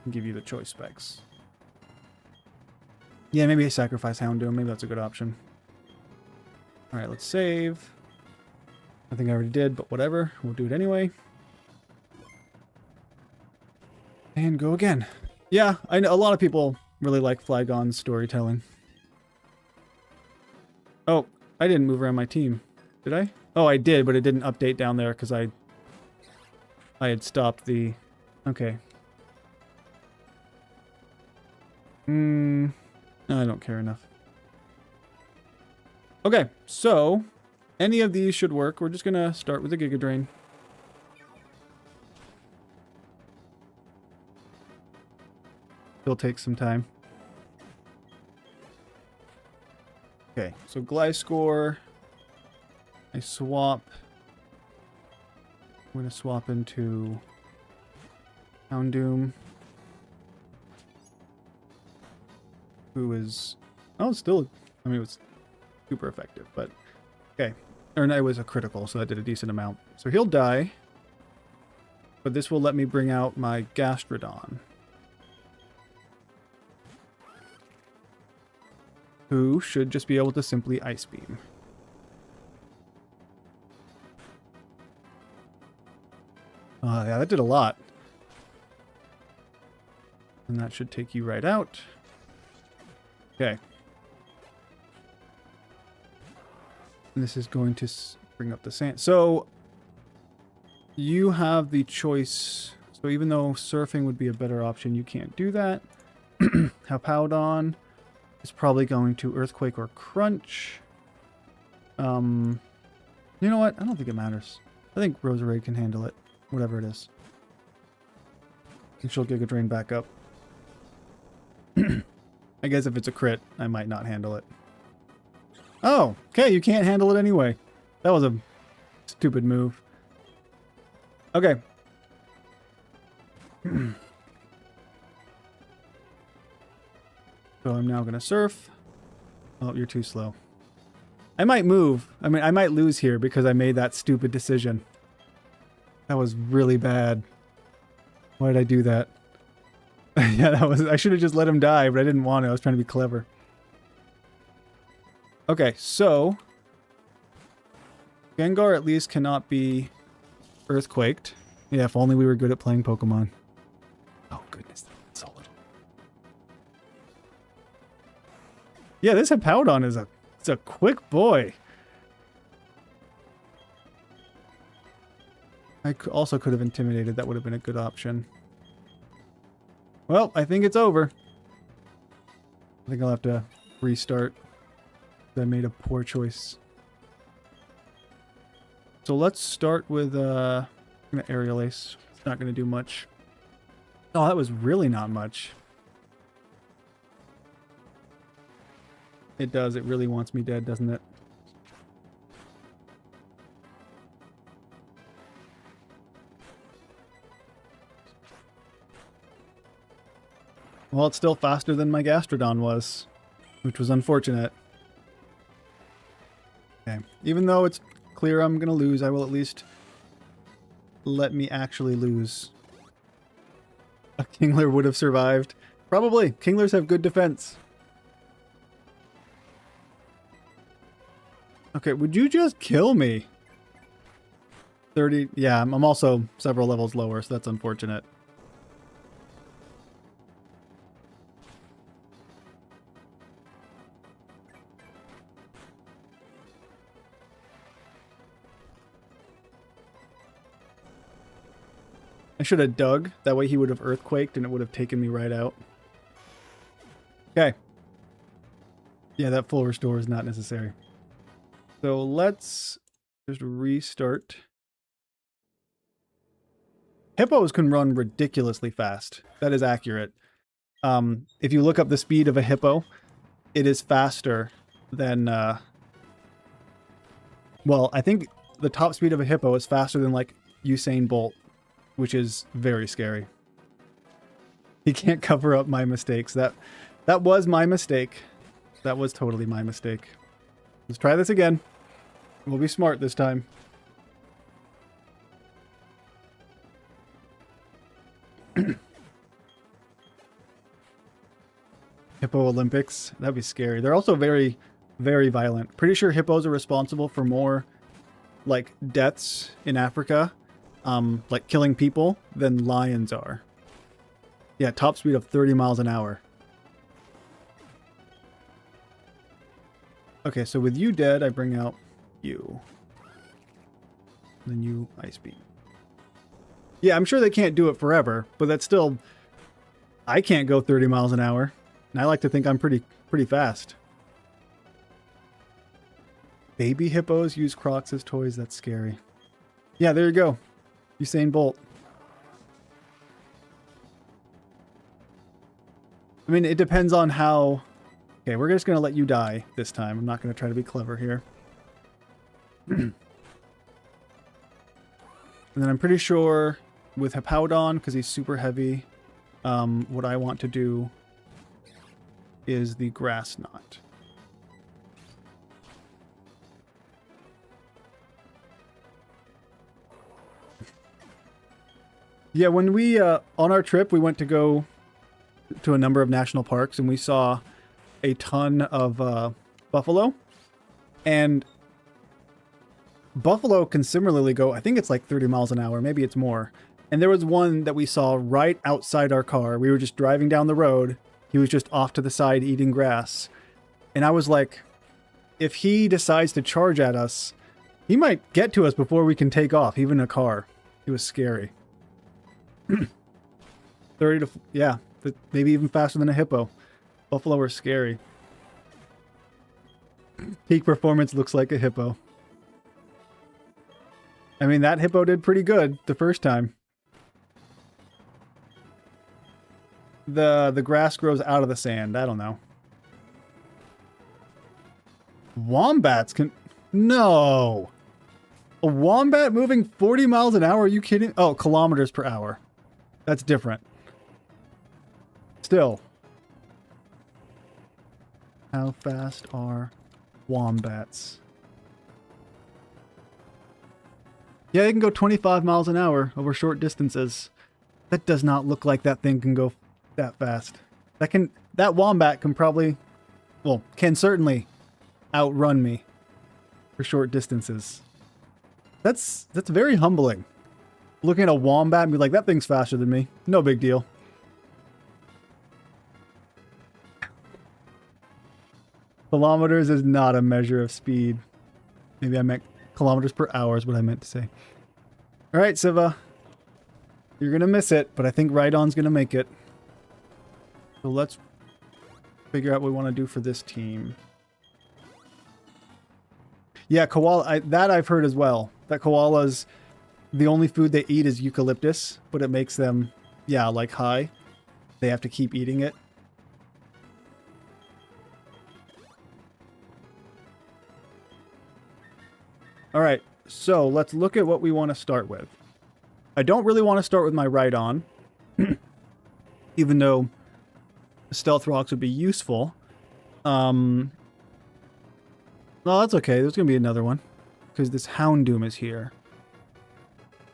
and give you the choice specs. Yeah, maybe I sacrifice Houndoom. Maybe that's a good option. Alright, let's save. I think I already did, but whatever. We'll do it anyway. And go again. Yeah, I know a lot of people really like Flygon's storytelling. Oh, I didn't move around my team. Did I? Oh, I did, but it didn't update down there because I had stopped the... Okay. No, I don't care enough. Okay, so any of these should work. We're just going to start with the Giga Drain. It'll take some time. Okay, so Gliscor. I swap. I'm going to swap into Houndoom. Who is... Oh, still... I mean, it was super effective, but... Okay. Or no, it was a critical, so that did a decent amount. So he'll die. But this will let me bring out my Gastrodon. Who should just be able to simply Ice Beam. Yeah, that did a lot. And that should take you right out. Okay. And this is going to bring up the sand. So, you have the choice. So even though surfing would be a better option, you can't do that. Howpowdon is probably going to Earthquake or Crunch. You know what? I don't think it matters. I think Roserade can handle it. Whatever it is. And she'll Giga Drain back up. I guess if it's a crit, I might not handle it. Oh, okay, you can't handle it anyway. That was a stupid move. Okay. So I'm now going to surf. Oh, you're too slow. I might move. I mean, I might lose here because I made that stupid decision. That was really bad. Why did I do that? Yeah, that was... I should have just let him die, but I didn't want to. I was trying to be clever. Okay, so... Gengar at least cannot be Earthquaked. Yeah, if only we were good at playing Pokemon. Oh, goodness. That's so little. Yeah, this Hippowdon is it's a quick boy. I also could have Intimidated. That would have been a good option. Well, I think it's over. I think I'll have to restart. I made a poor choice. So let's start with I'm gonna Aerial Ace. It's not gonna do much. Oh, that was really not much. It does. It really wants me dead, doesn't it? Well, it's still faster than my Gastrodon was, which was unfortunate. Okay. Even though it's clear I'm going to lose, I will at least let me actually lose. A Kingler would have survived. Probably. Kinglers have good defense. Okay, would you just kill me? 30. Yeah, I'm also several levels lower, so that's unfortunate. I should have dug. That way he would have Earthquaked and it would have taken me right out. Okay. Yeah, that full restore is not necessary. So let's just restart. Hippos can run ridiculously fast. That is accurate. If you look up the speed of a hippo, it is faster than... well, I think the top speed of a hippo is faster than, like, Usain Bolt, which is very scary. He can't cover up my mistakes. That was my mistake. That was totally my mistake. Let's try this again. We'll be smart this time. Hippo Olympics. That'd be scary. They're also very, very violent. Pretty sure hippos are responsible for more, like, deaths in Africa, like killing people, than lions are. Yeah, top speed of 30 miles an hour. Okay, so with you dead, I bring out you. Then you ice beam. Yeah, I'm sure they can't do it forever, but that's still... I can't go 30 miles an hour. And I like to think I'm pretty fast. Baby hippos use Crocs as toys. That's scary. Yeah, there you go. Usain Bolt. I mean, it depends on how... Okay, we're just going to let you die this time. I'm not going to try to be clever here. And then I'm pretty sure with Hippowdon, because he's super heavy, what I want to do is the grass knot. Yeah, when we, on our trip, we went to go to a number of national parks, and we saw a ton of buffalo. And buffalo can similarly go, I think it's like 30 miles an hour, maybe it's more. And there was one that we saw right outside our car. We were just driving down the road. He was just off to the side eating grass. And I was like, if he decides to charge at us, he might get to us before we can take off, even in a car. It was scary. 30 to... Yeah, maybe even faster than a hippo. Buffalo are scary. Peak performance looks like a hippo. I mean, that hippo did pretty good the first time. The grass grows out of the sand. I don't know. Wombats can... No! A wombat moving 40 miles an hour? Are you kidding? Oh, kilometers per hour. That's different. Still. How fast are wombats? Yeah, they can go 25 miles an hour over short distances. That does not look like that thing can go that fast. That wombat can probably, well, can certainly outrun me for short distances. That's very humbling. Looking at a wombat and be like, that thing's faster than me. No big deal. Kilometers is not a measure of speed. Maybe I meant kilometers per hour is what I meant to say. All right, Siva. You're going to miss it, but I think Rhydon's going to make it. So let's figure out what we want to do for this team. Yeah, koala. That I've heard as well. That koalas, the only food they eat is eucalyptus, but it makes them, yeah, like high. They have to keep eating it. All right, so let's look at what we want to start with. I don't really want to start with my Rhydon, even though stealth rocks would be useful. No, that's okay. There's going to be another one because this Houndoom is here.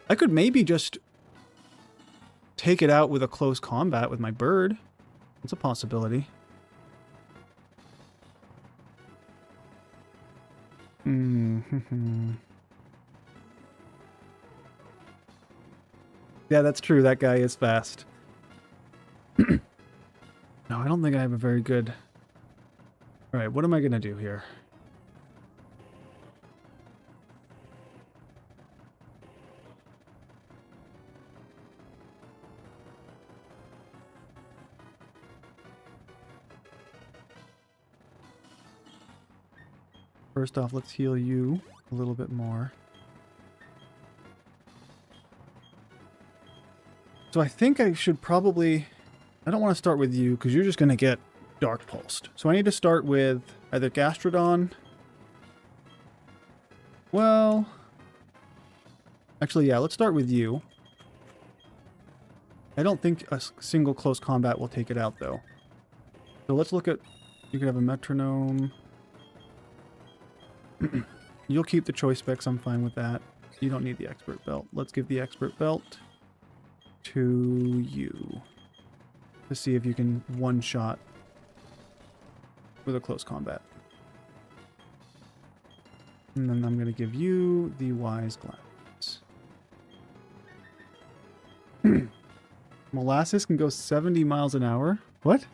I could maybe just take it out with a close combat with my bird. That's a possibility. Yeah, that's true. That guy is fast. No, I don't think I have a very good... Alright, what am I going to do here? First off, let's heal you a little bit more. So I think I should probably... I don't want to start with you because you're just going to get Dark Pulsed. So I need to start with either Gastrodon. Well... Actually, yeah, let's start with you. I don't think a single close combat will take it out, though. So let's look at... You could have a Metronome... You'll keep the choice specs. I'm fine with that. You don't need the expert belt. Let's give the expert belt to you to see if you can one-shot with a close combat. And then I'm going to give you the wise glasses. Molasses can go 70 miles an hour. What?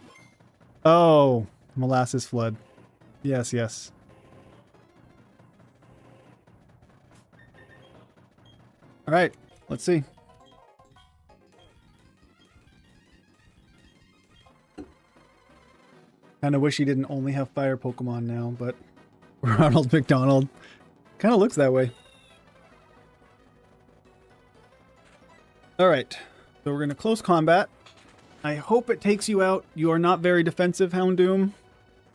Oh, molasses flood. Yes, yes. All right, let's see. Kind of wish he didn't only have fire Pokemon now, but Ronald McDonald kind of looks that way. All right, so we're going to close combat. I hope it takes you out. You are not very defensive, Houndoom.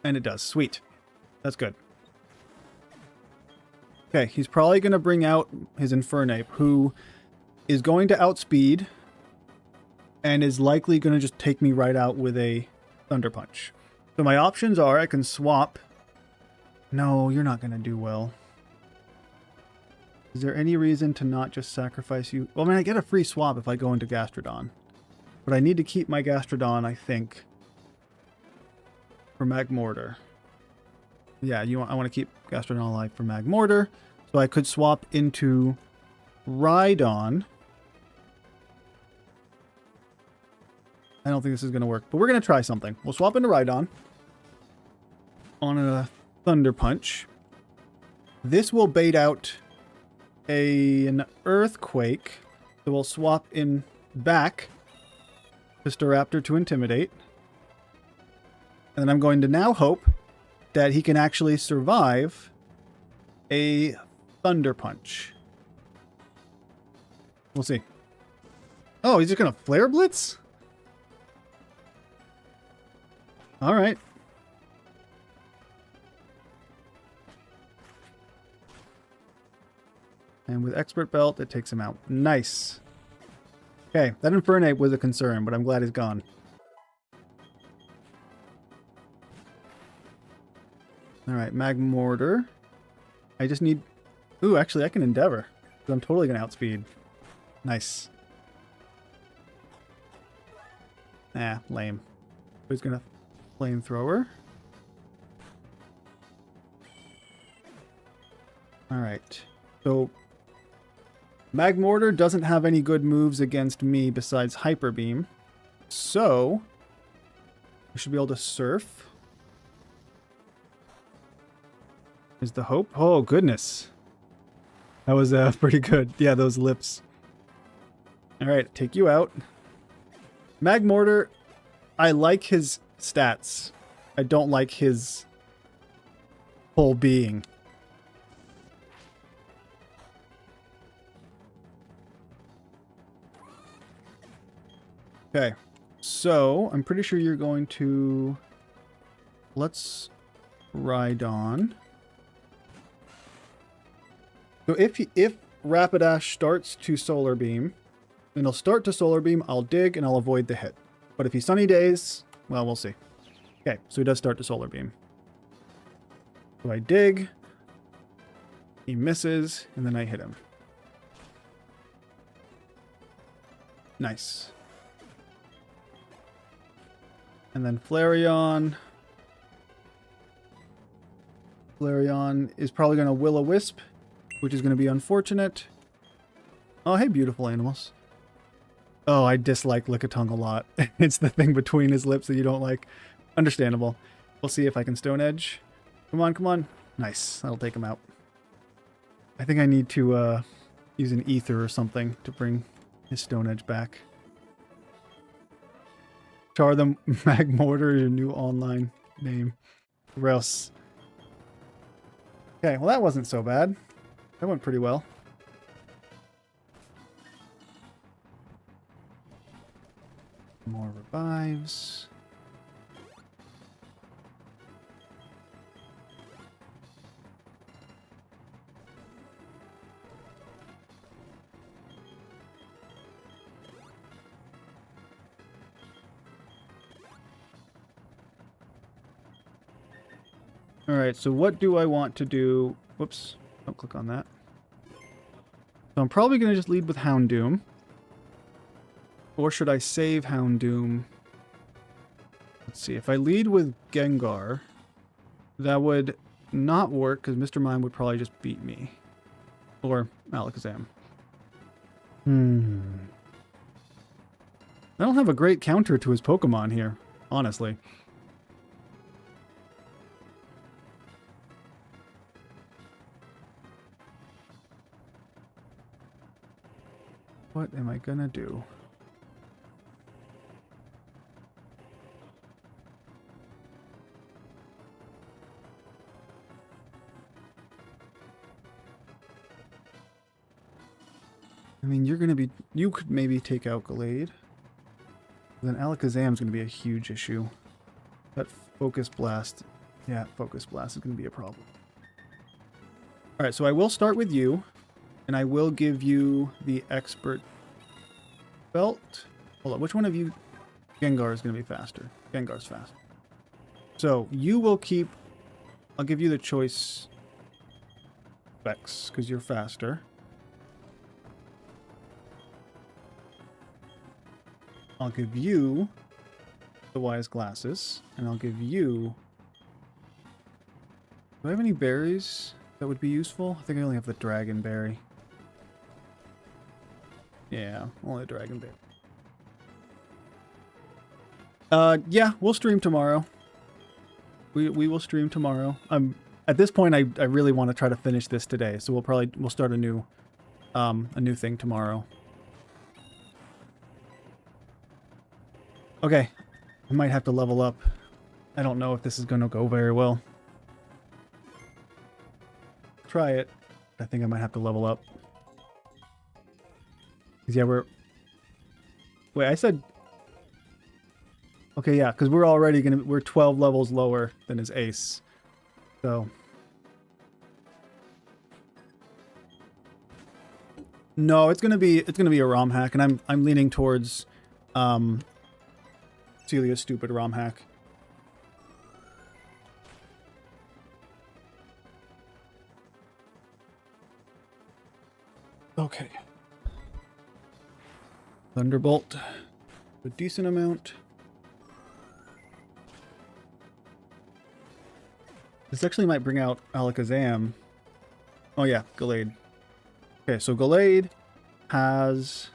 And it does. Sweet. That's good. Okay, he's probably going to bring out his Infernape, who is going to outspeed and is likely going to just take me right out with a Thunder Punch. So my options are I can swap. No, you're not going to do well. Is there any reason to not just sacrifice you? Well, I mean, I get a free swap if I go into Gastrodon. But I need to keep my Gastrodon, I think, for Magmortar. Yeah, I want to keep Gastrodon alive for Magmortar. So I could swap into Rhydon. I don't think this is going to work, but we're going to try something. We'll swap into Rhydon on a Thunder Punch. This will bait out an Earthquake. So we'll swap in back to Staraptor to Intimidate. And then I'm going to now hope that he can actually survive a Thunder Punch. We'll see. Oh, he's just going to Flare Blitz? All right. And with Expert Belt, it takes him out. Nice. Okay, that Infernape was a concern, but I'm glad he's gone. Alright, Magmortar. I just need... Ooh, actually, I can Endeavor. I'm totally going to outspeed. Nice. Nah, lame. Who's going to Flamethrower? Alright. So, Magmortar doesn't have any good moves against me besides Hyper Beam. So, I should be able to Surf. Is the hope? Oh, goodness. That was pretty good. Yeah, those lips. Alright, take you out. Magmortar, I like his stats. I don't like his whole being. Okay, so I'm pretty sure you're going to... Let's Rhydon. So if Rapidash starts to Solar Beam, then he'll start to Solar Beam, I'll dig, and I'll avoid the hit. But if he Sunny Days, well, we'll see. Okay, so he does start to Solar Beam. So I dig, he misses, and then I hit him. Nice. And then Flareon. Flareon is probably going to Will-O-Wisp, which is going to be unfortunate. Oh, hey, beautiful animals. Oh, I dislike Lickitung a lot. It's the thing between his lips that you don't like. Understandable. We'll see if I can Stone Edge. Come on, come on. Nice. That'll take him out. I think I need to use an Ether or something to bring his Stone Edge back. Char the Magmortar is your new online name. Gross. Okay, well that wasn't so bad. That went pretty well. More revives. All right, so what do I want to do? Whoops. Don't click on that. So I'm probably going to just lead with Houndoom. Or should I save Houndoom? Let's see. If I lead with Gengar, that would not work because Mr. Mime would probably just beat me. Or Alakazam. I don't have a great counter to his Pokemon here, honestly. What am I gonna do? I mean, you're gonna be... You could maybe take out Gallade. Then Alakazam's gonna be a huge issue. That Focus Blast... Yeah, Focus Blast is gonna be a problem. Alright, so I will start with you. And I will give you the Expert Belt. Hold on, which one of you... Gengar is gonna be faster. Gengar's fast. So, you will keep... I'll give you the choice... Specs, because you're faster. I'll give you the Wise Glasses, and I'll give you... Do I have any berries that would be useful? I think I only have the Dragon Berry. Yeah, only a Dragon Berry. Yeah, we'll stream tomorrow. We will stream tomorrow. At this point, I really want to try to finish this today, so we'll start a new thing tomorrow. Okay, I might have to level up. I don't know if this is going to go very well. Try it. I think I might have to level up. 'Cause yeah, Wait, I said... Okay, yeah, because we're already we're 12 levels lower than his ace. So... No, it's gonna be a ROM hack, and I'm leaning towards Celia's stupid ROM hack. Okay. Thunderbolt. A decent amount. This actually might bring out Alakazam. Oh yeah, Gallade. Okay, so Gallade has...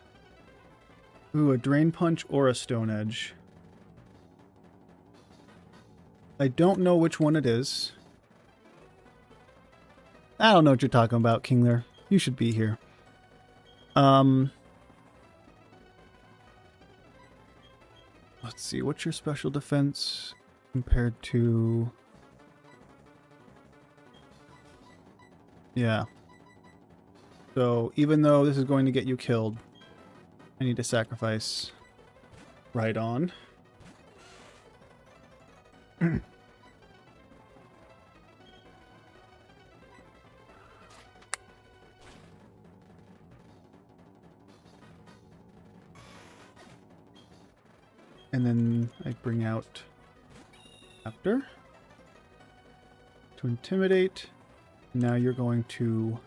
Ooh, a Drain Punch or a Stone Edge. I don't know which one it is. I don't know what you're talking about, Kingler. You should be here. Let's see, what's your special defense compared to... Yeah. So, even though this is going to get you killed, I need to sacrifice Rhydon. And then I bring out Raptor to intimidate. Now you're going to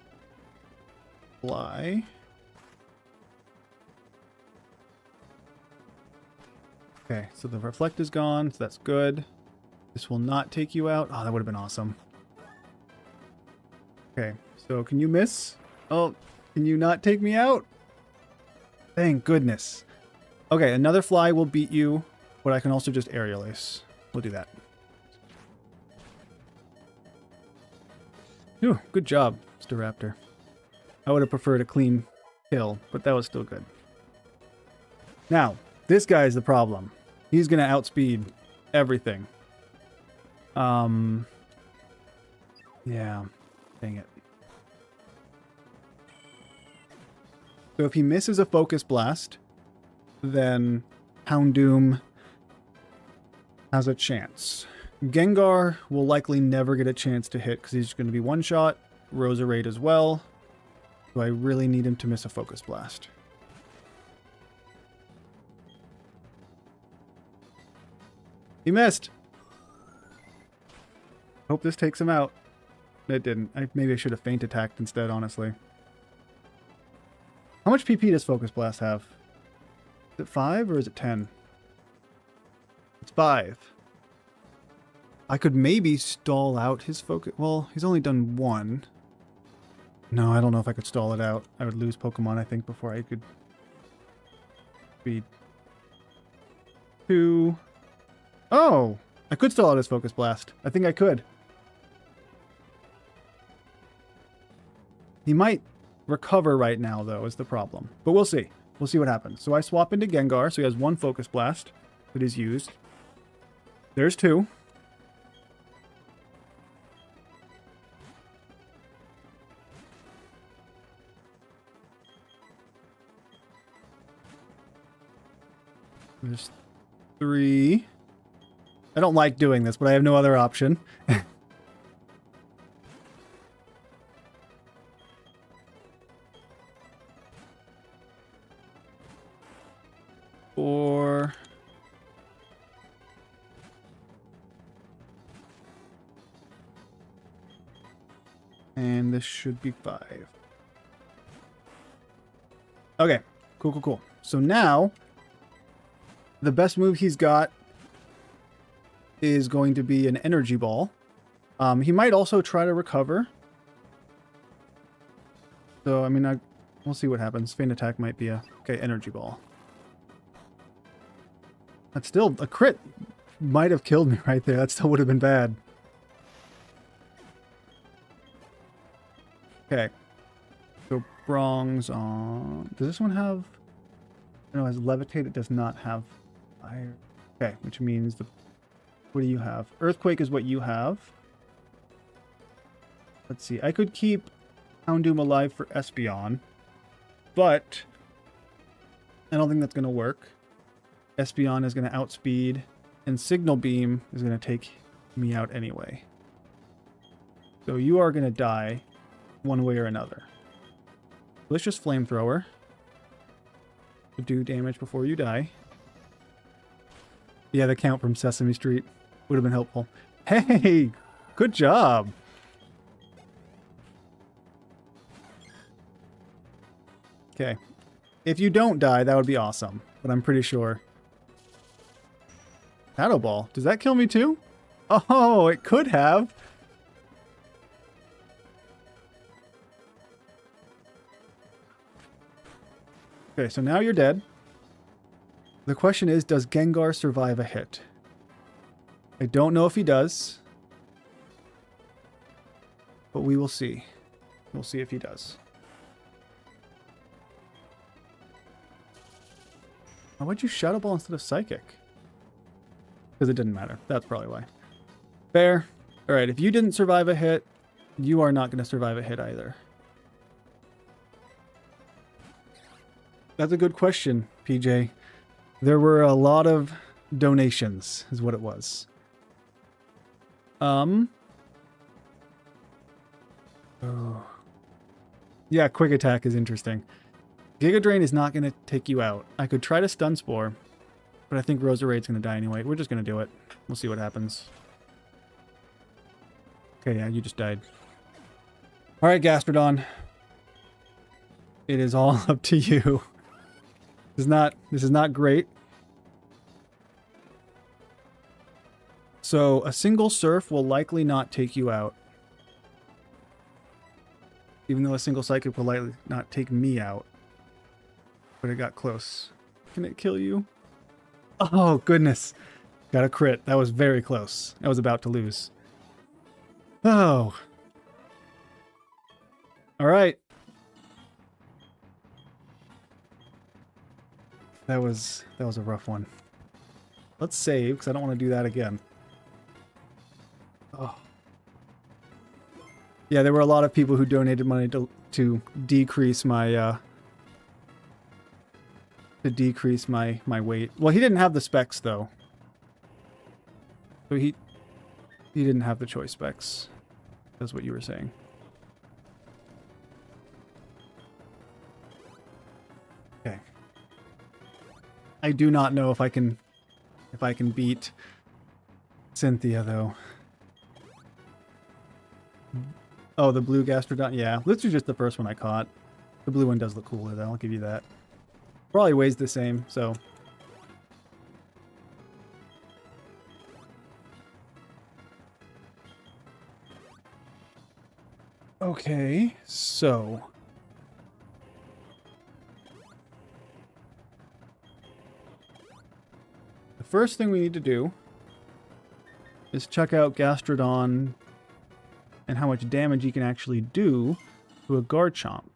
fly. Okay, so the reflect is gone, so that's good. This will not take you out. Oh, that would have been awesome. Okay, so can you miss? Oh, can you not take me out? Thank goodness. Okay, another fly will beat you, but I can also just aerial ace. We'll do that. Ooh, good job, Mr. Raptor. I would have preferred a clean kill, but that was still good. Now, this guy is the problem. He's going to outspeed everything. Yeah, dang it. So if he misses a Focus Blast, then Houndoom has a chance. Gengar will likely never get a chance to hit because he's going to be one-shot. Roserade as well. So I really need him to miss a Focus Blast. He missed! Hope this takes him out. It didn't. Maybe I should have feint attacked instead, honestly. How much PP does Focus Blast have? Is it 5 or is it 10? It's 5. I could maybe stall out his focus. Well, he's only done 1. No, I don't know if I could stall it out. I would lose Pokemon, I think, before I could be 2. Oh! I could stall out his Focus Blast. I think I could. He might recover right now, though, is the problem. But we'll see. We'll see what happens. So I swap into Gengar, so he has 1 Focus Blast that is used. There's 2. There's 3. I don't like doing this, but I have no other option. 4. And this should be 5. Okay, cool. So now, the best move he's got is going to be an Energy Ball. He might also try to recover. So, I mean, we'll see what happens. Feint Attack might be a... Okay, Energy Ball. That's still... A crit might have killed me right there. That still would have been bad. Okay. So, Bronze on... Does this one have... No, it has Levitate. It does not have Fire. Okay, which means the... What do you have? Earthquake is what you have. Let's see. I could keep Houndoom alive for Espeon, but I don't think that's going to work. Espeon is going to outspeed, and Signal Beam is going to take me out anyway. So you are going to die one way or another. Let's just Flamethrower to do damage before you die. Yeah, the count from Sesame Street would have been helpful. Hey! Good job! Okay. If you don't die, that would be awesome. But I'm pretty sure. Shadow Ball. Does that kill me too? Oh, it could have. Okay, so now you're dead. The question is, does Gengar survive a hit? I don't know if he does. But we will see. We'll see if he does. Oh, why'd you Shadow Ball instead of Psychic? Because it didn't matter. That's probably why. Fair. Alright, if you didn't survive a hit, you are not going to survive a hit either. That's a good question, PJ. There were a lot of donations, is what it was. Oh. Yeah, Quick Attack is interesting. Giga Drain is not going to take you out. I could try to Stun Spore, but I think Roserade's going to die anyway. We're just going to do it. We'll see what happens. Okay, yeah, you just died. Alright, Gastrodon. It is all up to you. This is not great. So, a single Surf will likely not take you out. Even though a single Psychic will likely not take me out. But it got close. Can it kill you? Oh, goodness. Got a crit. That was very close. I was about to lose. Oh. Alright. That was a rough one. Let's save, because I don't want to do that again. Oh. Yeah, there were a lot of people who donated money to decrease my my weight. Well, he didn't have the specs though. So he didn't have the choice specs. That's what you were saying. Okay. I do not know if I can beat Cynthia though. Oh, the blue Gastrodon. Yeah, this is just the first one I caught. The blue one does look cooler, though. I'll give you that. Probably weighs the same, so. Okay, so. The first thing we need to do is check out Gastrodon and how much damage he can actually do to a Garchomp.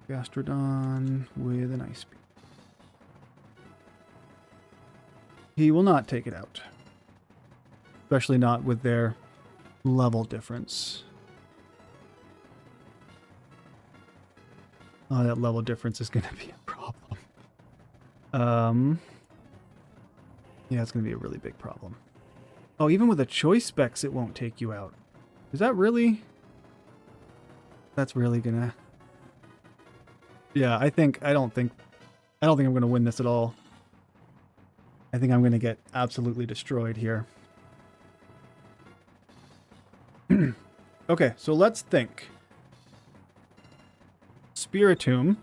Gastrodon with an Ice Beam. He will not take it out. Especially not with their level difference. Oh, that level difference is going to be a problem. Yeah, it's going to be a really big problem. Oh, even with a choice specs, it won't take you out. Is that really? That's really gonna. Yeah, I don't think I'm gonna win this at all. I think I'm gonna get absolutely destroyed here. Okay, so let's think. Spiritomb.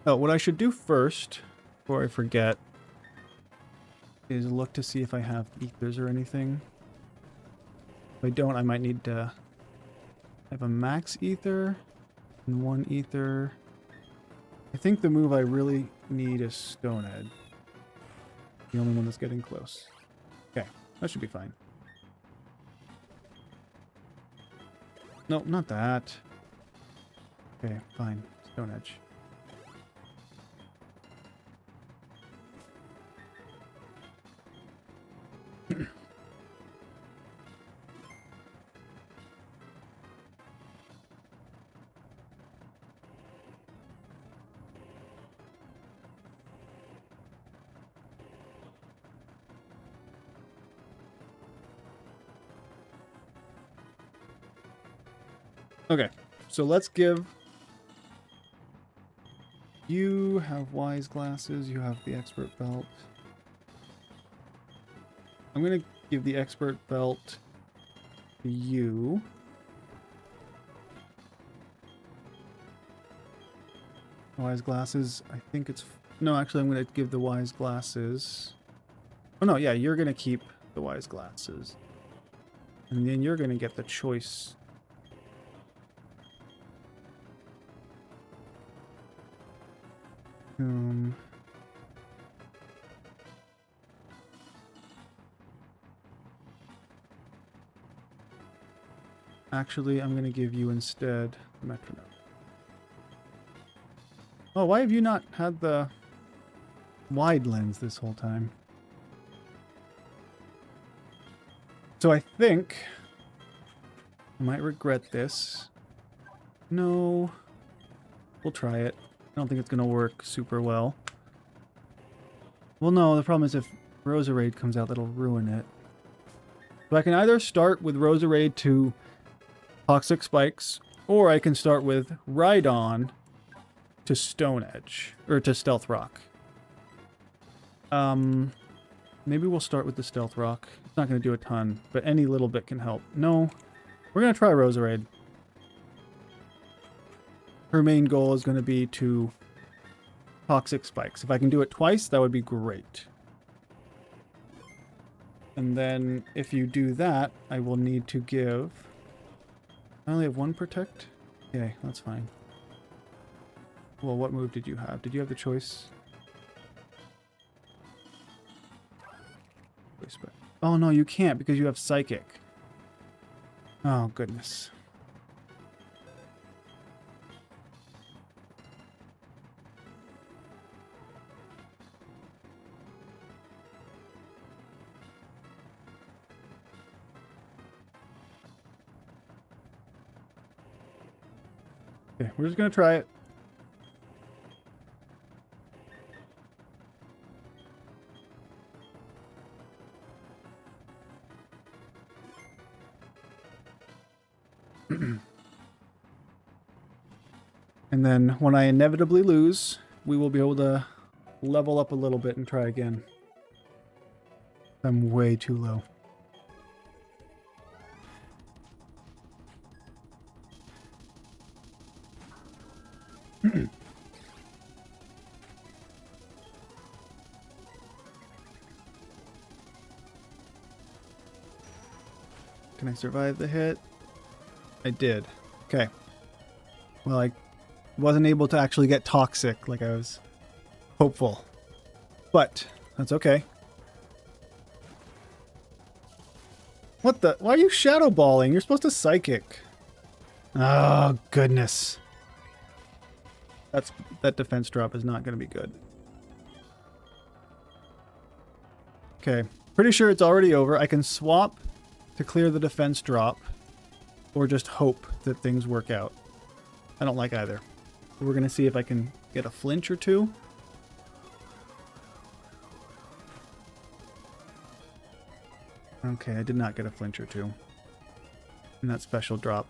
Oh, what I should do first, before I forget, is look to see if I have ethers or anything. If I don't, I might need to have a max ether and 1 ether. I think the move I really need is Stone Edge. The only one that's getting close. Okay, that should be fine. No, not that. Okay, fine. Stone Edge. Okay, so let's give... You have wise glasses, you have the expert belt. I'm going to give the expert belt to you. Wise glasses, I think it's... No, actually I'm going to give the wise glasses... Oh no, yeah, you're going to keep the wise glasses. And then you're going to get the choice... Actually, I'm going to give you instead Metronome. Oh, why have you not had the wide lens this whole time? So I think I might regret this. No. We'll try it. I don't think it's going to work super well. Well, no, the problem is if Roserade comes out, that'll ruin it. So I can either start with Roserade to Toxic Spikes, or I can start with Rhydon to Stone Edge, or to Stealth Rock. Maybe we'll start with the Stealth Rock. It's not going to do a ton, but any little bit can help. No, we're going to try Roserade. Her main goal is going to be to Toxic Spikes. If I can do it twice, that would be great. And then if you do that, I will need to give... I only have 1 Protect? Okay, that's fine. Well, what move did you have? Did you have the choice? Oh no, you can't because you have Psychic. Oh, goodness. Okay, we're just gonna try it. And then when I inevitably lose, we will be able to level up a little bit and try again. I'm way too low. Can I survive the hit? I did. Okay. Well, I wasn't able to actually get toxic like I was hopeful. But that's okay. What the? Why are you shadow balling? You're supposed to psychic. Oh, goodness. That defense drop is not going to be good. Okay. Pretty sure it's already over. I can swap to clear the defense drop or just hope that things work out. I don't like either. We're going to see if I can get a flinch or two. Okay, I did not get a flinch or two in that special drop.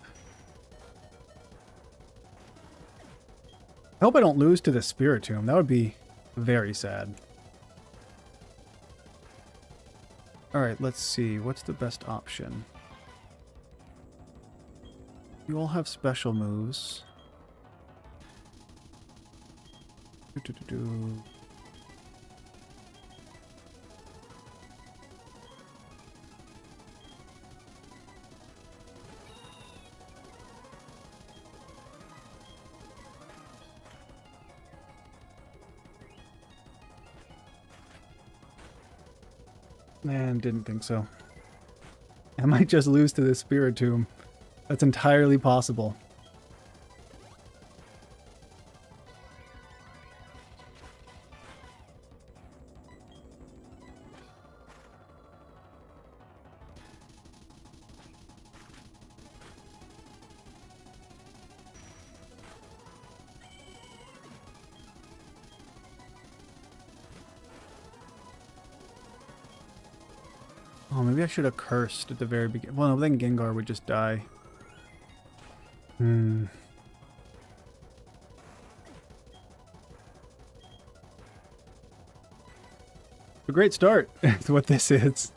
I hope I don't lose to the Spiritomb. That would be very sad. Alright, let's see. What's the best option? You all have special moves. Do-do-do-do. Man, didn't think so. I might just lose to the Spiritomb. That's entirely possible. Oh, maybe I should have cursed at the very beginning. Well, no, then Gengar would just die. A great start is what this is.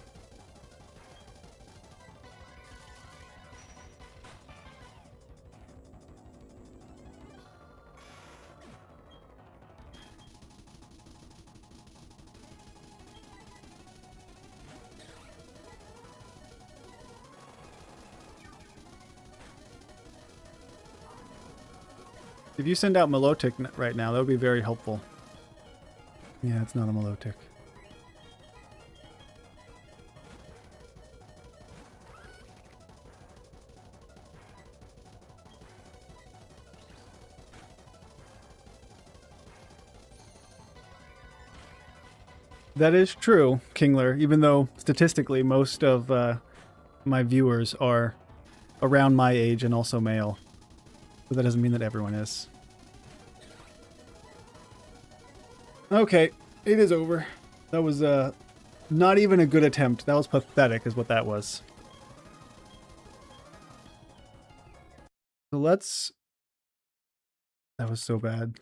If you send out Milotic right now, that would be very helpful. Yeah, it's not a Milotic. That is true, Kingler, even though statistically most of my viewers are around my age and also male. But that doesn't mean that everyone is. Okay, it is over. That was not even a good attempt. That was pathetic is what that was. So let's... That was so bad.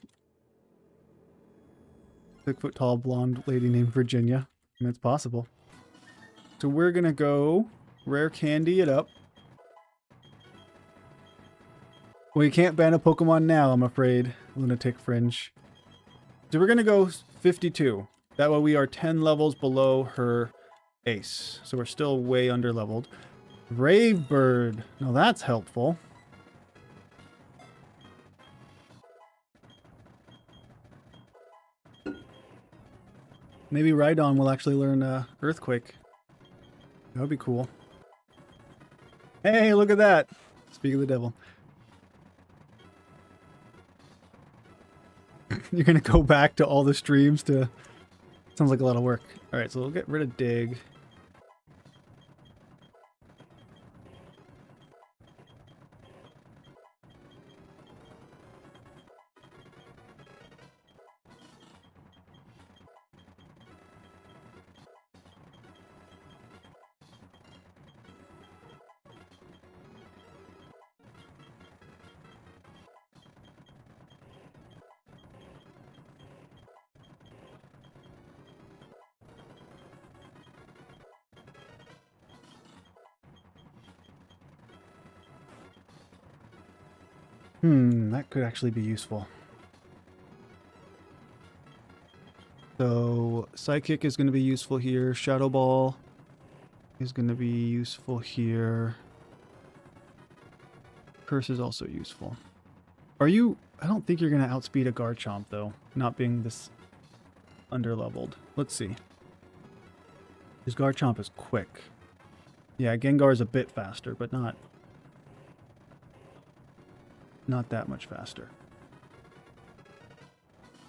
6-foot tall blonde lady named Virginia. And it's possible. So we're gonna go rare candy it up. Well, you can't ban a Pokemon now, I'm afraid. Lunatic Fringe. So we're gonna go 52. That way we are 10 levels below her ace. So we're still way under leveled. Brave Bird. Now that's helpful. Maybe Rhydon will actually learn Earthquake. That would be cool. Hey, look at that! Speak of the devil. You're gonna go back to all the streams to... Sounds like a lot of work. Alright, so we'll get rid of Dig. That could actually be useful. So Psychic is going to be useful here. Shadow Ball is going to be useful here. Curse is also useful. Are you... I don't think you're going to outspeed a Garchomp, though. Not being this underleveled. Let's see. His Garchomp is quick. Yeah, Gengar is a bit faster, but not that much faster.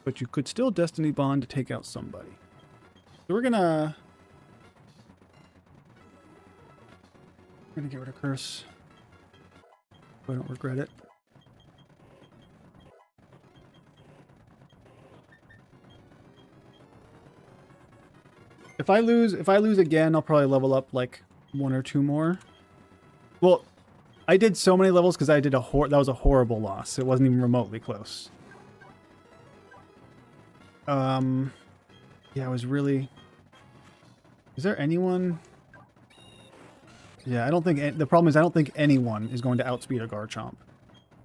But you could still Destiny Bond to take out somebody. So we're gonna get rid of Curse. So I don't regret it. If I lose again, I'll probably level up like 1 or 2 more. Well, I did so many levels because I did that was a horrible loss. It wasn't even remotely close. Yeah, it was really... Is there anyone... Yeah, I don't think... The problem is I don't think anyone is going to outspeed a Garchomp.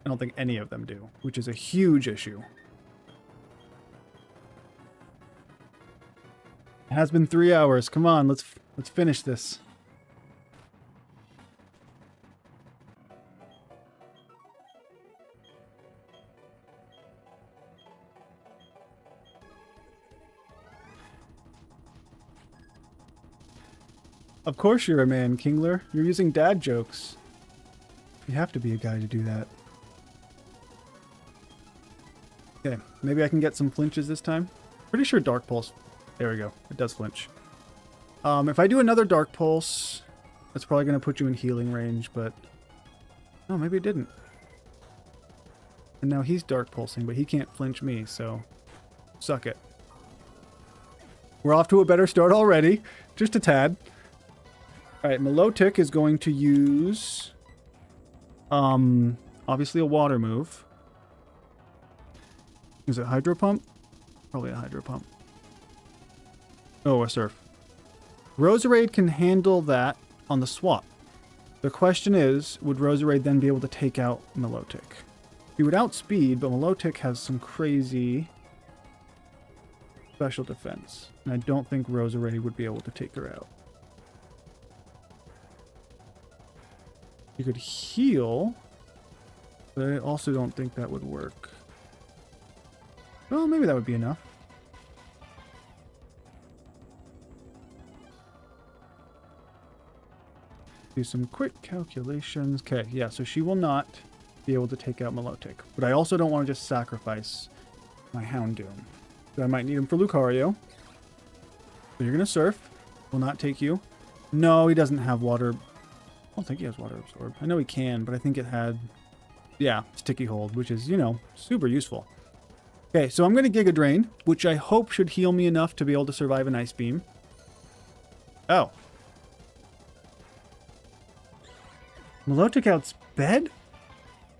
I don't think any of them do, which is a huge issue. It has been 3 hours. Come on, let's finish this. Of course you're a man, Kingler. You're using dad jokes. You have to be a guy to do that. Okay, maybe I can get some flinches this time. Pretty sure Dark Pulse... There we go. It does flinch. If I do another Dark Pulse, that's probably going to put you in healing range, but... Oh, maybe it didn't. And now he's Dark Pulsing, but he can't flinch me, so... Suck it. We're off to a better start already. Just a tad. Alright, Milotic is going to use... obviously a water move. Is it Hydro Pump? Probably a Hydro Pump. Oh, a Surf. Roserade can handle that on the swap. The question is, would Roserade then be able to take out Milotic? He would outspeed, but Milotic has some crazy special defense. And I don't think Roserade would be able to take her out. You could heal, but I also don't think that would work. Well, maybe that would be enough. Do some quick calculations. Okay, yeah, so she will not be able to take out Milotic. But I also don't want to just sacrifice my Houndoom. So I might need him for Lucario. So you're going to Surf. Will not take you. No, he doesn't have water. I don't think he has Water Absorb. I know he can, but I think it had... Yeah, Sticky Hold, which is, you know, super useful. Okay, so I'm going to Giga Drain, which I hope should heal me enough to be able to survive an Ice Beam. Oh. Milotic outsped?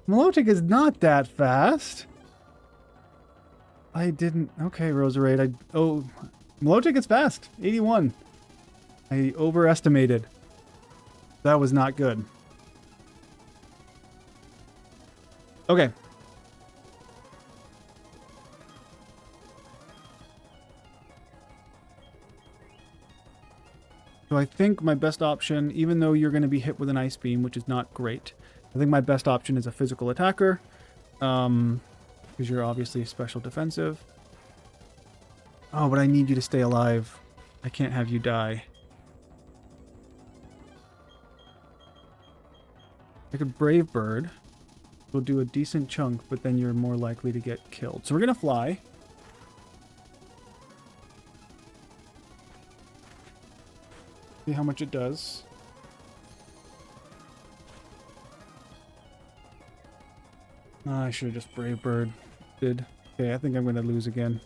Milotic is not that fast. I didn't... Okay, Roserade. Oh, Milotic is fast. 81. I overestimated. That was not good. Okay. So I think my best option, even though you're going to be hit with an Ice Beam, which is not great, I think my best option is a physical attacker. Because you're obviously special defensive. Oh, but I need you to stay alive. I can't have you die. I could Brave Bird. We'll do a decent chunk, but then you're more likely to get killed. So we're going to fly. See how much it does. I should have just Brave Bird. Did. Okay, I think I'm going to lose again.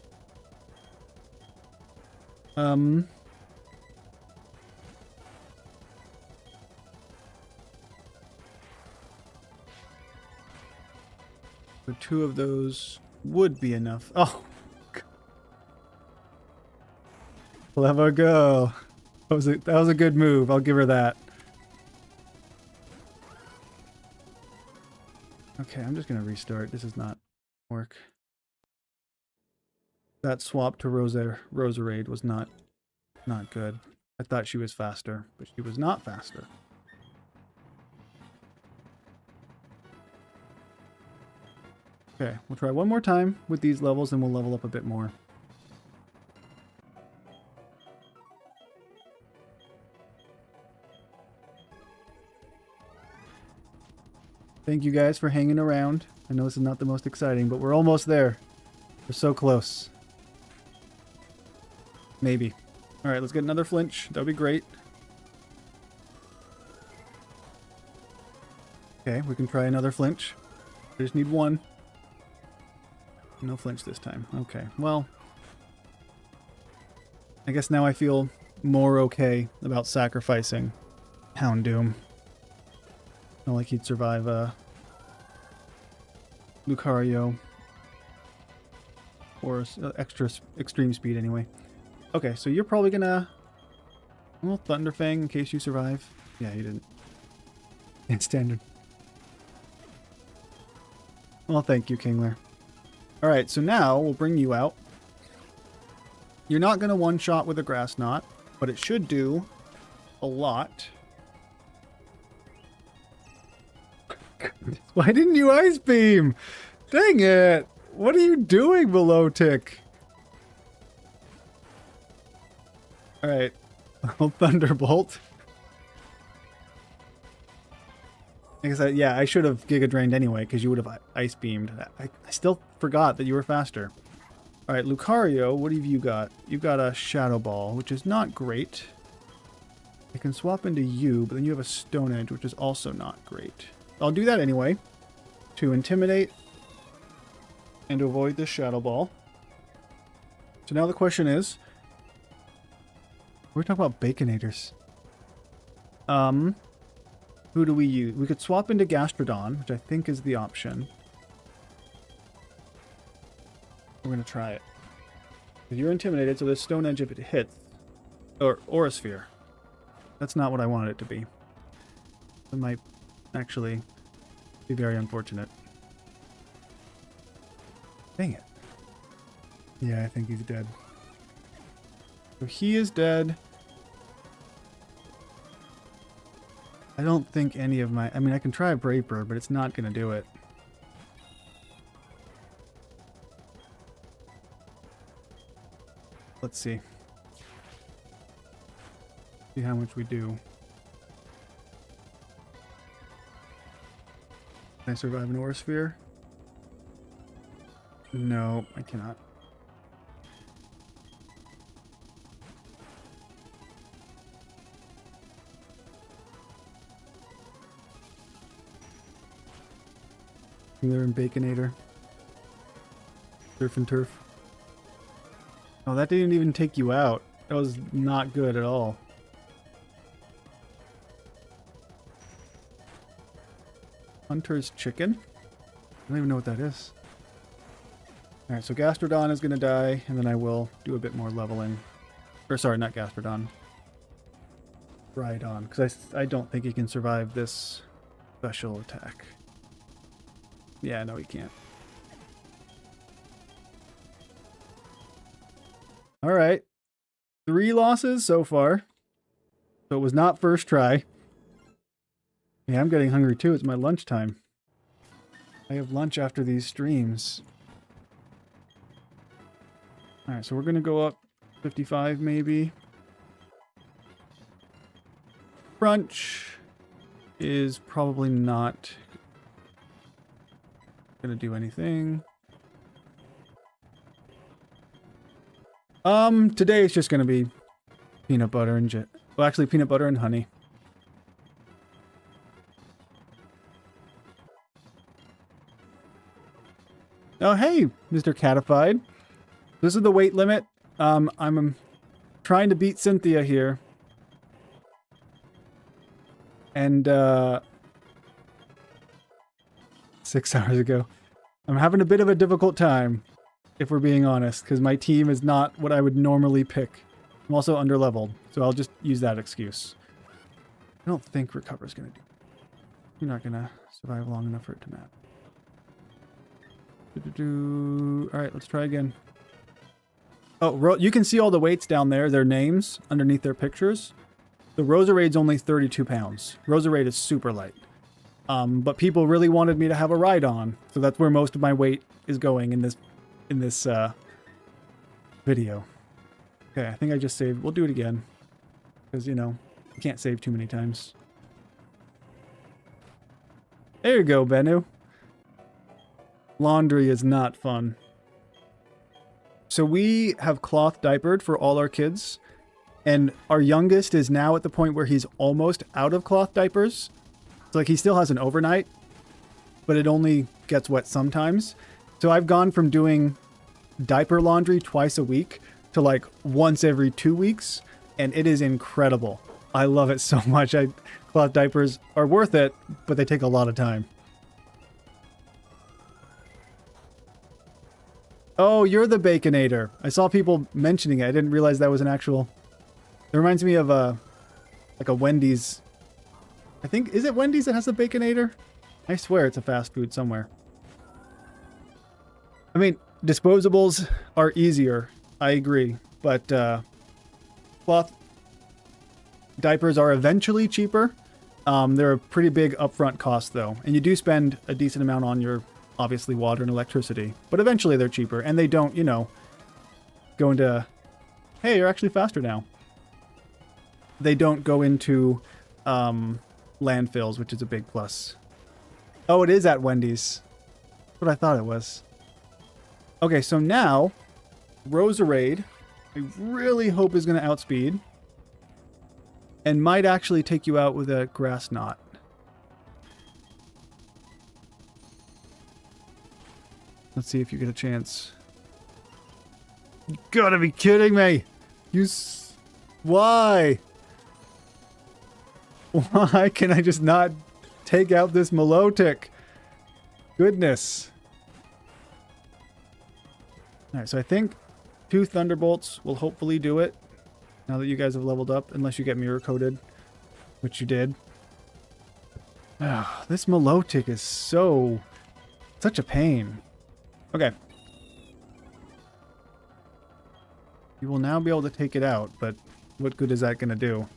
So 2 of those would be enough. Oh! Clever girl. That was a good move. I'll give her that. Okay, I'm just gonna restart. This is not work. That swap to Roserade was not good. I thought she was faster, but she was not faster. Okay, we'll try one more time with these levels and we'll level up a bit more. Thank you guys for hanging around. I know this is not the most exciting, but we're almost there. We're so close. Maybe. Alright, let's get another flinch. That would be great. Okay, we can try another flinch. I just need one. No flinch this time. Okay, well. I guess now I feel more okay about sacrificing Houndoom. Not like he'd survive Lucario. Or extra extreme speed anyway. Okay, so you're probably gonna... Well, Thunderfang in case you survive. Yeah, you didn't. In standard. Well, thank you, Kingler. Alright, so now we'll bring you out. You're not gonna one-shot with a Grass Knot, but it should do a lot. Why didn't you Ice Beam? Dang it! What are you doing, Below Tick? Alright. Thunderbolt. I guess yeah, I should have Giga Drained anyway, because you would have Ice Beamed. I still forgot that you were faster. Alright, Lucario, what have you got? You've got a Shadow Ball, which is not great. I can swap into you, but then you have a Stone Edge, which is also not great. I'll do that anyway, to intimidate and to avoid this Shadow Ball. So now the question is, we're talking about Baconators. Who do we use? We could swap into Gastrodon, which I think is the option. We're going to try it. You're intimidated, so there's Stone Edge if it hits. Or Aura Sphere. That's not what I wanted it to be. It might actually be very unfortunate. Dang it. Yeah, I think he's dead. So he is dead. I don't think any of my... I mean, I can try a Brave Bird, but it's not going to do it. Let's see. See how much we do. Can I survive an Aura Sphere? No, I cannot. They're in Baconator. Surf and Turf. Oh, that didn't even take you out. That was not good at all. Hunter's Chicken? I don't even know what that is. Alright, so Gastrodon is going to die, and then I will do a bit more leveling. Or sorry, not Gastrodon. Rhydon, because I don't think he can survive this special attack. Yeah, no, he can't. Alright. 3 losses so far. So it was not first try. Yeah, I'm getting hungry too. It's my lunchtime. I have lunch after these streams. Alright, so we're going to go up 55 maybe. Crunch is probably not going to do anything. Today it's just going to be peanut butter and well, actually peanut butter and honey. Oh, hey, Mr. Catified. This is the weight limit. I'm trying to beat Cynthia here. And, 6 hours ago. I'm having a bit of a difficult time, if we're being honest, because my team is not what I would normally pick. I'm also underleveled, so I'll just use that excuse. I don't think Recover's going to do it. You're not going to survive long enough for it to matter. All right, let's try again. Oh, you can see all the weights down there, their names underneath their pictures. The Rosarade's only 32 pounds. Roserade is super light. But people really wanted me to have a ride on, so that's where most of my weight is going in this video. Okay, I think I just saved. We'll do it again. Because, you know, you can't save too many times. There you go, Bennu. Laundry is not fun. So we have cloth diapered for all our kids. And our youngest is now at the point where he's almost out of cloth diapers. So, like, he still has an overnight, but it only gets wet sometimes. So I've gone from doing diaper laundry twice a week to, like, once every 2 weeks. And it is incredible. I love it so much. Cloth diapers are worth it, but they take a lot of time. Oh, you're the Baconator. I saw people mentioning it. I didn't realize that was an actual... It reminds me of like a Wendy's. I think, is it Wendy's that has the Baconator? I swear it's a fast food somewhere. I mean, disposables are easier. I agree. But cloth diapers are eventually cheaper. They're a pretty big upfront cost though. And you do spend a decent amount on your, obviously, water and electricity. But eventually they're cheaper. And they don't, you know, go into, hey, you're actually faster now. They don't go into landfills, which is a big plus. Oh, it is at Wendy's. That's what I thought it was. Okay, so now, Roserade, I really hope is going to outspeed. And might actually take you out with a grass knot. Let's see if you get a chance. You gotta be kidding me! Why? Why can I just not take out this Milotic? Goodness. Alright, so I think 2 Thunderbolts will hopefully do it. Now that you guys have leveled up, unless you get Mirror Coated. Which you did. Oh, this Milotic is such a pain. Okay. You will now be able to take it out, but what good is that going to do?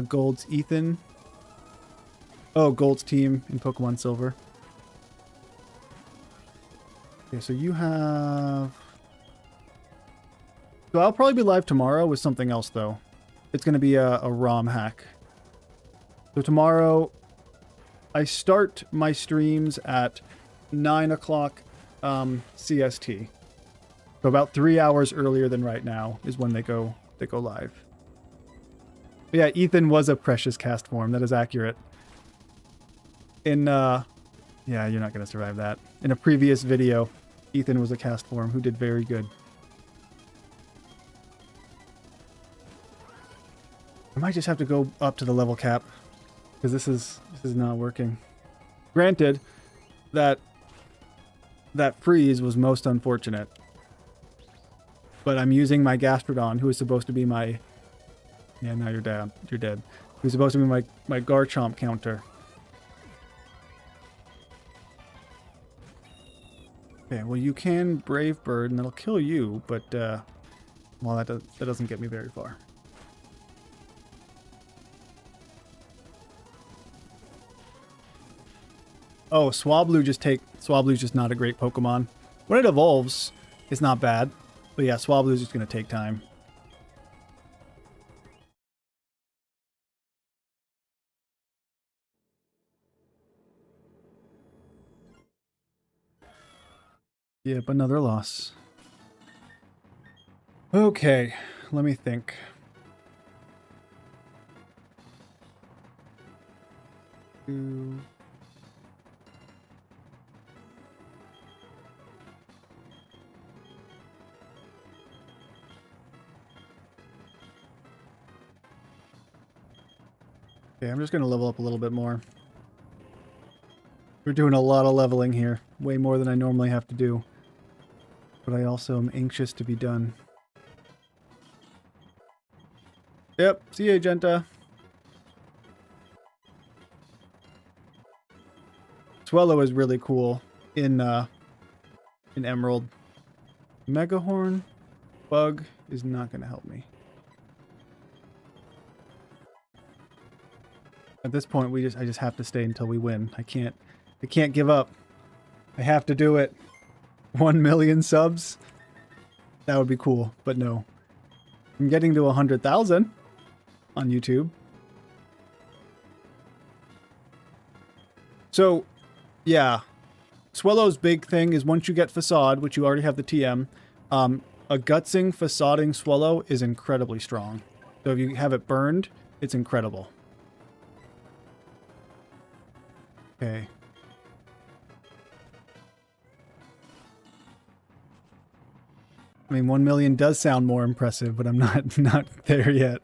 Gold's Ethan. Oh, Gold's team in Pokemon Silver. Okay, so you have... So I'll probably be live tomorrow with something else, though. It's going to be a ROM hack. So tomorrow, I start my streams at 9 o'clock CST. So about 3 hours earlier than right now is when they go live. But yeah, Ethan was a precious cast form. That is accurate. In, yeah, you're not going to survive that. In a previous video, Ethan was a cast form who did very good. I might just have to go up to the level cap. Because this is not working. Granted, that freeze was most unfortunate. But I'm using my Gastrodon, who is supposed to be my... Yeah, now you're dead. You're dead. Who's supposed to be my Garchomp counter. Okay, well you can Brave Bird, and that'll kill you, but well, that doesn't get me very far. Oh, Swablu's just not a great Pokemon. When it evolves, it's not bad. But yeah, Swablu's just going to take time. Yep, another loss. Okay, let me think. Okay, I'm just going to level up a little bit more. We're doing a lot of leveling here. Way more than I normally have to do. But I also am anxious to be done. Yep, see you, Genta. Swellow is really cool in Emerald. Megahorn Bug is not going to help me. At this point, I just have to stay until we win. I can't give up. I have to do it. 1 million subs. That would be cool, but no. I'm getting to 100,000 on YouTube. So, yeah. Swellow's big thing is once you get Facade, which you already have the TM, a Gutsing Facading Swellow is incredibly strong. So if you have it burned, it's incredible. Okay. I mean, 1 million does sound more impressive, but I'm not there yet.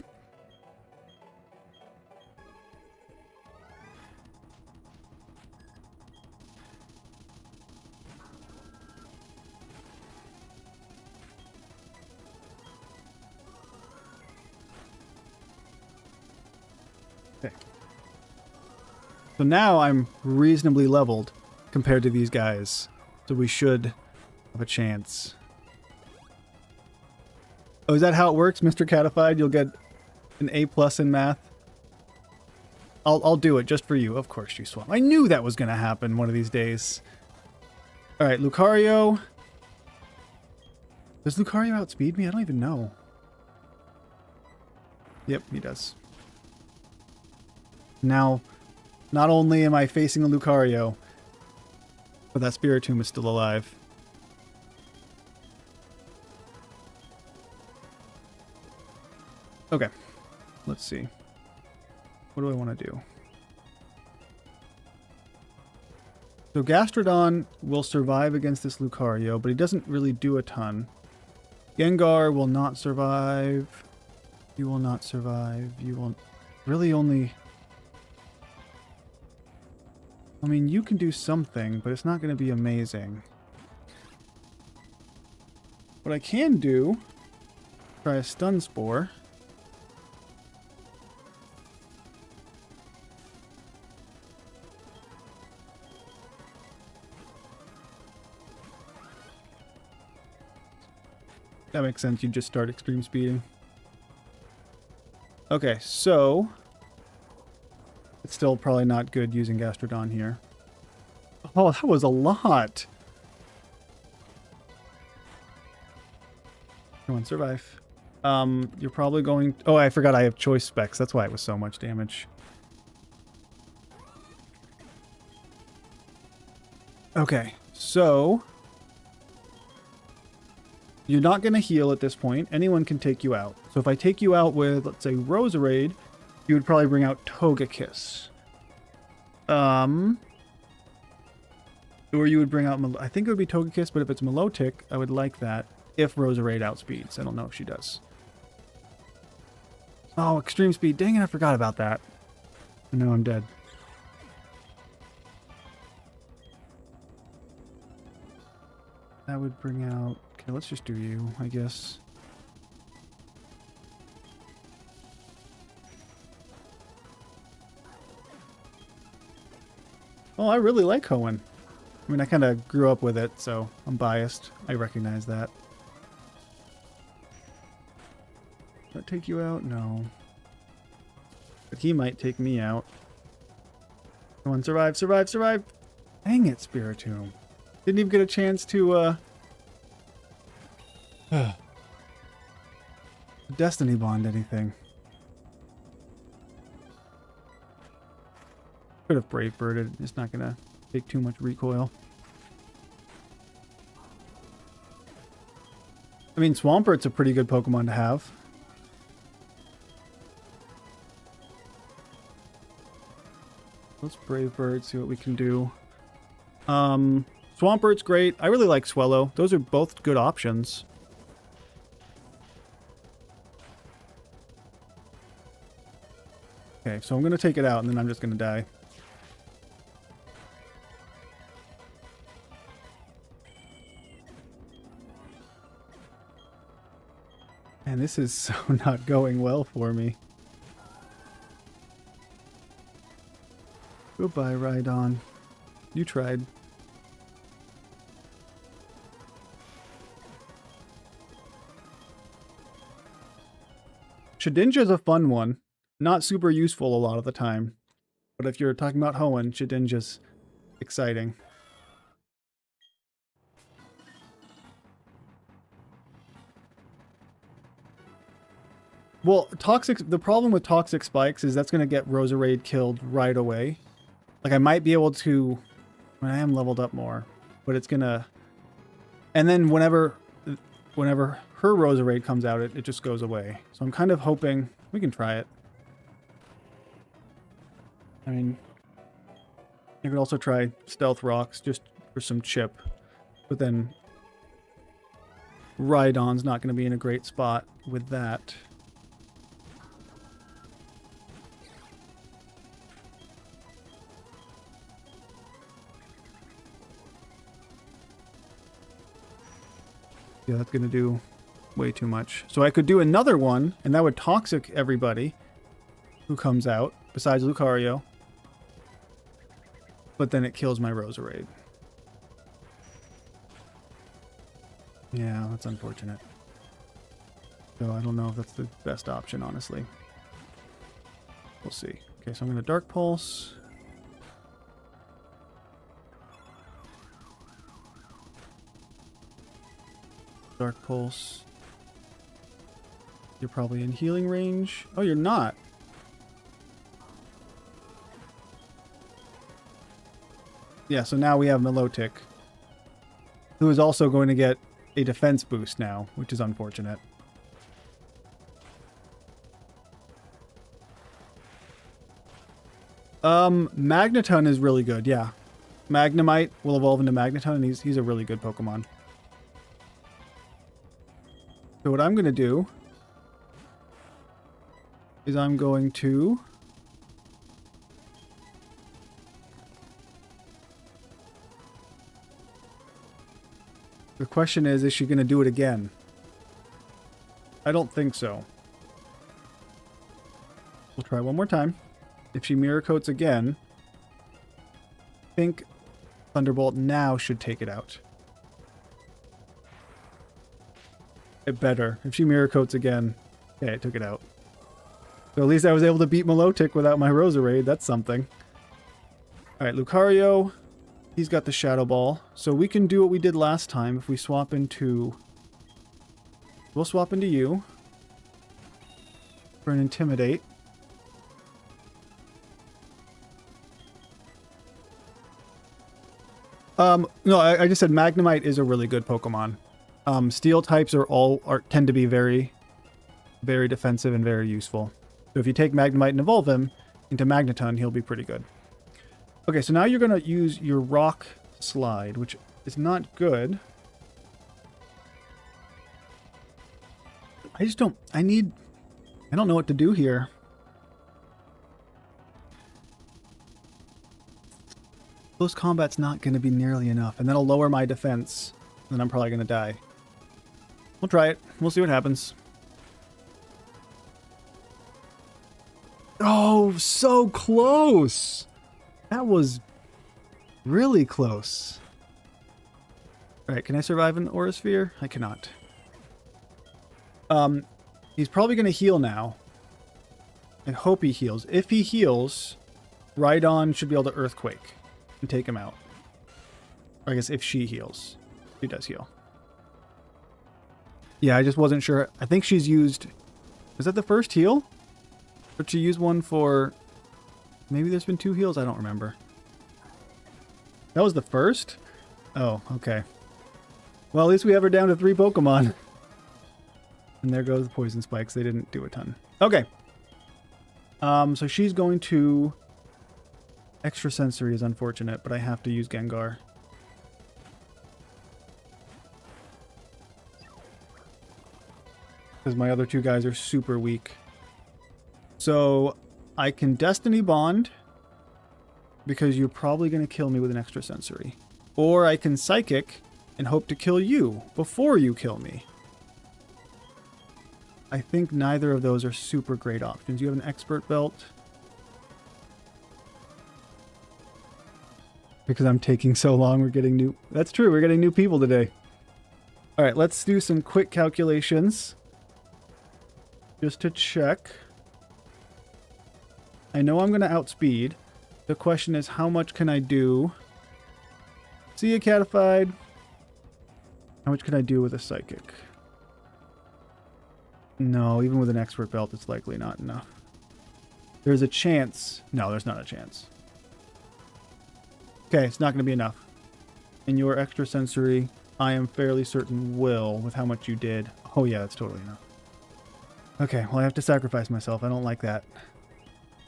Okay. So now I'm reasonably leveled compared to these guys. So we should have a chance. Oh, is that how it works, Mr. Catified? You'll get an A+ in math? I'll do it just for you. Of course you swam. I knew that was going to happen one of these days. Alright, Lucario. Does Lucario outspeed me? I don't even know. Yep, he does. Now, not only am I facing a Lucario, but that Spiritomb is still alive. Okay, let's see. What do I want to do? So Gastrodon will survive against this Lucario, but he doesn't really do a ton. Gengar will not survive. You will not survive. You will really only... I mean, you can do something, but it's not going to be amazing. What I can do, try a Stun Spore. That makes sense. You just start extreme speeding. Okay, so it's still probably not good using Gastrodon here. Oh, that was a lot. Come on, survive. You're probably going... Oh, I forgot I have choice specs. That's why it was so much damage. Okay, so... You're not going to heal at this point. Anyone can take you out. So if I take you out with, let's say, Roserade, you would probably bring out Togekiss. Or you would bring out... I think it would be Togekiss, but if it's Milotic, I would like that. If Roserade outspeeds. I don't know if she does. Oh, extreme speed. Dang it, I forgot about that. No, I'm dead. That would bring out... Okay, let's just do you, I guess. Oh, I really like Hoenn. I mean, I kind of grew up with it, so I'm biased. I recognize that. Does that take you out? No. But he might take me out. Come on, survive, survive, survive! Dang it, Spiritomb. Didn't even get a chance to, Destiny Bond anything. Could have Brave Birded. It's not gonna take too much recoil. I mean, Swampert's a pretty good Pokemon to have. Let's Brave Bird, see what we can do. Swampert's great. I really like Swellow. Those are both good options. Okay, so I'm going to take it out, and then I'm just going to die. And this is so not going well for me. Goodbye, Rhydon. You tried. Shedinja's a fun one. Not super useful a lot of the time. But if you're talking about Hoenn, Shedinja's exciting. Well, the problem with toxic spikes is that's going to get Roserade killed right away. Like I might be able to, when I am leveled up more, but it's going to, and then whenever her Roserade comes out, it just goes away. So I'm kind of hoping we can try it. I mean, you could also try Stealth Rocks just for some chip, but then Rhydon's not going to be in a great spot with that. Yeah, that's going to do way too much. So I could do another one, and that would toxic everybody who comes out, besides Lucario. But then it kills my Roserade. Yeah, that's unfortunate. So I don't know if that's the best option, honestly. We'll see. Okay, so I'm going to Dark Pulse. Dark Pulse. You're probably in healing range. Oh, you're not. Yeah, so now we have Milotic, who is also going to get a defense boost now, which is unfortunate. Magneton is really good, yeah. Magnemite will evolve into Magneton, and he's a really good Pokemon. So what I'm going to do is I'm going to the question is she going to do it again? I don't think so. We'll try one more time. If she Mirror Coats again, I think Thunderbolt now should take it out. It better. If she Mirror Coats again, okay, it took it out. So at least I was able to beat Milotic without my Roserade. That's something. Alright, Lucario. He's got the Shadow Ball. So we can do what we did last time if we swap into... We'll swap into you for an Intimidate. No, I just said Magnemite is a really good Pokemon. Steel types tend to be very, very defensive and very useful. So if you take Magnemite and evolve him into Magneton, he'll be pretty good. Okay, so now you're going to use your Rock Slide, which is not good. I don't know what to do here. Close combat's not going to be nearly enough, and that'll lower my defense, and I'm probably going to die. We'll try it. We'll see what happens. Oh, so close! That was really close. Alright, can I survive an Aura Sphere? I cannot. He's probably going to heal now. I hope he heals. If he heals, Rhydon should be able to Earthquake and take him out. Or I guess if she heals. She does heal. Yeah, I just wasn't sure. I think she's used... Was that the first heal? Or did she use one for... Maybe there's been 2 heals? I don't remember. That was the first? Oh, okay. Well, at least we have her down to 3 Pokemon. And there goes the Poison Spikes. They didn't do a ton. Okay. So she's going to... Extrasensory is unfortunate, but I have to use Gengar. Because my other 2 guys are super weak. So I can Destiny Bond, because you're probably going to kill me with an Extrasensory. Or I can Psychic and hope to kill you before you kill me. I think neither of those are super great options. You have an Expert Belt. Because I'm taking so long, we're getting new... That's true, we're getting new people today. Alright, let's do some quick calculations. Just to check. I know I'm going to outspeed. The question is, how much can I do? See ya, Catified. How much can I do with a Psychic? No, even with an Expert Belt, it's likely not enough. There's a chance. No, there's not a chance. Okay, it's not going to be enough. And your extrasensory, I am fairly certain will, with how much you did. Oh yeah, that's totally enough. Okay, well I have to sacrifice myself. I don't like that.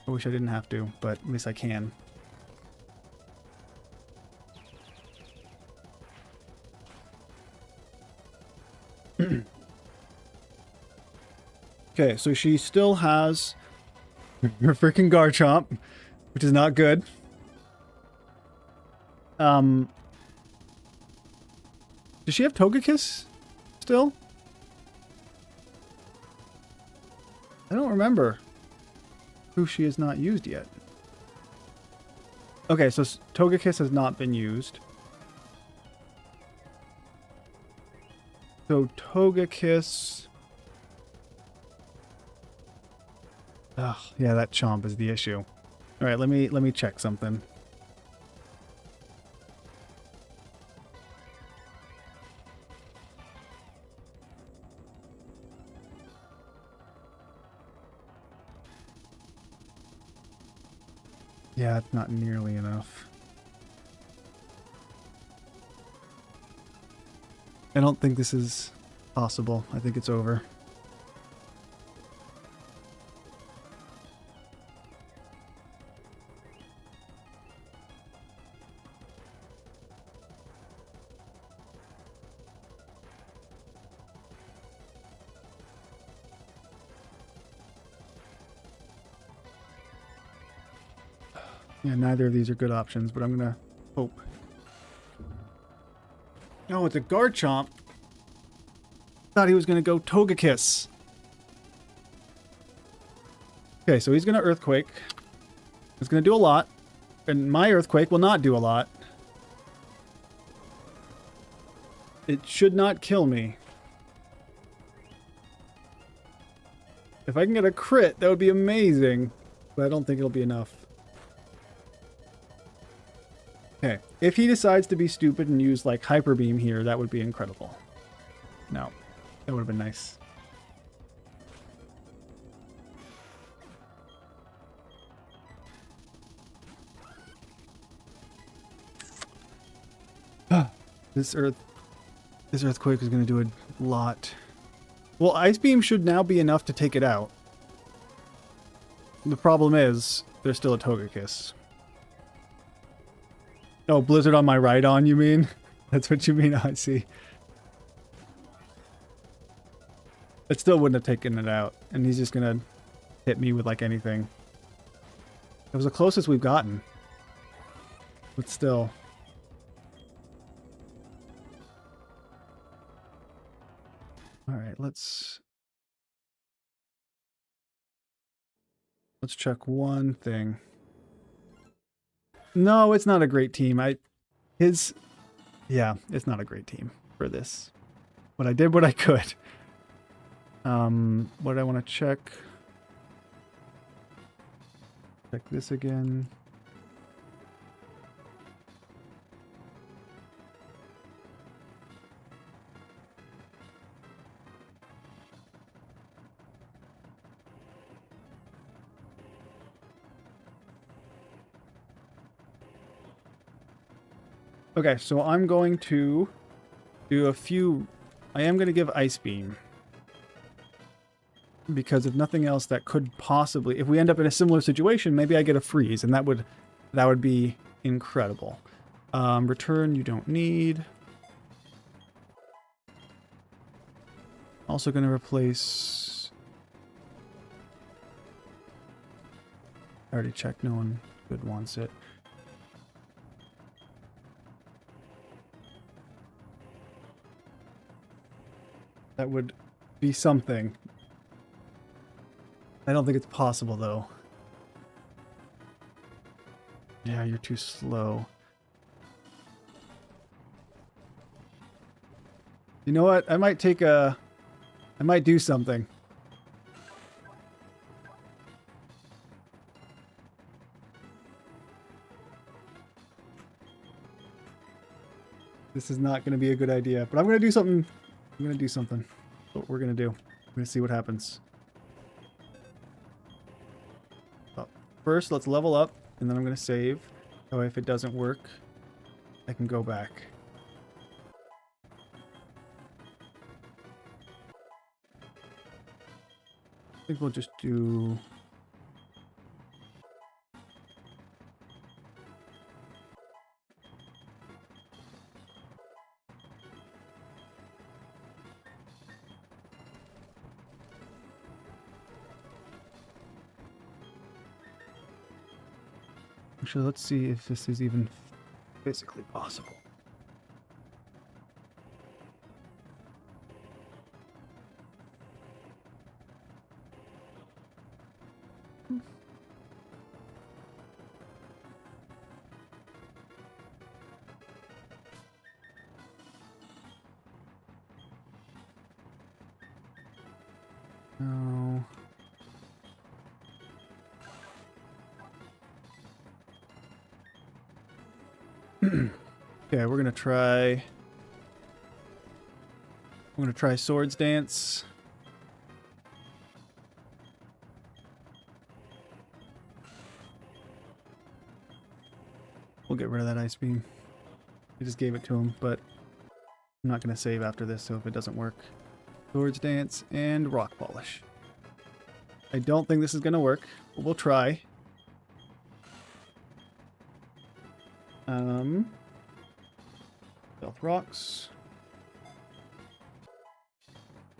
I wish I didn't have to, but at least I can. Okay, so she still has her freaking Garchomp, which is not good. Does she have Togekiss still? I don't remember who she has not used yet. Okay, so Togekiss has not been used. So Togekiss... Ugh, yeah, that Chomp is the issue. Alright, let me check something. Yeah, it's not nearly enough. I don't think this is possible. I think it's over. Yeah, neither of these are good options, but I'm gonna hope. Oh, it's a Garchomp. Thought he was gonna go Togekiss. Okay, so he's gonna Earthquake. It's gonna do a lot. And my Earthquake will not do a lot. It should not kill me. If I can get a crit, that would be amazing. But I don't think it'll be enough. Okay, if he decides to be stupid and use, like, Hyper Beam here, that would be incredible. No, that would have been nice. This Earthquake is going to do a lot. Well, Ice Beam should now be enough to take it out. The problem is, there's still a Togekiss. Oh, Blizzard on my Rhydon, you mean? That's what you mean? Oh, I see. It still wouldn't have taken it out. And he's just gonna hit me with, like, anything. It was the closest we've gotten. But still. Alright, let's check one thing. No, it's not a great team. Yeah, it's not a great team for this. But I did what I could. What I want to check. Check this again. Okay, so I'm going to do a few... I am going to give Ice Beam. Because if nothing else, that could possibly... If we end up in a similar situation, maybe I get a freeze, and that would be incredible. Return, you don't need. Also going to replace... I already checked, no one good wants it. That would be something. I don't think it's possible, though. Yeah, you're too slow. You know what? I might do something. This is not going to be a good idea, but I'm going to do something. I'm going to do something. That's what we're going to do. We're going to see what happens. First, let's level up, and then I'm going to save. So if it doesn't work, I can go back. I think we'll just do... Actually, let's see if this is even physically possible. No. Okay, we're gonna try. I'm gonna try Swords Dance. We'll get rid of that Ice Beam. I just gave it to him, but I'm not gonna save after this, so if it doesn't work. Swords Dance and Rock Polish. I don't think this is gonna work, but we'll try. Stealth Rocks.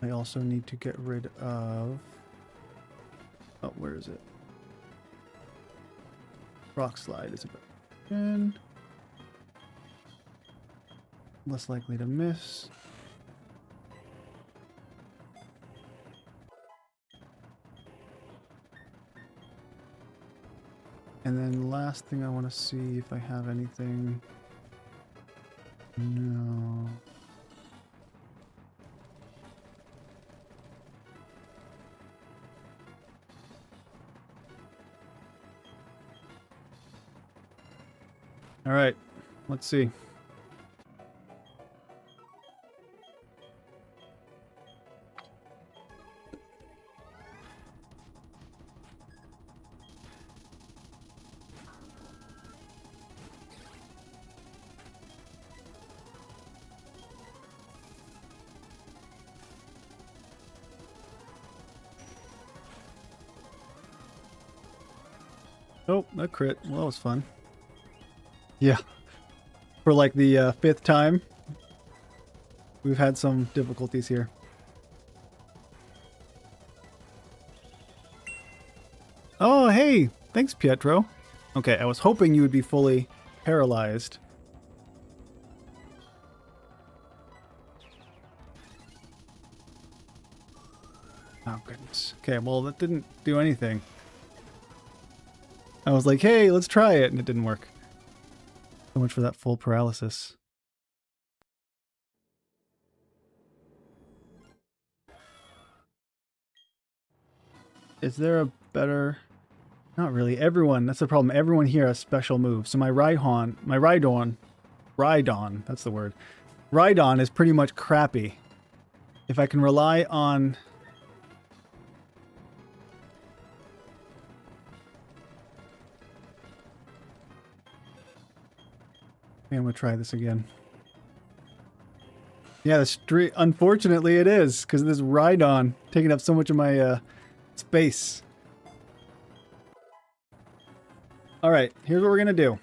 I also need to get rid of... Oh, where is it? Rock Slide is a bit... Less likely to miss. And then last thing I want to see if I have anything. No. All right, let's see. Oh, a crit. Well, that was fun. Yeah. For like the fifth time, we've had some difficulties here. Oh, hey! Thanks, Pietro. Okay, I was hoping you would be fully paralyzed. Oh, goodness. Okay, well, that didn't do anything. I was like, hey, let's try it, and it didn't work. So much for that full paralysis. Is there a better... Not really. Everyone, that's the problem. Everyone here has special moves. So my Rhydon, that's the word. Rhydon is pretty much crappy. If I can rely on... Okay, I'm going to try this again. Yeah, the street. Unfortunately, it is because of this Rhydon taking up so much of my space. All right, here's what we're gonna do.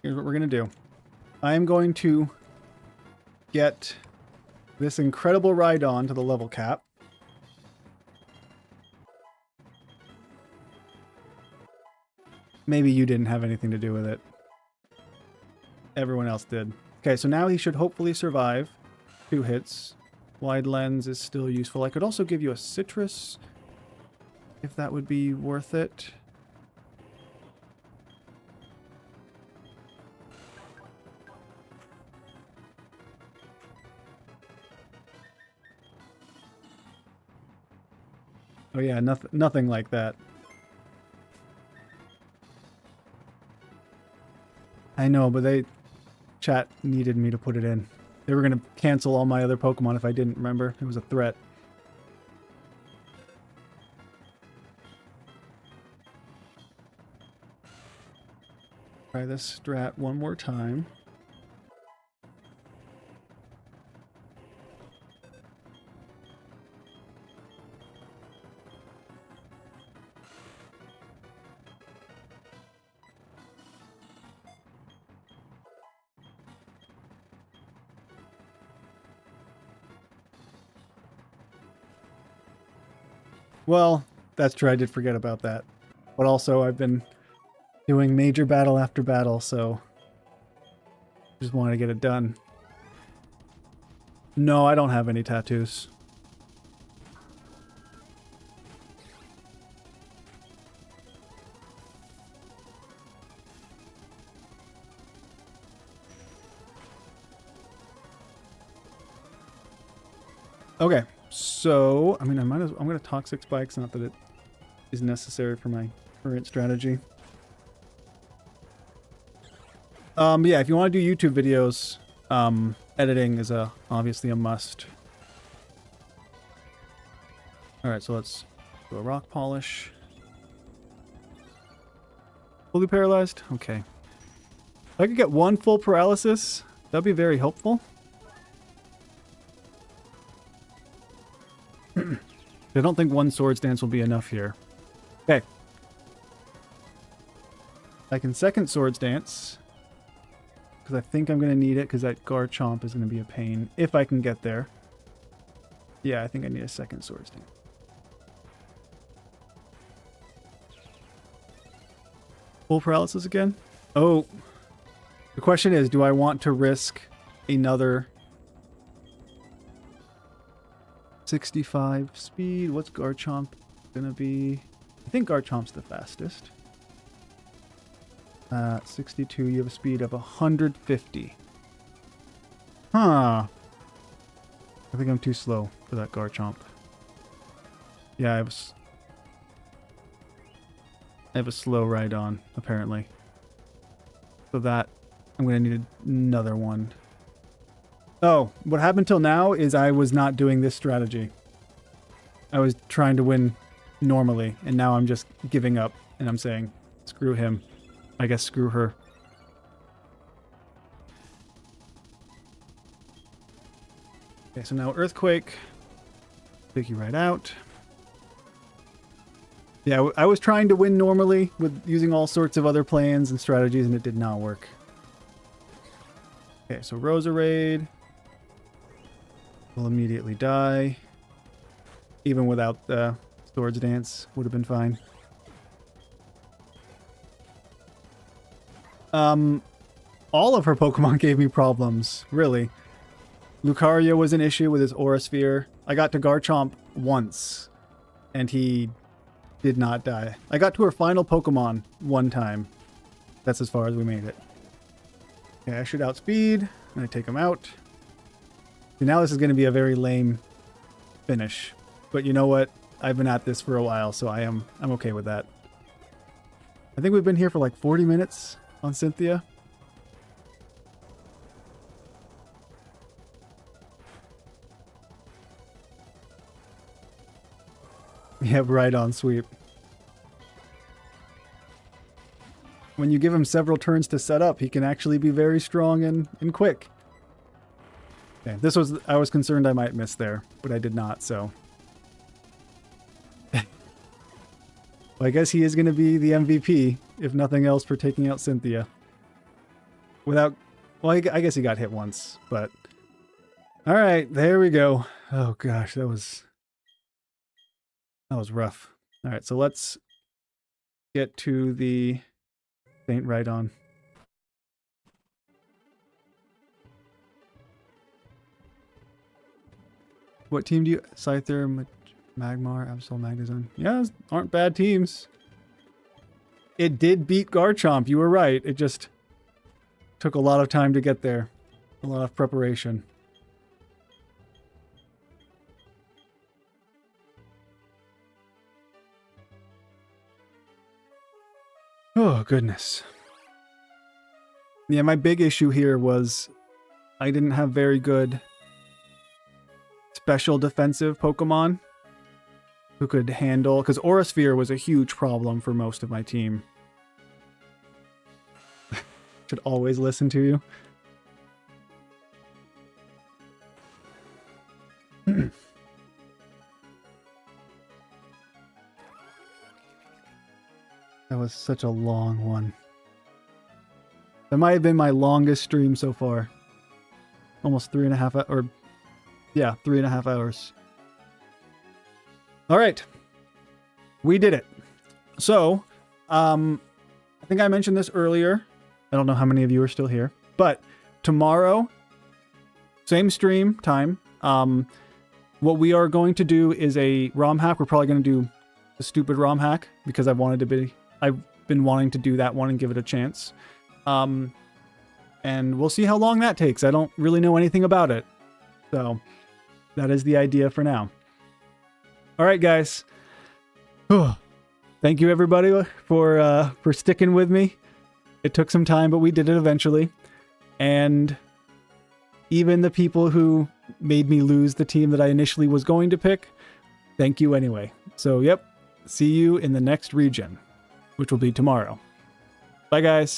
Here's what we're gonna do. I am going to get this incredible Rhydon to the level cap. Maybe you didn't have anything to do with it. Everyone else did. Okay, so now he should hopefully survive 2 hits. Wide lens is still useful. I could also give you a citrus if that would be worth it. Oh yeah, nothing like that. I know, but chat needed me to put it in. They were gonna cancel all my other Pokemon if I didn't remember. It was a threat. Try this strat one more time. Well, that's true. I did forget about that. But also, I've been doing major battle after battle, so just wanted to get it done. No, I don't have any tattoos. Okay, so I mean, I'm gonna toxic spikes. Not that it is necessary for my current strategy. Yeah, if you want to do YouTube videos, editing is obviously a must. All right, so let's do a rock polish. Fully paralyzed. Okay. If I could get one full paralysis, that'd be very helpful. I don't think one Swords Dance will be enough here. Okay. I can second Swords Dance. Because I think I'm going to need it, because that Garchomp is going to be a pain. If I can get there. Yeah, I think I need a second Swords Dance. Full paralysis again? Oh. The question is, do I want to risk another 65 speed? What's Garchomp gonna be? I think Garchomp's the fastest. 62, you have a speed of 150. Huh. I think I'm too slow for that Garchomp. Yeah, I have a slow ride on, apparently. So that, I'm gonna need another one. Oh, what happened till now is I was not doing this strategy. I was trying to win normally, and now I'm just giving up, and I'm saying, screw him. I guess screw her. Okay, so now Earthquake. Take you right out. Yeah, I was trying to win normally with using all sorts of other plans and strategies, and it did not work. Okay, so Roserade will immediately die. Even without the Swords Dance, would have been fine. All of her Pokemon gave me problems, really. Lucario was an issue with his Aura Sphere. I got to Garchomp once, and he did not die. I got to her final Pokemon one time. That's as far as we made it. Okay, I should outspeed, and I take him out. And now this is going to be a very lame finish. But you know what? I've been at this for a while, so I'm okay with that. I think we've been here for like 40 minutes on Cynthia. Yeah, right on sweep. When you give him several turns to set up, he can actually be very strong and quick. Okay, I was concerned I might miss there, but I did not, so. Well, I guess he is going to be the MVP, if nothing else, for taking out Cynthia. Well, I guess he got hit once, but... Alright, there we go. Oh gosh, that was rough. Alright, so let's get to the Saint Rhydon. What team do you... Scyther, Magmar, Absol, Magnezone. Yeah, aren't bad teams. It did beat Garchomp, you were right. It just took a lot of time to get there. A lot of preparation. Oh, goodness. Yeah, my big issue here was I didn't have very good special defensive Pokemon who could handle... Because Aurasphere was a huge problem for most of my team. Should always listen to you. That was such a long one. That might have been my longest stream so far. Almost 3.5 or yeah, 3.5 hours. All right. We did it. So, I think I mentioned this earlier. I don't know how many of you are still here, but tomorrow, same stream time. What we are going to do is a ROM hack. We're probably going to do a stupid ROM hack because I've been wanting to do that one and give it a chance. And we'll see how long that takes. I don't really know anything about it. So that is the idea for now. All right, guys. Thank you everybody for sticking with me. It took some time, but we did it eventually. And even the people who made me lose the team that I initially was going to pick, thank you anyway. So, yep. See you in the next region, which will be tomorrow. Bye, guys.